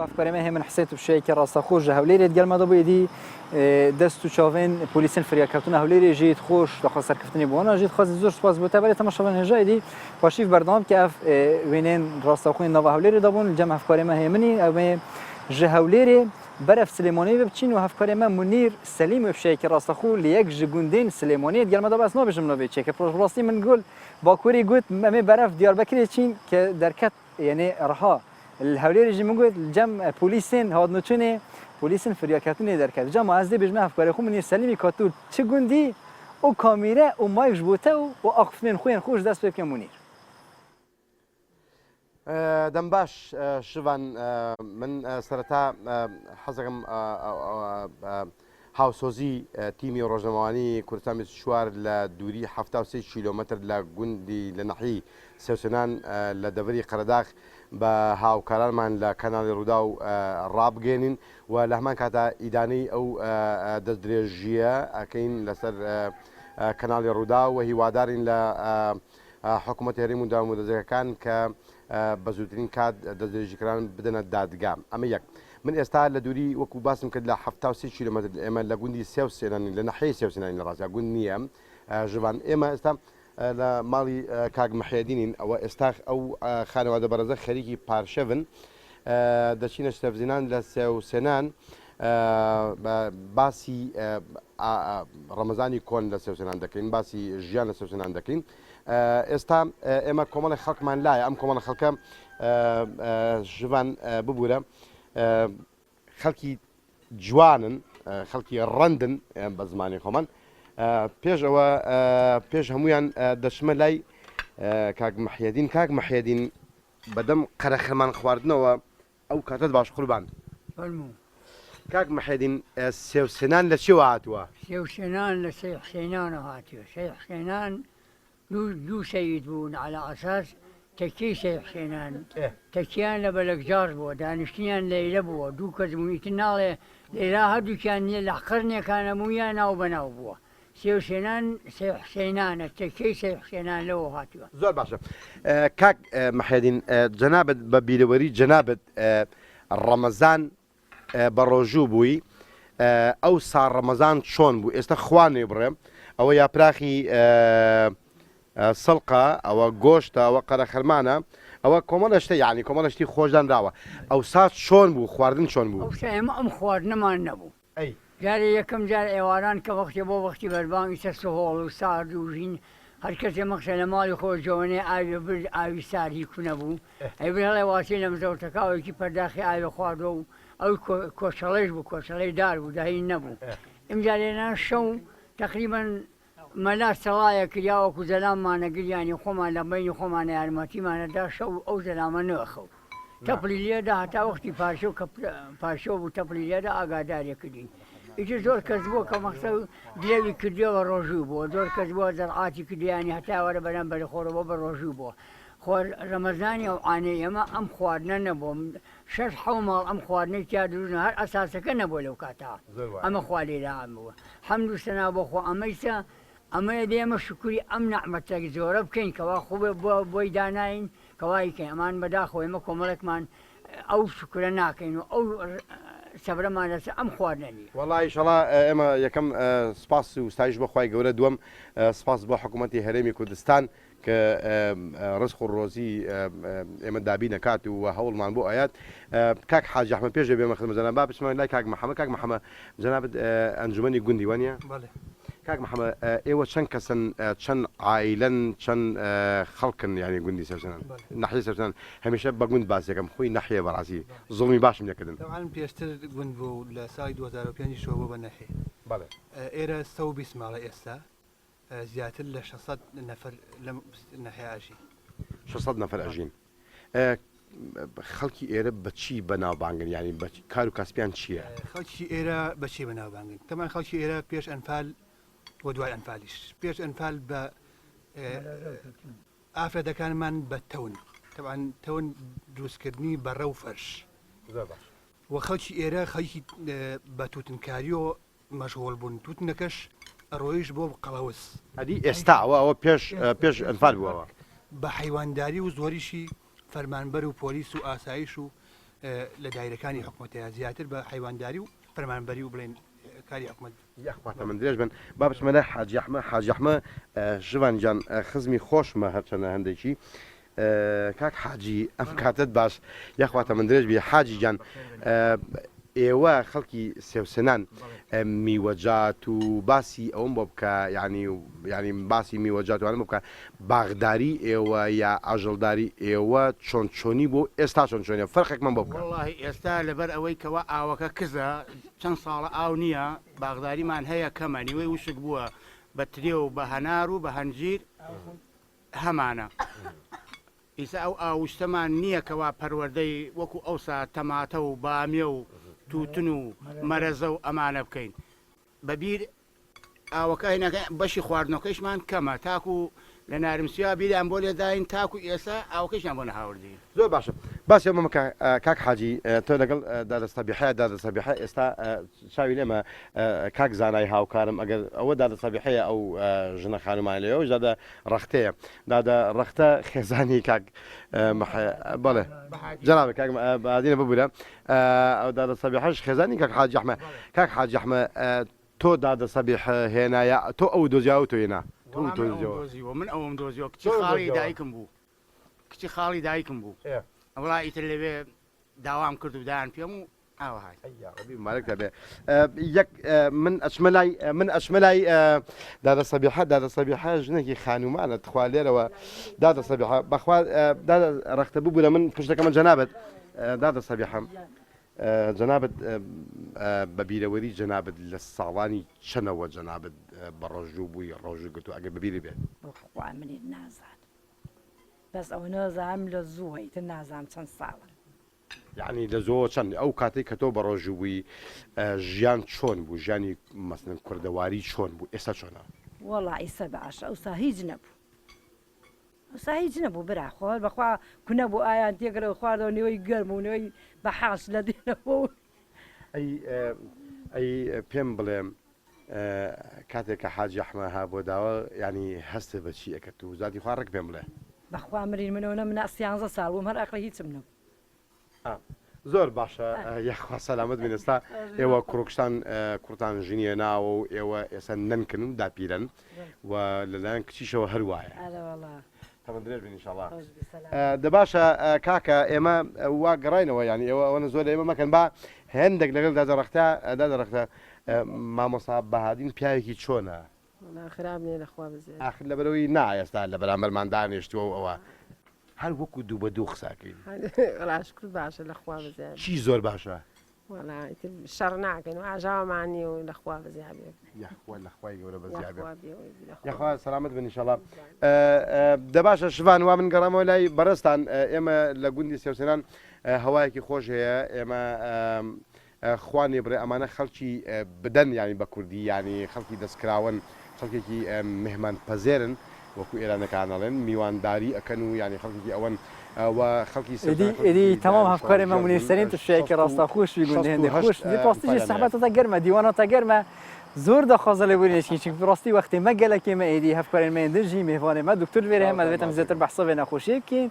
ئەفکارێمە هێمن حسێت و شەیەکی ڕاستەخۆش لە هەولێرێت گەلمە دەبوویدی دەست و چاوێن پۆلیسن فریاکەوتنە هەولێری ژێت خۆش دەخوا سەرکەوتنی بۆنە ژێت خواست زۆر سپاس بۆ تا بەرێت تەماشاوان هێژایدی پاشیف بەردەوام کە ئەف وێنێن ڕاستەخۆین نەوە هەولێری دەبوون جەم ئەفکارێمە هێمنی ئەوێ ژە هەولێرێ برف سليماني بچین و هفکاری ما منیر سلیم و بشیک راستخو لیک جگوندین سليماني دیگر ما دباس نبیشم نبی چه که پروژه من گل باکوری گوت ممی برف دیاربکری چین که درکت یعنی رها الهولير جي موجود الجم بوليسين هاد نوتشني بوليسين فرياكاتني دركات جم عزدي بجمع افكار خو من سليمي كاتور تشغوندي او كاميرا او مايك جبوتا او اخفنين خوين خوش داس بك منير دەم باش شوان من سەرەتا حەزەکەم هاوسۆزی تیمی ڕۆژنەمەوانی کوردستان 24 لە دووری 73 کیلۆمەتر لە گوندی لە نەحی سێوسێنان لە دەڤری قەرەداغ بە هاوکارانمان لە کەناڵی ڕوودا و ڕابگەێنین و لە هەمان کاتە ئیدانەی ئەو دەستدرێژیە ئەکەین لەسەر کەناڵی ڕوودا و هیوادارین لە حکوومەتی هەرێم و دامودەزەکان کە بە زووترین کات دەستدرێژیکەران بدەنە دادگا. ئەمە یەک. من ئێستا لە دووری وەکو باسم کرد لە 73 کیلۆمەتر ئێمە لە گوندی سێوسێنانی لە نەحەی سێوسێنانی لە ڕاستە گوند نییە ژوان ئێمە ئێستا لە ماڵی کاک مەحیەدینین ئەوە ئێستا ئەو خانەوادە بەرەزە خەریکی پارشەون دەچینە شتەفزینان لە سێوسێنان باسی ڕەمەزانی کۆن لە سێوسێنان دەکەین باسی ژیان لە سێوسێنان دەکەین. ئێستا ئێمە کۆمەڵی خەڵکمان لایە ئەم کۆمەڵە خەڵکە ژوان ببوورە خەڵکی جوانن خەڵکی ڕەندن بە زمانی خۆمان پێش ئەوە پێش هەمویان دەچمە لای کاک مەحیەدین بەدەم قەرەخەمان خواردنەوە ئەو کاتت باش قوربان کاک مەحیەدین سێوسێنان لە چێوە هاتووە؟ سێوسێنان لە سەی حوسێنانە هاتووە. سەی حوسێنان دوو سەید بوون على ئاساس تەکیەی سەی حوسێنان تەکییان لە بەلەکجار بووە دانیشتیان لەیلە بووە دوو کەس بوونیتر ناڵێ لێرا هەردووکیان نییە لە قەرنێکانە مویان ناو بەناو بووە. سێوسێنان سەی حوسێنانە تەکیەی سەی حوسێنان لەوە هاتووە. زۆر باشە. کاک مەحیەدین جەنابەت بە بیرەوەری جەنابەت ڕەمەزان بە ڕۆژوو بووی ئەو سا ڕەمەزان چۆن بوو ئێستا خوانێ بڕێ ئەوە یاپراخی سڵقە ئەوە گۆشتە ئەوە قەرەخەرمانە ئەوە کۆمەڵە شتە یعنی کۆمەڵە شتی خۆشدانراوە ئەو سات چۆن بوو خواردن چۆن بوو؟ ئەمە ئەم خواردنەمان نەبوو جارێ یەکەم جار ئێواران کە وەختی بۆ وەختی بەربانگی سەر سهۆڵ و سارد و ژین هەر کەسێ مەخشە لە ماڵی خۆ جوانێ ئاوی برد ئاوی ساری کوونە بوو ئەیبر هەڵێ واسی لە مزەوتەکاوێکی پەرداخی ئاوی خواردەوە و ئەو کۆشەڵەیش بوو کۆشەڵەی دار بوو داهی نەبوو ئەمجارێنان شەو تقریبان مەلا سەڵایە کریاوەکو زەلاممانە گریانی خۆمان لە بینی خۆمانە یارمەتیمانەدا شەو ئەو زەلامە نەخەو تەپلی لێدا هەتا وەختی پاشۆ کە پاشۆ بوو تەپلی لێدا ئاگاداریەکردین ئیتر زۆر کەس بووە کە مەخسە درێوی کردیەوە ڕۆژوو بووە زۆر کەس بووە زەرعاتی کردیانی هەتاوەرە بەرەم بەرەخۆرەوە بە ڕۆژوو بووە ڕەمەزانی ئەو ئانەی ئەمە ئەم خواردنە نەبووە شەش حەو ماڵ ئەم خواردنەی تیا دروستە هەر ئەساسەکە نەبووە لەو کاتا ئەمە خوا لێران بووە حەمد و سەنا بۆ خۆ ئەمەیسە ئەمەیە دێمە شکوری ئەم نەعمەتە زۆرە بکەین کەوا خوبێ بۆی داناین کەوایکەین ئەمان بەداخەوە ئێمە کۆمەڵێکمان ئەو شکرە ناکەین و ئەو سەبرەمان لەسەر ئەم خواردنەنی وەڵی ئینشەڵا ئێمە یەکەم سپاس و ستایش بەخوای گەورە دووەم سپاس بۆ حکوومەتی هەرێمی کوردستان کە ڕزق و ڕۆزی ئێمە دابی نەکات و هەوڵمان بۆ ئايات کاک حاجی ئەحمەد پێش بێمە خدمەت جەناب با بچمە لای کاک محەممەد جەنابەت ئەنجومەنی گوندی وانە کاک محەممەد ئێوە چەند کەسن چەند عائیلەن چەند خەڵکن یعنی گوندی سەوسێنان نەحیە سەوسێنان هەمیشە بە گوند باسیەکەم خۆی نەحیە بەڕاستی زوڵمی باشم لێکردن طبعاً پێشتر گوند بوو لە ساڵی 2005 شۆ بۆ بە نەحێ ئێرە 120 ماڵە ئێستا زیاتر لە 600 نەفەر لە نەحێ ئاژین 600 نەفەر ئەژین خەڵکی ئێرە بەچی بەناوبانگن ینی کار و کاسپیان چییە؟ خەڵکی ئێرە بەچی بەناوبانگن تەمان خەڵکی ئێرە پێش ئەنفال بۆ دوای ئەنفالیش پێش ئەنفال بە ئافرەتەکانمان بە تەون تەوان تەون دروستکردنی بەڕە و فەرش وە خەڵکی ئێرە خەڵکی بە تووتنکاری و مەشغۆڵ بوون تووتنەکەش ڕۆیش بۆ قەڵەوس ئەدی ئێستا ئەوە پێش ئەنفال بووەوە بە حیوانداری و زۆریشی فەرمانبەر و پۆلیس و ئاسایش و لە دایرەکانی حکوومەتەیە زیاتر بە حیوانداری و فەرمانبەری و بڵێن کاری حکوومەت یاخواتە من درێژ بن با بچمە لای حاجی ئەحمە ژوان جان خزمی خۆشمە هەرچەنە هەندێکی کاک حاجی ئەم کاتت باش یاخواتە من درێژ بێ حاجی جان ئێوە خەڵکی سێوسنان میوەجات و باسی ئەوم بۆ بکە ینی باسی میوەجاتوانم بکە باغداری ئێوە یا ئاژەڵداری ئێوە چۆنچۆنی بۆ ئێستا چۆنچۆنیە فەرقێکمان بۆ بکە والله ئێستا لەبەر ئەوەی کەەوە ئاوەکە کزە چەند ساڵە ئاو نییە باغداریمان هەیە کەمە نیوەی وشک بووە بە ترێ و بە هەنار و بە هەنجیر هەمانە ئیسا ئەو ئاوشتەمان نییە کەوا پەروەردەی وەکو ئەوسا تەماتە و بامیە و تووتن و مەرەزە و ئەمانە بکەین بەبیر ئاوەکە هینەکە بەشی خواردنەکەیشمان کەمە تاکو لە نارمسییا بیریان بۆ لێداین تاکو ئێستا ئاوەکەیشان بۆ نەهاوردی زۆر باشە باسی ئەمە کاک حاجی تۆ لەگەڵ دادەسەبیحەیە ئێستا چاوی لێمە کاک زانای هاوکارم ئەگەر ئەوە دادەسەبیحەیە ئەو ژنە خانومان لێەوە دادە ڕەختەیە دادە ڕەختە خێزانی کاک بەڵێ جەنابێت کاک بادینە ببوورە ئەو دادەسەبیحەش خێزانی کاک حاجی ئەحمە کاک حاجی ئەحمە تۆ دادەسەبیح هێنایە تۆ ئەو دۆزیاوە تۆ هێنا من ئەوم دۆزیەوە کچی خاڵی دایکم بوو کچی خاڵی دایکم بوو وڵا ئیتر لەوێ داوام کرد و دایان پێم و ئاوهای مالک بێ یەک من ئەچمەلای دادەسەبیحە ژنێکی خانومانە تخوا لێرەوە دادەسەبیحە بەخوا ڕەختە ببوو لە من پشتەکەمە جەنابەت دادەسەبیحەم جەنابەت بە بیرەوەری جەنابەت لە ساڵانی چەنەوە جەنابەت بە ڕۆژوو بووی ڕۆژوو گرتو ئەگەر بەبیری بێت خوا منی نازان بەس ئەو نازانم لە زوو هەیتر نازانم چەند ساڵە یعنی لە زۆر چەند ئەو کاتێک کە تۆ بە ڕۆژوو بووی ژیان چۆن بوو ژیانی مەسڵەن کوردەواری چۆن بوو ئێستا چۆنە وەڵا ئیسە باشە ئەوسا هیچ نەبوو ئەوسا هیچ نەبوو براخۆر بەخوا کونە بوو ئایان تێگەرەوە خواردەوە نێوەی گەرم و نێوەی بەحاش لە دێنەوە ئەی پێم بڵێم کاتێک کە حاجی ئەحمە هابوو داوە ینی هەستە بەچی ئەکرد و زادی خوا ڕێک پێم بڵێ بەخوا مرین منەوە من 11 ساڵ بووم هەر ئەقڵی هیچم نەبوو زۆر باشە یەخوا سەلامت بین ئێستا ئێوە کوڕکشتان کوڕتان ژینیە ناوە و ئێوە ئێستا نەنکن و داپیرن و لەلایەن کچیشەوە هەروایە تەمەندرێژ بین ئینشاڵڵا دەباشە کاکە ئێمە وا گەڕاینەوە ینی ئێوە ئەوەنە زۆر ئێمە مەکەن با هەندێک لەگەڵ دادەڕەختە مامۆسا بەهادین پیاوێکی چۆنە خراپ نیە لەخوا بزێ ئاخر لەبەرەوەی نایەستا لە بەرامبەرمان دانیشتووە و ئەوە هەر وەکو دوو بە دوو قساکەین ڕاشکرد باشە لەخوا بزێ چی زۆر باشە شەڕ ناکەین و ئاژاوەمانی و لەخوا بزیابێ لەخوای گەورە بەزیابێ یاخوا سەلامت بن ئینشاڵڵا دەباشە شوان وا من گەڕامەوە لای بەڕستان ئێمە لە گوندی سێوسێنان هەوایەکی خۆش هەیە ئێمە خوانێ بڕێ ئەمانە خەڵکی بدەن ینی بە کوردی ینی خەڵکی دەستکراون خەڵکێکی مهمان پەزێرن وەکو ئێرانەکانەڵێن میوانداری ئەکەن و ینی خەڵکی ئەوەن و خەڵکی ئیدی تەمام هەفکاری مە منیرسەرین توشەیەکی ڕاستەخۆشی گوندی هێندێک خۆش پاستیژی سەحبەتە گەرمە دیوانەتە گەرمە زۆر دەخوازە لە بوونێکی چون ڕاستی وەختی مە گەلێکی مە ئیدی هەفکارین مە دژی میوانێ مە دکتور وێرە هەمە دەبێتم زیاتر بەحسە بێ نەخۆشی بکەین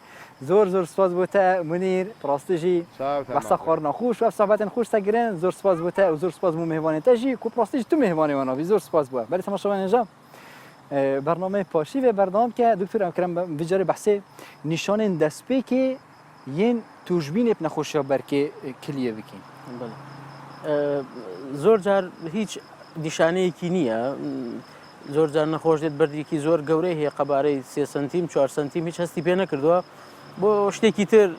زۆر سپاس بۆتە منیر ڕاستیژی بەحسە خواردنە خوش و سەحبەتن خوش تەگرن زۆر سپاس بۆتە و زۆر سپاس بۆ میوانێتەژی کو ڕاستیژ تو میوانێوانەوی زۆر سپاس بووە بەری تەماشاوانێژە برنامه پاشی و برنامه که دکتر اکرم بجاری بحث نشان دستپی که ین توجبین ابن خوشیا برکه کلیه بکین زۆر جار هیچ نیشانەیەکی نییە زۆر جار نەخۆش دێت بەردێکی زۆر گەورەی هەیە قەبارەی 3 سنتیم 4 سنتیم هیچ هەستی پێ نەکردووە بۆ شتێکی تر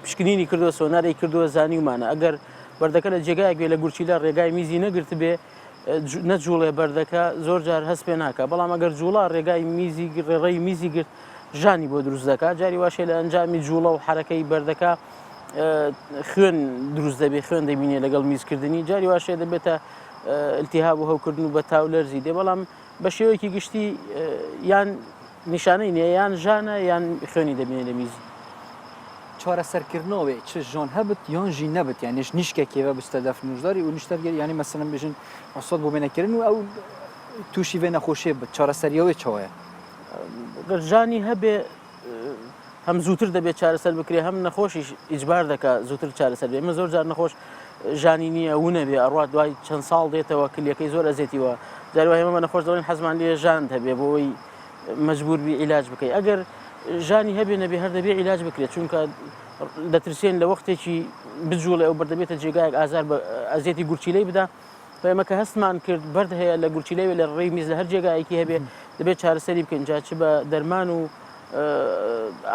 پشکنینی کردووە سۆنارێک کردووە زانی ومانە ئەگەر بەردەکە لە جێگایەک بێ لە گورچیلا ڕێگای میزی نەگرت بێ نەجوڵێ بەردەکە زۆر جار هەست پێ ناکە بەڵام ئەگەر جوڵا ڕێگای میزی ڕێڕەی میزی گرت ژانی بۆ دروست دەکات جاری واشێ لە ئەنجامی جوڵە و حرەکەی بەردەکە خوێن دروست دەبێت خوێن دەبینێ لەگەڵ میزکردنی جاری واشێ دەبێتە التیهاب و هەوکردن و بە تاو لەرزی دێ بەڵام بە شێوەیەکی گشتی یان نیشانەی نییە یان ژانە یان خوێنی دەبینێ لە میزی چارەسەرکردنەوەی چ ژۆن هەبت یان ژی نەبت یانیش نیشکێکێوە بستە دەفنوژداری و نیشتەرگەر ینی مەسەلەن بژن ئەسۆت بۆ بێنەکردن و ئەو تووشی بێ نەخۆشیێ بت چارەسەریەوەی چاوەیە گەرژانی هەبێ هەم زووتر دەبێت چارەسەر بکرێ هەم نەخۆشیش ئیجبار دەکات زووتر چارەسەر بێ ئمە زۆر جار نەخۆش ژانی نییە وونە بێ ئەڕات دوای چەند ساڵ دێتەوە کلیەکەی زۆر ئەزێتیوە جاروای ئێمە نەخۆش دەڵێن حەزمان لێ ژان هەبێ بۆەوەی مەجبور بی عیلاج بکەیت ئەگەر ژانی هەبێ نەبێ هەر دەبێ عیلاج بکرێت چونکە دەترسێن لە وەختێکی بجوڵێ ئەو بەردەبێتە جێگایك ئازار بە ئەزیەتی گورچیلەی بدا ئێمە کە هەستمان کرد بەرد هەیە لە گورچیلەوێ لە ڕێی میز لە هەر جێگایەکی هەبێ دەبێت چارەسەری بکەین جا چ بە دەرمان و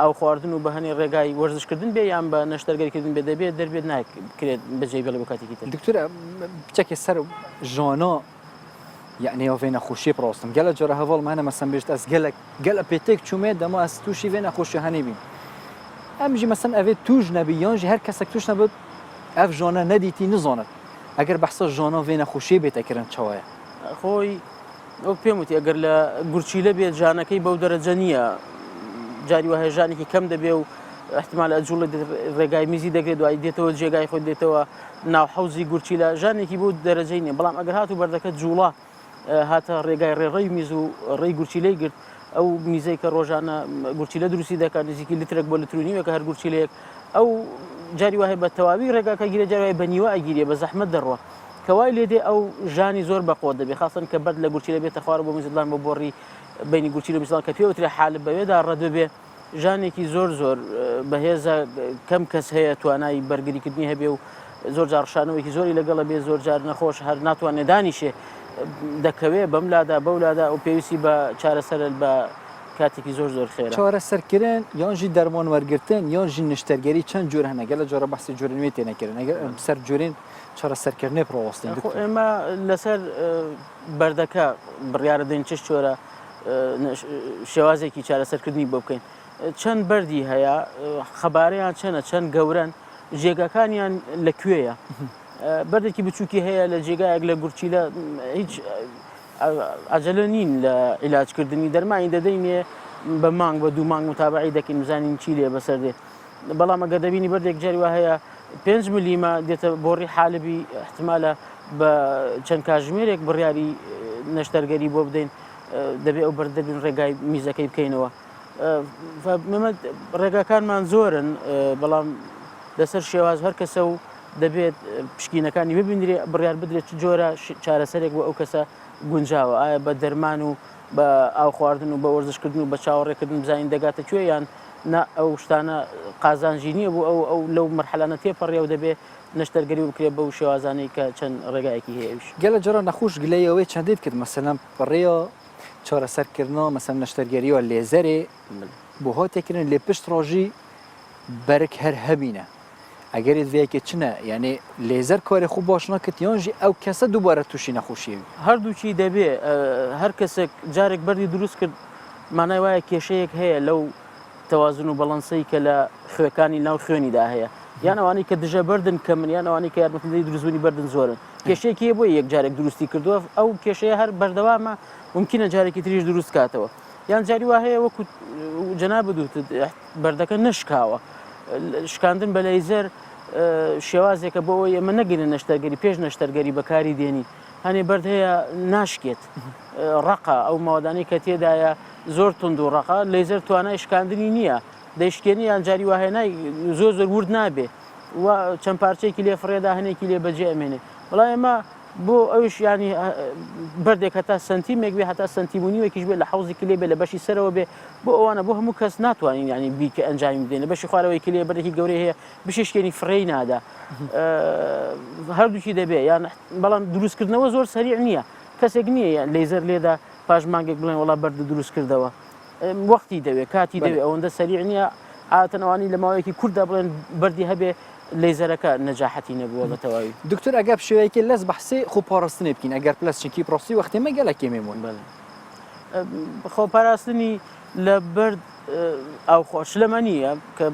ئاو خواردن و بە هەنێ ڕێگای وەرزشکردن بێ یان بە نەشتەرگەریکردن بێ دەبێت دەربێت ناکرێت بەجێ بێڵێ بۆ کاتێکی تر. دکتورە بچەکێ سەر ژانە یعنی ئەو vê nexweşiyê pirostim gelek cara heval me hene mesem bêjt ez gelek pêtek çûmê dema ez tûşî vê nexweşiyê henê bîm. Em jî mesem ev ê tûj nebî yan jî her kesek tûş nebit ev jana nedîtî nizanet. Eger behsa jana vê nexweşiyê bête kirin çawa ye. خۆی ئەو پێم وتی ئەگەر لە گورچیلە بێت ژانەکەی بەو دەرەجە نییە جاری وهەیە ژانێکی کەم دەبێ و احتمال ئەجوڵە ڕێگای میزی دەگرێت دوای دێتەوە جێگای خۆی دێتەوە ناو حەوزی گورچیلە ژانێکی بۆ دەرەجەی نییە بەڵام ئەگەر هاتوو بەردەکە جوڵە هاتە ڕێگای ڕێڕەی میز و ڕێی گورچیلەی گرت ئەو میزەی کە ڕۆژانە گورچیلە دروستی دەکات نزیکی لترێک بۆ لترونیوە کە هەر گورچیلەیەک ئەو جاری وهەیە بە تەواوی ڕێگاکە گیرە جاری بە نیوە ئەگیرێ بە زەحمەت دەڕوە کەوای لێدێ ئەو ژانی زۆر بەقۆ دەبێت خاستن کە بەر لە گورچیلە بێتە خوارە بۆ میزدان بۆ بۆڕی بینی گورچیلە میزان کە پێوترێ حالب بەوێدا ڕەدە بێ ژانێکی زۆر بەهێزە کەم کەس هەیە توانای بەرگریکردنی هەبێ و زۆر جار ڕشانەوەیکی زۆری لەگەڵە بێ زۆر جار نەخۆش هەر ناتوانێت دانیشێ دەکەوێ بەملادا بەولادا و پێویستی بە چارەسەر بە کاتێکی زۆر خێرا چارەسەرکردن یان ژی دەرمان وەرگرتن یان ژی نیشتەرگەری چەند جۆر هەنە گەلە جۆرە بەحسی جۆرە نوێ تێنەکردن ئەگەر سەر جۆرین چارەسەرکردنی پڕۆستین ئێمە لەسەر بەردەکە بڕیارە دەین چ جۆرە شێوازێکی چارەسەرکردنی بۆ بکەین چەند بەردی هەیە خەبارەیان چەنە چەند گەورن جێگەکانیان لەکوێیە بەردێکی بچووکی هەیە لە جێگایەک لە گورچیلە هیچ ئەجەلە نین لە عیلاجکردنی دەرمانی دەدەینێ بە مانگ بە دوو مانگ متابعی دەکەین بزانین چی لێ بەسەر دێ بەڵام ئەگەر دەبینی بەردێک جاری وا هەیە 5 ملیمە دێتە بۆڕی حالبی احتمالە بە چەند کاتژمێرێک بڕیاری نەشتەرگەری بۆ بدەین دەبێت ئەو بەردەبین ڕێگای میزەکەی بکەینەوە ڕێگاکانمان زۆرن بەڵام لەسەر شێواز هەر کەسە و دەبێت پشکینەکانی ببینرێ بڕیار بدرێت چ جۆرە چارەسەرێک بۆ ئەو کەسە گونجاوە ئایا بە دەرمان و بە ئاو خواردن و بە وەرزشکردن و بە چاوەڕێکردن بزانین دەگاتە کوێ یان ئەو شتانە قازانجی نییە بۆ ئەو لەو مەرحەلانە تێپەڕێ و دەبێت نەشتەرگەری بکرێت بەو شێوازانەی کە چەند ڕێگایەکی هەیەش گەلە جۆرە نەخۆش گلەیەوەی چەندێت کرد مەسەلەن پڕێە چارەسەرکردنەوە مەسەن نەشتەرگەریەوە لێزەرێ بۆ هاتێکردن لێ پشت ڕۆژی بەرگ هەر هەبینە ئەگەریت vەیەکێ چنە یعنی لێزەر کارێ خوب باش نەکرد یانژی ئەو کەسە دووبارە تووشی نەخۆشیوی هەردووچی دەبێ هەر کەسێک جارێک بەردی دروست کرد مانای وایە کێشەیەک هەیە لەو تەوازن و بەڵەنسەی کە لە خوێەکانی ناو خوێنیدا هەیە یان ئەوانەی کە دژە بردن کە من یان ئەوانەی کە یارمەتیدەی دروستبوونی بردن زۆرن کێشەیەکی بۆ یەک جارێک دروستی کردووە ئەو کێشەیە هەر بەردەوامە ممکنە جارێکی تریش دروست کاتەوە یان جاری وا هەیە وەکو جەناب بدوت بەردەکە نشکاوە شکاندن بە لەیزەر شێوازێکە بۆ ئەوەی ئێمە نەگەینە نەشتەرگەری پێش نەشتەرگەری بەکاری دێنی هەنێ بەرد هەیە ناشکێت ڕقا ئەو ماوەدانەی کە تێدایە زۆر تند و ڕقا لەیزەر توانای شکاندنی نییە دەیشکێنی یان جاری واهێنای زۆر ورد نابێ و چەند پارچەیەکی لێ فڕێدا هەنێکی لێ بەجێ ئەمێنێ بەڵام ئێمە بۆ ئەوش ینی بەردێک هەتا سنتیمێک بێ هەتا سنتیمونیوەکیش بێت لە حوزێکی لێ بێ لە بەشی سەرەوە بێ بۆ ئەوانە بۆ هەموو کەس ناتوانین ینی بیکە ئەنجامی بدەین لە بەشی خوارەوەیکی لێ بەرێکی گەورەی هەیە بششکێنی فڕێی نادا هەردووکی دەبێ یان بەڵام دروستکردنەوە زۆر سەریع نییە کەسێک نییە لەیزەر لێدا پاش مانگێک بڵێن وڵا بەردە دروست کردەوە وەختی دەوێت کاتی دەوێت ئەوەندە سەریع نییە ئاتەنەوانی لە ماوەیەکی کووردا بڵێن بەردی هەبێ لەیزەرەکە نەجاحەتی نەبووە بە تەواوی دکتۆر ئەگەر شوەیەکی لەس بەحسێ خۆپاڕستنی بکەین ئەگەر پلەسچێکی پرۆسی وەختێمە گەلێکی مێمون خۆپاراستنی لە بەرد ئاو خۆشلەمە نییە کە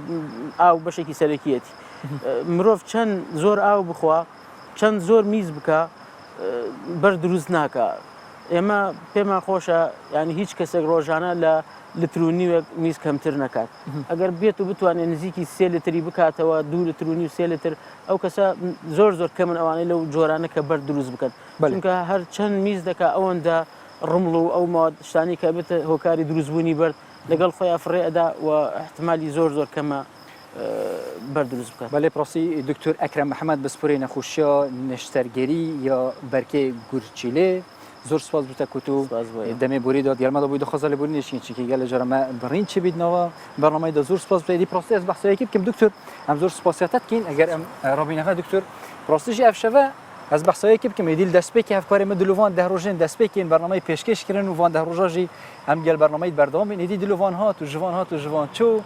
ئاو بەشێکی سەرەکیەتی مرۆڤ چەند زۆر ئاو بخوا چەند زۆر میز بکە بەرد دروست ناکە ئێمە پێمان خۆشە ینی هیچ کەسێک ڕۆژانە لە لترونیوەک میز کەمتر نکات ئەگەر بێت و بتوانێت نزیکی 3 لتری بکاتەوە 2 لترونی و 3 لتر ئەو کەسە زۆر کەمن ئەوانەی لەو جۆرانە کە بەرد دروست بکەن چونکە هەر چەند میز دەکا ئەوەندە ڕمڵ و ئەو شتانی کە بێتە هۆکاری دروستبوونی بەرد لەگەڵ خۆیان فڕێئەدا و احتمالی زۆر کەمە بەرد دروست بکات بەڵێ پرۆسی دکتۆر ئەکرەم محەممەد بەسپۆری نەخۆشیە نیشتەرگەری یا بەرکەی گورچیلێ زور سپاس بوده کتو دم بوری داد گرم داد بود خزال بوری نشین چی که گله جرم برین چی بید نوا برنامه دا زور سپاس بودی پراستی از بحثی که کم دکتر هم زور سپاسیاتت کین اگر رابینه دکتر پراستیش افشوه از بحثایی که میدیل دست به که افکار مدلوان ده روزن دست به که این برنامه پیشکش کردن و وان ده روزی هم گل برنامه بردام این دلوان ها تو جوان چو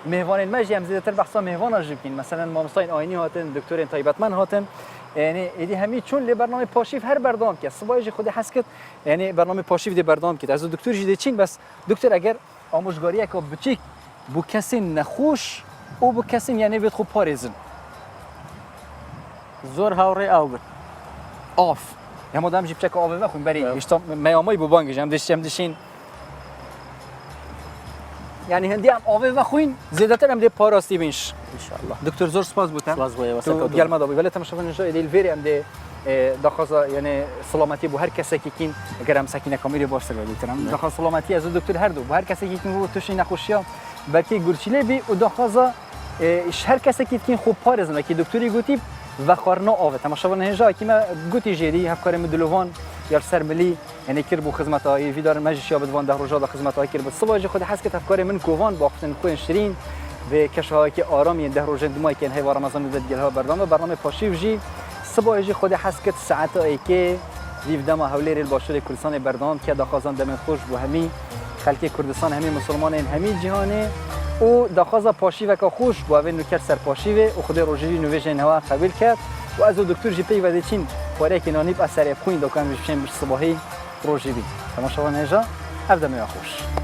مهوان ماجی هم زیادتر بحثا مهوان اجبین مثلا مامستاین آینی هاتن دکتر طیبتمن هاتن یعنی ایدی همی چون لی برنامه پاشیف هر برنامه که صبایج خود حس کرد یعنی برنامه پاشیف دی برنامه که از دکتر جدی چین بس دکتر اگر آموزگاری یک بچیک بو کسی نخوش او بو کسی یعنی بید خوب پاریزن زور هاوری آب آف هم آدم جیب چک آب بخون بری اشتا میامای بو بانگش هم دشین یعنی هندی هم آب بخوین زیادتر هم دی پاراستی بینش انشالله دکتر زور سپاس بودن سپاس بوده تو گرم دادی ولی تماشا نجا ایدیل ویری هم دی دخواه یعنی سلامتی بو هر کسی که کین اگر هم سکینه کامیری باشه دکترم دخواه سلامتی از دکتر هر دو بو هر کسی که کین بو توشی نخوشیا بلکه گورچیله بی و دخواه هر کسی که کین خوب پارزن که دکتری گویی و خارنا آوه تماشا نجا که ما گویی جدی هفکار مدلوان یا سرملی یعنی کر بو خدمت های ویدار مجلس یا بدوان ده روزا خدمت های کر بود صبح خود حس که افکار من کووان باختن کوین شیرین به کشهایی که آرامی ده روز دمای که هی رمضان داد گلها برنامه پاشیف جی صبح خود حس که ساعت ای که دیدم حولی الباشور کردستان برنامه که داخازان دم خوش بو همی خلک کردستان همی مسلمان همی جهانی او داخازا پاشیو که خوش بو اون نکر سر پاشیو و خود روزی نویژن هوا قبول کرد و از دکتر جی پی و دیچین پاره که نانیب اثر خوین دکان بشیم صبحی روزی بی تماشا نجا عبد خوش